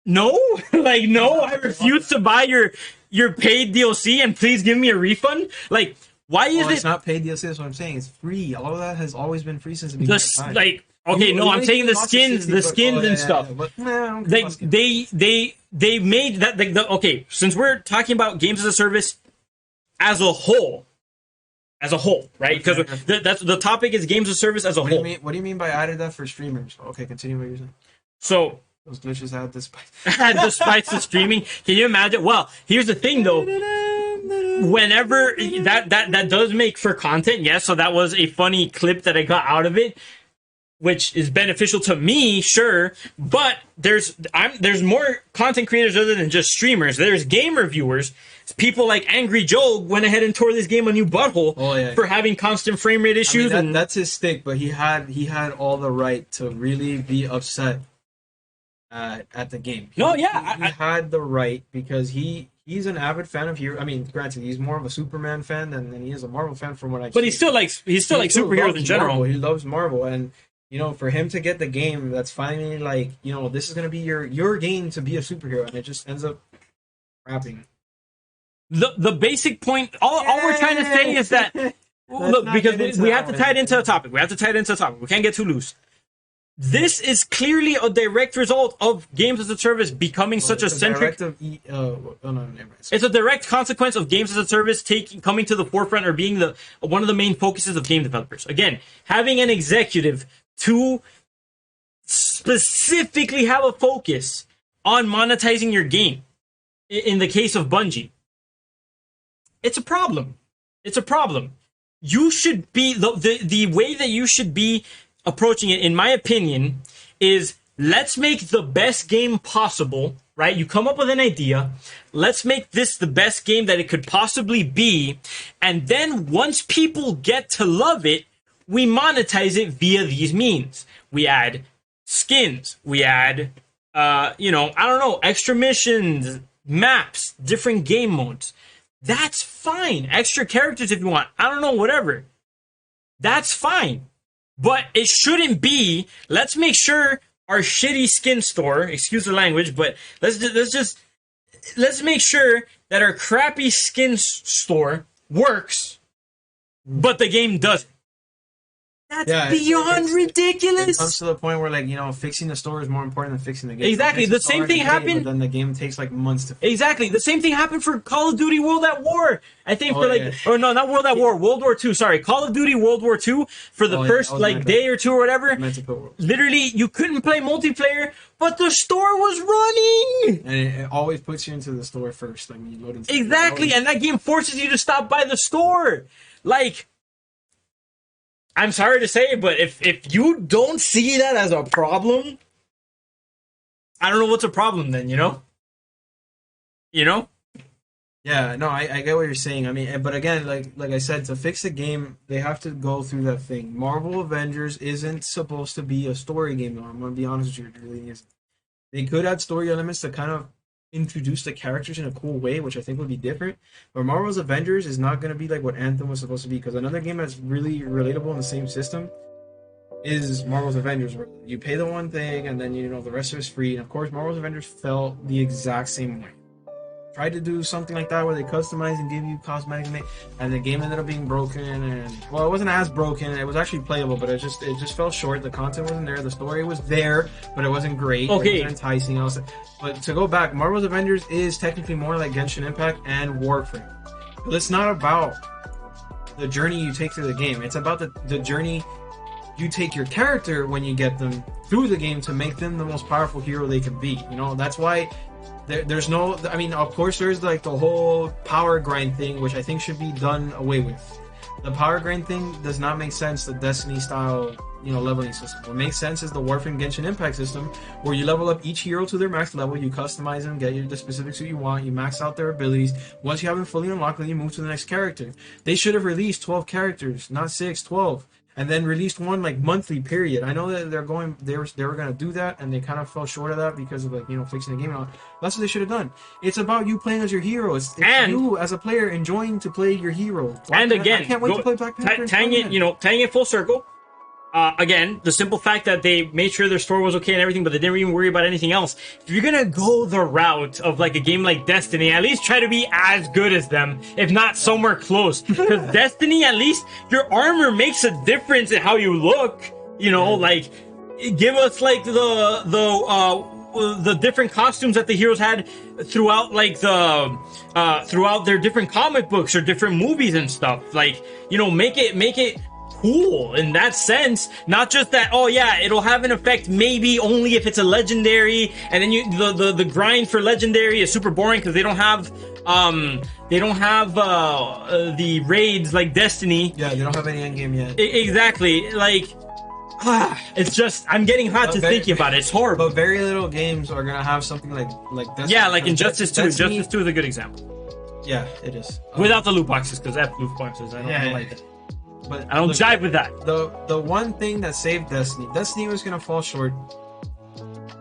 S2: No, no. I refuse to buy your paid DLC, and please give me a refund. Why is it?
S1: It's not paid DLC. That's what I'm saying. It's free. All of that has always been free since the beginning.
S2: I'm saying the skins and stuff. They made that. Okay, since we're talking about games as a service as a whole, right? Because that's the topic is games as a service as a whole.
S1: What do you mean by added that for streamers? Okay, continue what you're saying.
S2: So
S1: those glitches had despite
S2: the streaming. Can you imagine? Well, here's the thing though. Whenever that does make for content, yes. So that was a funny clip that I got out of it, which is beneficial to me, sure. But there's more content creators other than just streamers. There's game reviewers. People like Angry Joe went ahead and tore this game a new butthole for having constant frame rate issues.
S1: That's his stick, but he had all the right to really be upset at the game. He had the right because he's an avid fan of hero. I mean, granted, he's more of a Superman fan than he is a Marvel fan, from what I've seen.
S2: But he still likes superheroes in general.
S1: Marvel. He loves Marvel, and for him to get the game that's finally this is gonna be your game to be a superhero, and it just ends up crapping.
S2: The basic point, all we're trying to say is that Look,
S1: not
S2: because
S1: get into
S2: we
S1: that
S2: have to
S1: one.
S2: tie it into a topic. We have to tie it into a topic. We can't get too loose. This is clearly a direct result of games as a service becoming such a centric. It's a direct consequence of games as a service coming to the forefront or being one of the main focuses of game developers. Again, having an executive to specifically have a focus on monetizing your game. In the case of Bungie, it's a problem. It's a problem. You should be the way that you should be approaching it, in my opinion, is let's make the best game possible, right? You come up with an idea. Let's make this the best game that it could possibly be. And then once people get to love it, we monetize it via these means. We add skins. We add, I don't know, extra missions, maps, different game modes. That's fine. Extra characters if you want. I don't know, whatever. That's fine. But it shouldn't be, let's make sure our shitty skin store, excuse the language, but let's make sure that our crappy skin store works, but the game doesn't. That's beyond ridiculous.
S1: It comes to the point where, fixing the store is more important than fixing the game.
S2: Exactly. The same thing happened.
S1: But then the game takes months to fix.
S2: Exactly. The same thing happened for Call of Duty World at War. I think or no, not World at War, World War II. Sorry, Call of Duty World War II for the first day or two or whatever. Literally, you couldn't play multiplayer, but the store was running.
S1: And it always puts you into the store first. You load into
S2: exactly, and that game forces you to stop by the store. I'm sorry to say it, but if you don't see that as a problem, I don't know what's a problem then, you know?
S1: Yeah, no, I get what you're saying. I mean, but again, like I said, to fix the game, they have to go through that thing. Marvel Avengers isn't supposed to be a story game, though. I'm going to be honest with you, it really isn't. They could add story elements to kind of introduce the characters in a cool way, which I think would be different. But Marvel's Avengers is not going to be like what Anthem was supposed to be, because another game that's really relatable in the same system is Marvel's Avengers. Where you pay the one thing, and then the rest of it's free. And of course, Marvel's Avengers felt the exact same way. Tried to do something like that where they customize and give you cosmetic, and the game ended up being broken. And it wasn't as broken. It was actually playable, but it just fell short. The content wasn't there. The story was there, but it wasn't great.
S2: Okay.
S1: It was enticing. But to go back, Marvel's Avengers is technically more like Genshin Impact and Warframe. But it's not about the journey you take through the game. It's about the journey you take your character when you get them through the game to make them the most powerful hero they can be. That's why there's no... I mean, of course, there's the whole power grind thing, which I think should be done away with. The power grind thing does not make sense, the Destiny style, leveling system. What makes sense is the Warframe Genshin Impact system, where you level up each hero to their max level, you customize them, get the specific suit you want, you max out their abilities. Once you have them fully unlocked, then you move to the next character. They should have released 12 characters, not 6, 12. And then released one monthly period. I know that they were gonna do that, and they kind of fell short of that because of fixing the game and all. That's what they should have done. It's about you playing as your hero. It's you as a player enjoying to play your hero.
S2: And again,
S1: I can't wait to play Black Panther.
S2: Tying it full circle. Again, the simple fact that they made sure their store was okay and everything, but they didn't even worry about anything else. If you're gonna go the route of a game like Destiny, at least try to be as good as them, if not somewhere close. Because Destiny, at least your armor makes a difference in how you look. Give us the different costumes that the heroes had throughout throughout their different comic books or different movies and stuff. Make it cool in that sense, not just that it'll have an effect maybe only if it's a legendary, and then the grind for legendary is super boring because they don't have the raids like Destiny.
S1: Yeah, they don't have any endgame yet.
S2: Exactly. It's just, I'm getting hot thinking about it. It's horrible.
S1: But very little games are gonna have something like Destiny.
S2: Yeah, like Injustice 2. Injustice 2 is a good example.
S1: Yeah, it is.
S2: Without the loot boxes, because F loot boxes, I don't like it.
S1: But
S2: I don't jive with that.
S1: The one thing that saved Destiny was gonna fall short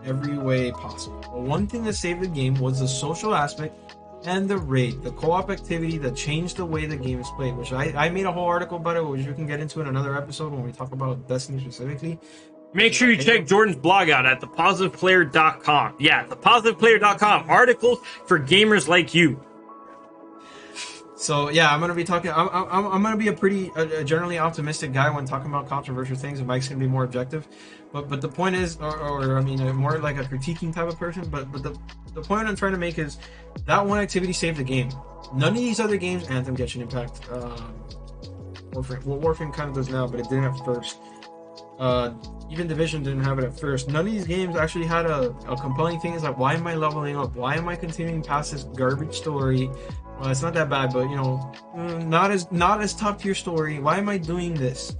S1: every way possible. The one thing that saved the game was the social aspect and the raid, the co-op activity that changed the way the game is played, which I made a whole article about it, which we can get into in another episode when we talk about Destiny specifically.
S2: Make sure you check Jordan's blog out at thepositiveplayer.com. Yeah, thepositiveplayer.com. Articles for gamers like you.
S1: So yeah, I'm gonna be talking. I'm gonna be a generally optimistic guy when talking about controversial things, and Mike's gonna be more objective. But the point is, or I mean, more like a critiquing type of person. But the point I'm trying to make is that one activity saved the game. None of these other games, Anthem, Genshin Impact, Warframe. Well, Warframe kind of does now, but it didn't at first. Even Division didn't have it at first. None of these games actually had a compelling thing. Is like, why am I leveling up? Why am I continuing past this garbage story? Well, it's not that bad, but you know, not as top tier story. Why am I doing this?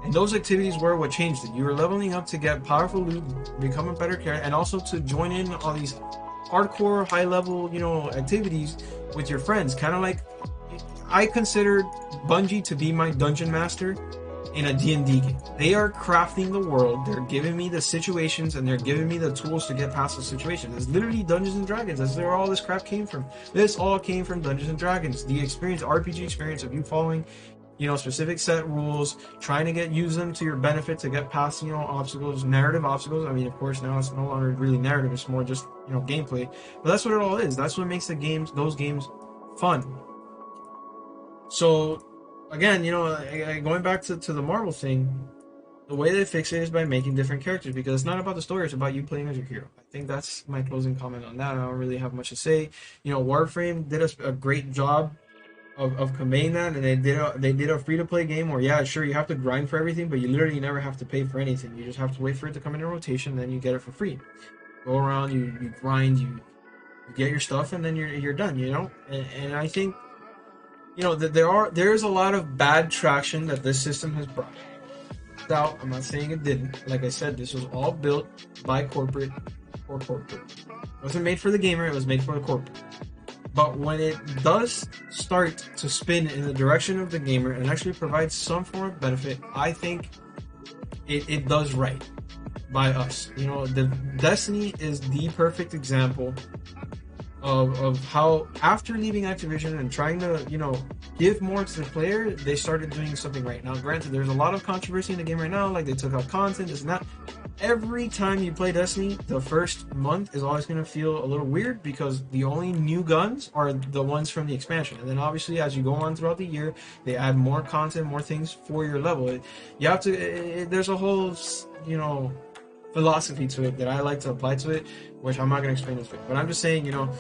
S1: And those activities were what changed it. You were leveling up to get powerful loot, become a better character, and also to join in all these hardcore, high level, you know, activities with your friends. Kind of like, I consider Bungie to be my dungeon master in a D&D game. They are crafting the world. They're giving me the situations, and they're giving me the tools to get past the situation. It's literally Dungeons and Dragons. That's where all this crap came from. This all came from Dungeons and Dragons. The experience, RPG experience of you following, you know, specific set rules, trying to use them to your benefit to get past, you know, obstacles, narrative obstacles. I mean, of course, now it's no longer really narrative. It's more just, you know, gameplay. But that's what it all is. That's what makes those games fun. So, again, you know, going back to the Marvel thing, the way they fix it is by making different characters, because it's not about the story, it's about you playing as your hero. I think that's my closing comment on that. I don't really have much to say. You know, Warframe did a great job of conveying that, and they did a free-to-play game where, yeah, sure, you have to grind for everything, but you literally never have to pay for anything. You just have to wait for it to come in rotation, then you get it for free. Go around, you grind, you get your stuff, and then you're done, you know? And I think, you know, there's a lot of bad traction that this system has brought. Now, I'm not saying it didn't. Like I said, this was all built by corporate for corporate. It wasn't made for the gamer, it was made for the corporate. But when it does start to spin in the direction of the gamer and actually provides some form of benefit, I think it does right by us. You know, the Destiny is the perfect example of how, after leaving Activision and trying to, you know, give more to the player, they started doing something right. Now, granted, there's a lot of controversy in the game right now, like they took out content, this and that. Every time you play Destiny, the first month is always going to feel a little weird, because the only new guns are the ones from the expansion. And then obviously, as you go on throughout the year, they add more content, more things for your level. You have to, there's a whole, you know, philosophy to it that I like to apply to it, which I'm not going to explain this way. But I'm just saying, you know,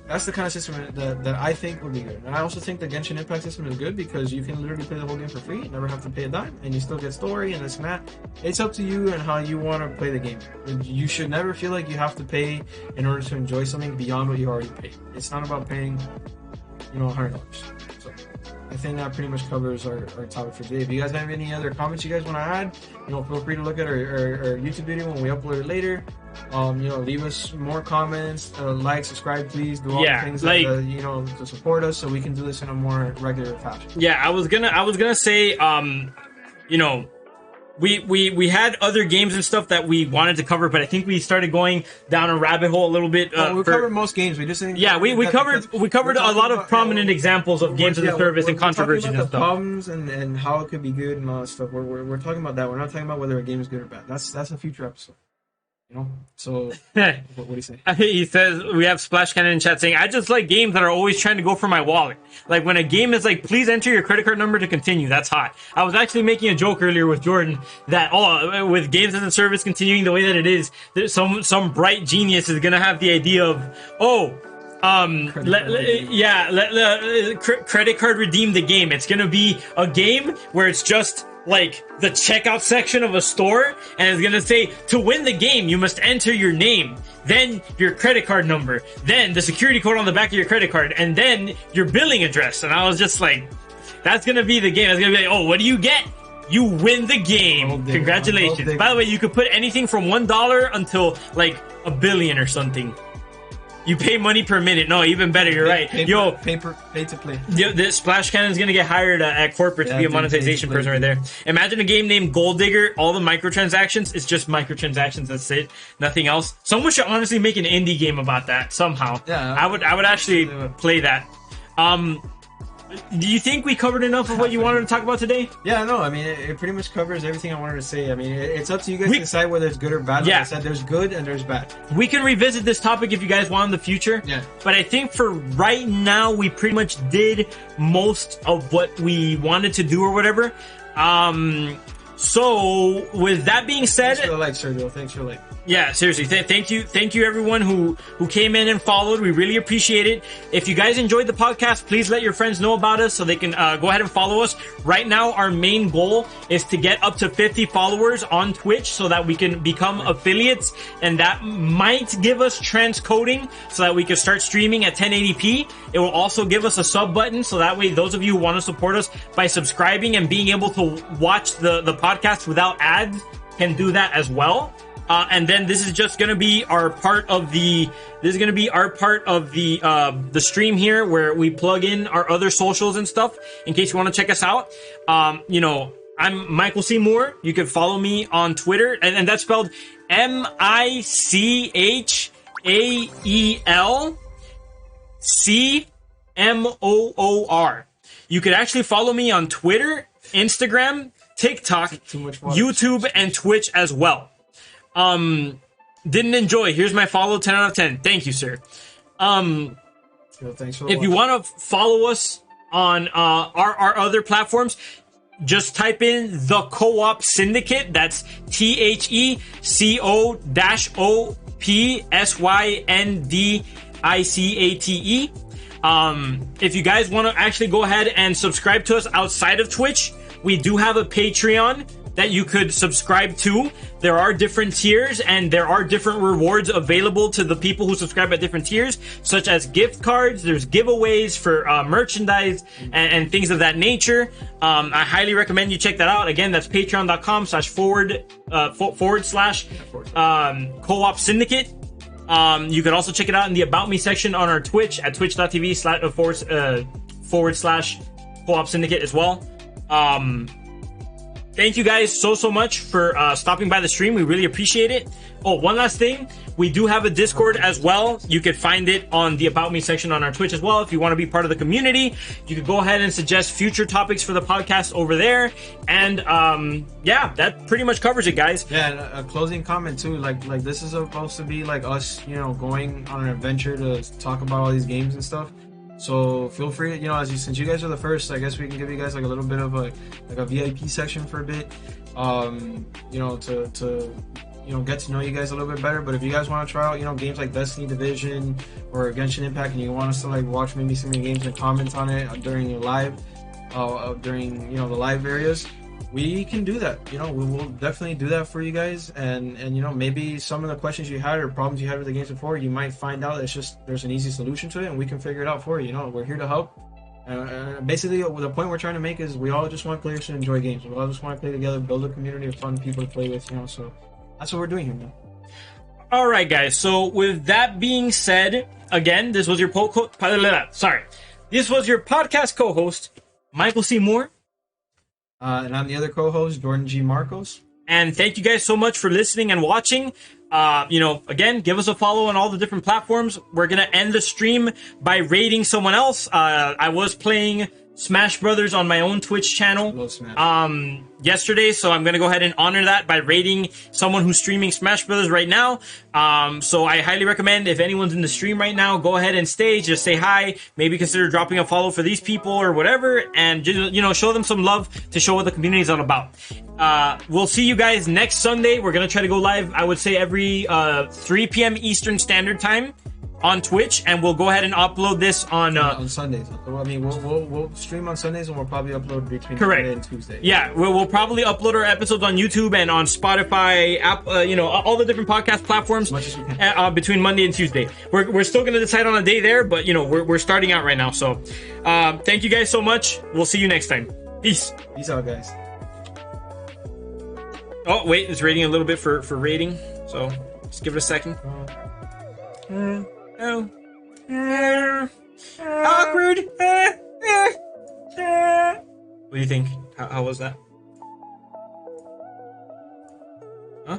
S1: that's the kind of system that I think would be good. And I also think the Genshin Impact system is good, because you can literally play the whole game for free, never have to pay a dime, and you still get story and this and that. It's up to you and how you want to play the game. You should never feel like you have to pay in order to enjoy something beyond what you already paid. It's not about paying, you know, $100. So I think that pretty much covers our topic for today. If you guys have any other comments you guys want to add, you know, feel free to look at our YouTube video when we upload it later. You know, leave us more comments, like, subscribe, please, do all the things
S2: like,
S1: that, you know, to support us so we can do this in a more regular fashion.
S2: Yeah, I was gonna say, you know, we had other games and stuff that we wanted to cover, but I think we started going down a rabbit hole a little bit.
S1: We covered most games. We just didn't.
S2: Yeah, we covered a lot of prominent examples of games as a service and controversies and stuff.
S1: Problems and how it could be good and all that stuff. We're talking about that. We're not talking about whether a game is good or bad. That's a future episode. You know, so what do you say?
S2: He says, we have Splash Cannon in chat saying, I just like games that are always trying to go for my wallet. Like when a game is like, please enter your credit card number to continue. That's hot. I was actually making a joke earlier with Jordan that, with games as a service continuing the way that it is, some bright genius is going to have the idea of, credit card redeem the game. It's going to be a game where it's just like the checkout section of a store, and it's gonna say, to win the game you must enter your name, then your credit card number, then the security code on the back of your credit card, and then your billing address. And I was just like, that's gonna be the game. That's gonna be like, oh, what do you get? You win the game. Congratulations. By the way, you could put anything from $1 until like $1 billion or something. You pay money per minute. No, even better. You're right.
S1: Pay to play.
S2: The Splash Cannon's gonna get hired at corporate to be a monetization person right there. Imagine a game named Gold Digger. All the microtransactions, it's just microtransactions. That's it. Nothing else. Someone should honestly make an indie game about that somehow.
S1: Yeah,
S2: I would actually play that. Do you think we covered enough of what you wanted to talk about today?
S1: Yeah, no, I mean, it pretty much covers everything I wanted to say. I mean, it's up to you guys to decide whether it's good or bad. Like I said, there's good and there's bad.
S2: We can revisit this topic if you guys want in the future.
S1: Yeah.
S2: But I think for right now, we pretty much did most of what we wanted to do or whatever. So with that being said,
S1: thanks for the like, Sergio. Thanks for the like.
S2: Yeah, seriously, thank you everyone who came in and followed. We really appreciate it. If you guys enjoyed the podcast, please let your friends know about us so they can go ahead and follow us. Right now, our main goal is to get up to 50 followers on Twitch so that we can become affiliates, and that might give us transcoding so that we can start streaming at 1080p. It will also give us a sub button so that way those of you who want to support us by subscribing and being able to watch the podcast without ads can do that as well. And then this is just going to be our part of the stream here where we plug in our other socials and stuff in case you want to check us out. I'm Michael C. Moore. You can follow me on Twitter, and that's spelled MichaelCmoor. You could actually follow me on Twitter, Instagram, TikTok, YouTube, and Twitch as well. Didn't enjoy. Here's my follow, 10 out of 10. Thank you, sir.
S1: Thanks for
S2: if you want to follow us on our other platforms, just type in TheCo-OpSyndicate. That's TheCo-OpSyndicate. If you guys want to actually go ahead and subscribe to us outside of Twitch, we do have a Patreon that you could subscribe to. There are different tiers and there are different rewards available to the people who subscribe at different tiers, such as gift cards. There's giveaways for merchandise and things of that nature. I highly recommend you check that out. Again, that's patreon.com//co-op-syndicate. You can also check it out in the About Me section on our Twitch at twitch.tv//co-op-syndicate as well. Thank you guys so much for stopping by the stream. We really appreciate it. Oh, one last thing. We do have a Discord as well. You could find it on the About Me section on our Twitch as well. If you want to be part of the community, you could go ahead and suggest future topics for the podcast over there. And yeah, that pretty much covers it, guys.
S1: Yeah, and a closing comment too. Like this is supposed to be like us, going on an adventure to talk about all these games and stuff. So feel free, since you guys are the first, I guess we can give you guys like a little bit of a VIP section for a bit, to get to know you guys a little bit better. But if you guys want to try out, games like Destiny, Division, or Genshin Impact, and you want us to like watch maybe some of your games and comment on it during your live, during the live areas, we can do that. We will definitely do that for you guys. And maybe some of the questions you had or problems you had with the games before, you might find out there's an easy solution to it, and we can figure it out for you. We're here to help. Basically, the point we're trying to make is we all just want players to enjoy games. We all just want to play together, build a community of fun people to play with. So that's what we're doing here, man.
S2: All right, guys. So with that being said, again, this was your this was your podcast co-host, Michael C. Moore.
S1: And I'm the other co-host, Jordan G. Marcos.
S2: And thank you guys so much for listening and watching. Again, give us a follow on all the different platforms. We're going to end the stream by rating someone else. I was playing Smash Brothers on my own Twitch channel yesterday, so I'm going to go ahead and honor that by rating someone who's streaming Smash Brothers right now. So I highly recommend, if anyone's in the stream right now, go ahead and stay, just say hi, maybe consider dropping a follow for these people or whatever, and just, show them some love to show what the community is all about. We'll see you guys next Sunday. We're going to try to go live, I would say, every 3 p.m. Eastern Standard Time on Twitch, and we'll go ahead and upload this on
S1: Sundays. I mean, we'll stream on Sundays, and we'll probably upload between
S2: Monday
S1: and Tuesday.
S2: Yeah, we'll probably upload our episodes on YouTube and on Spotify, app, all the different podcast platforms
S1: as much as we can.
S2: Between Monday and Tuesday. We're still going to decide on a day there, but we're starting out right now. So thank you guys so much. We'll see you next time. Peace.
S1: Peace out, guys.
S2: Oh wait, it's rating a little bit for rating, so just give it a second. Awkward. What do you think? How was that? Huh?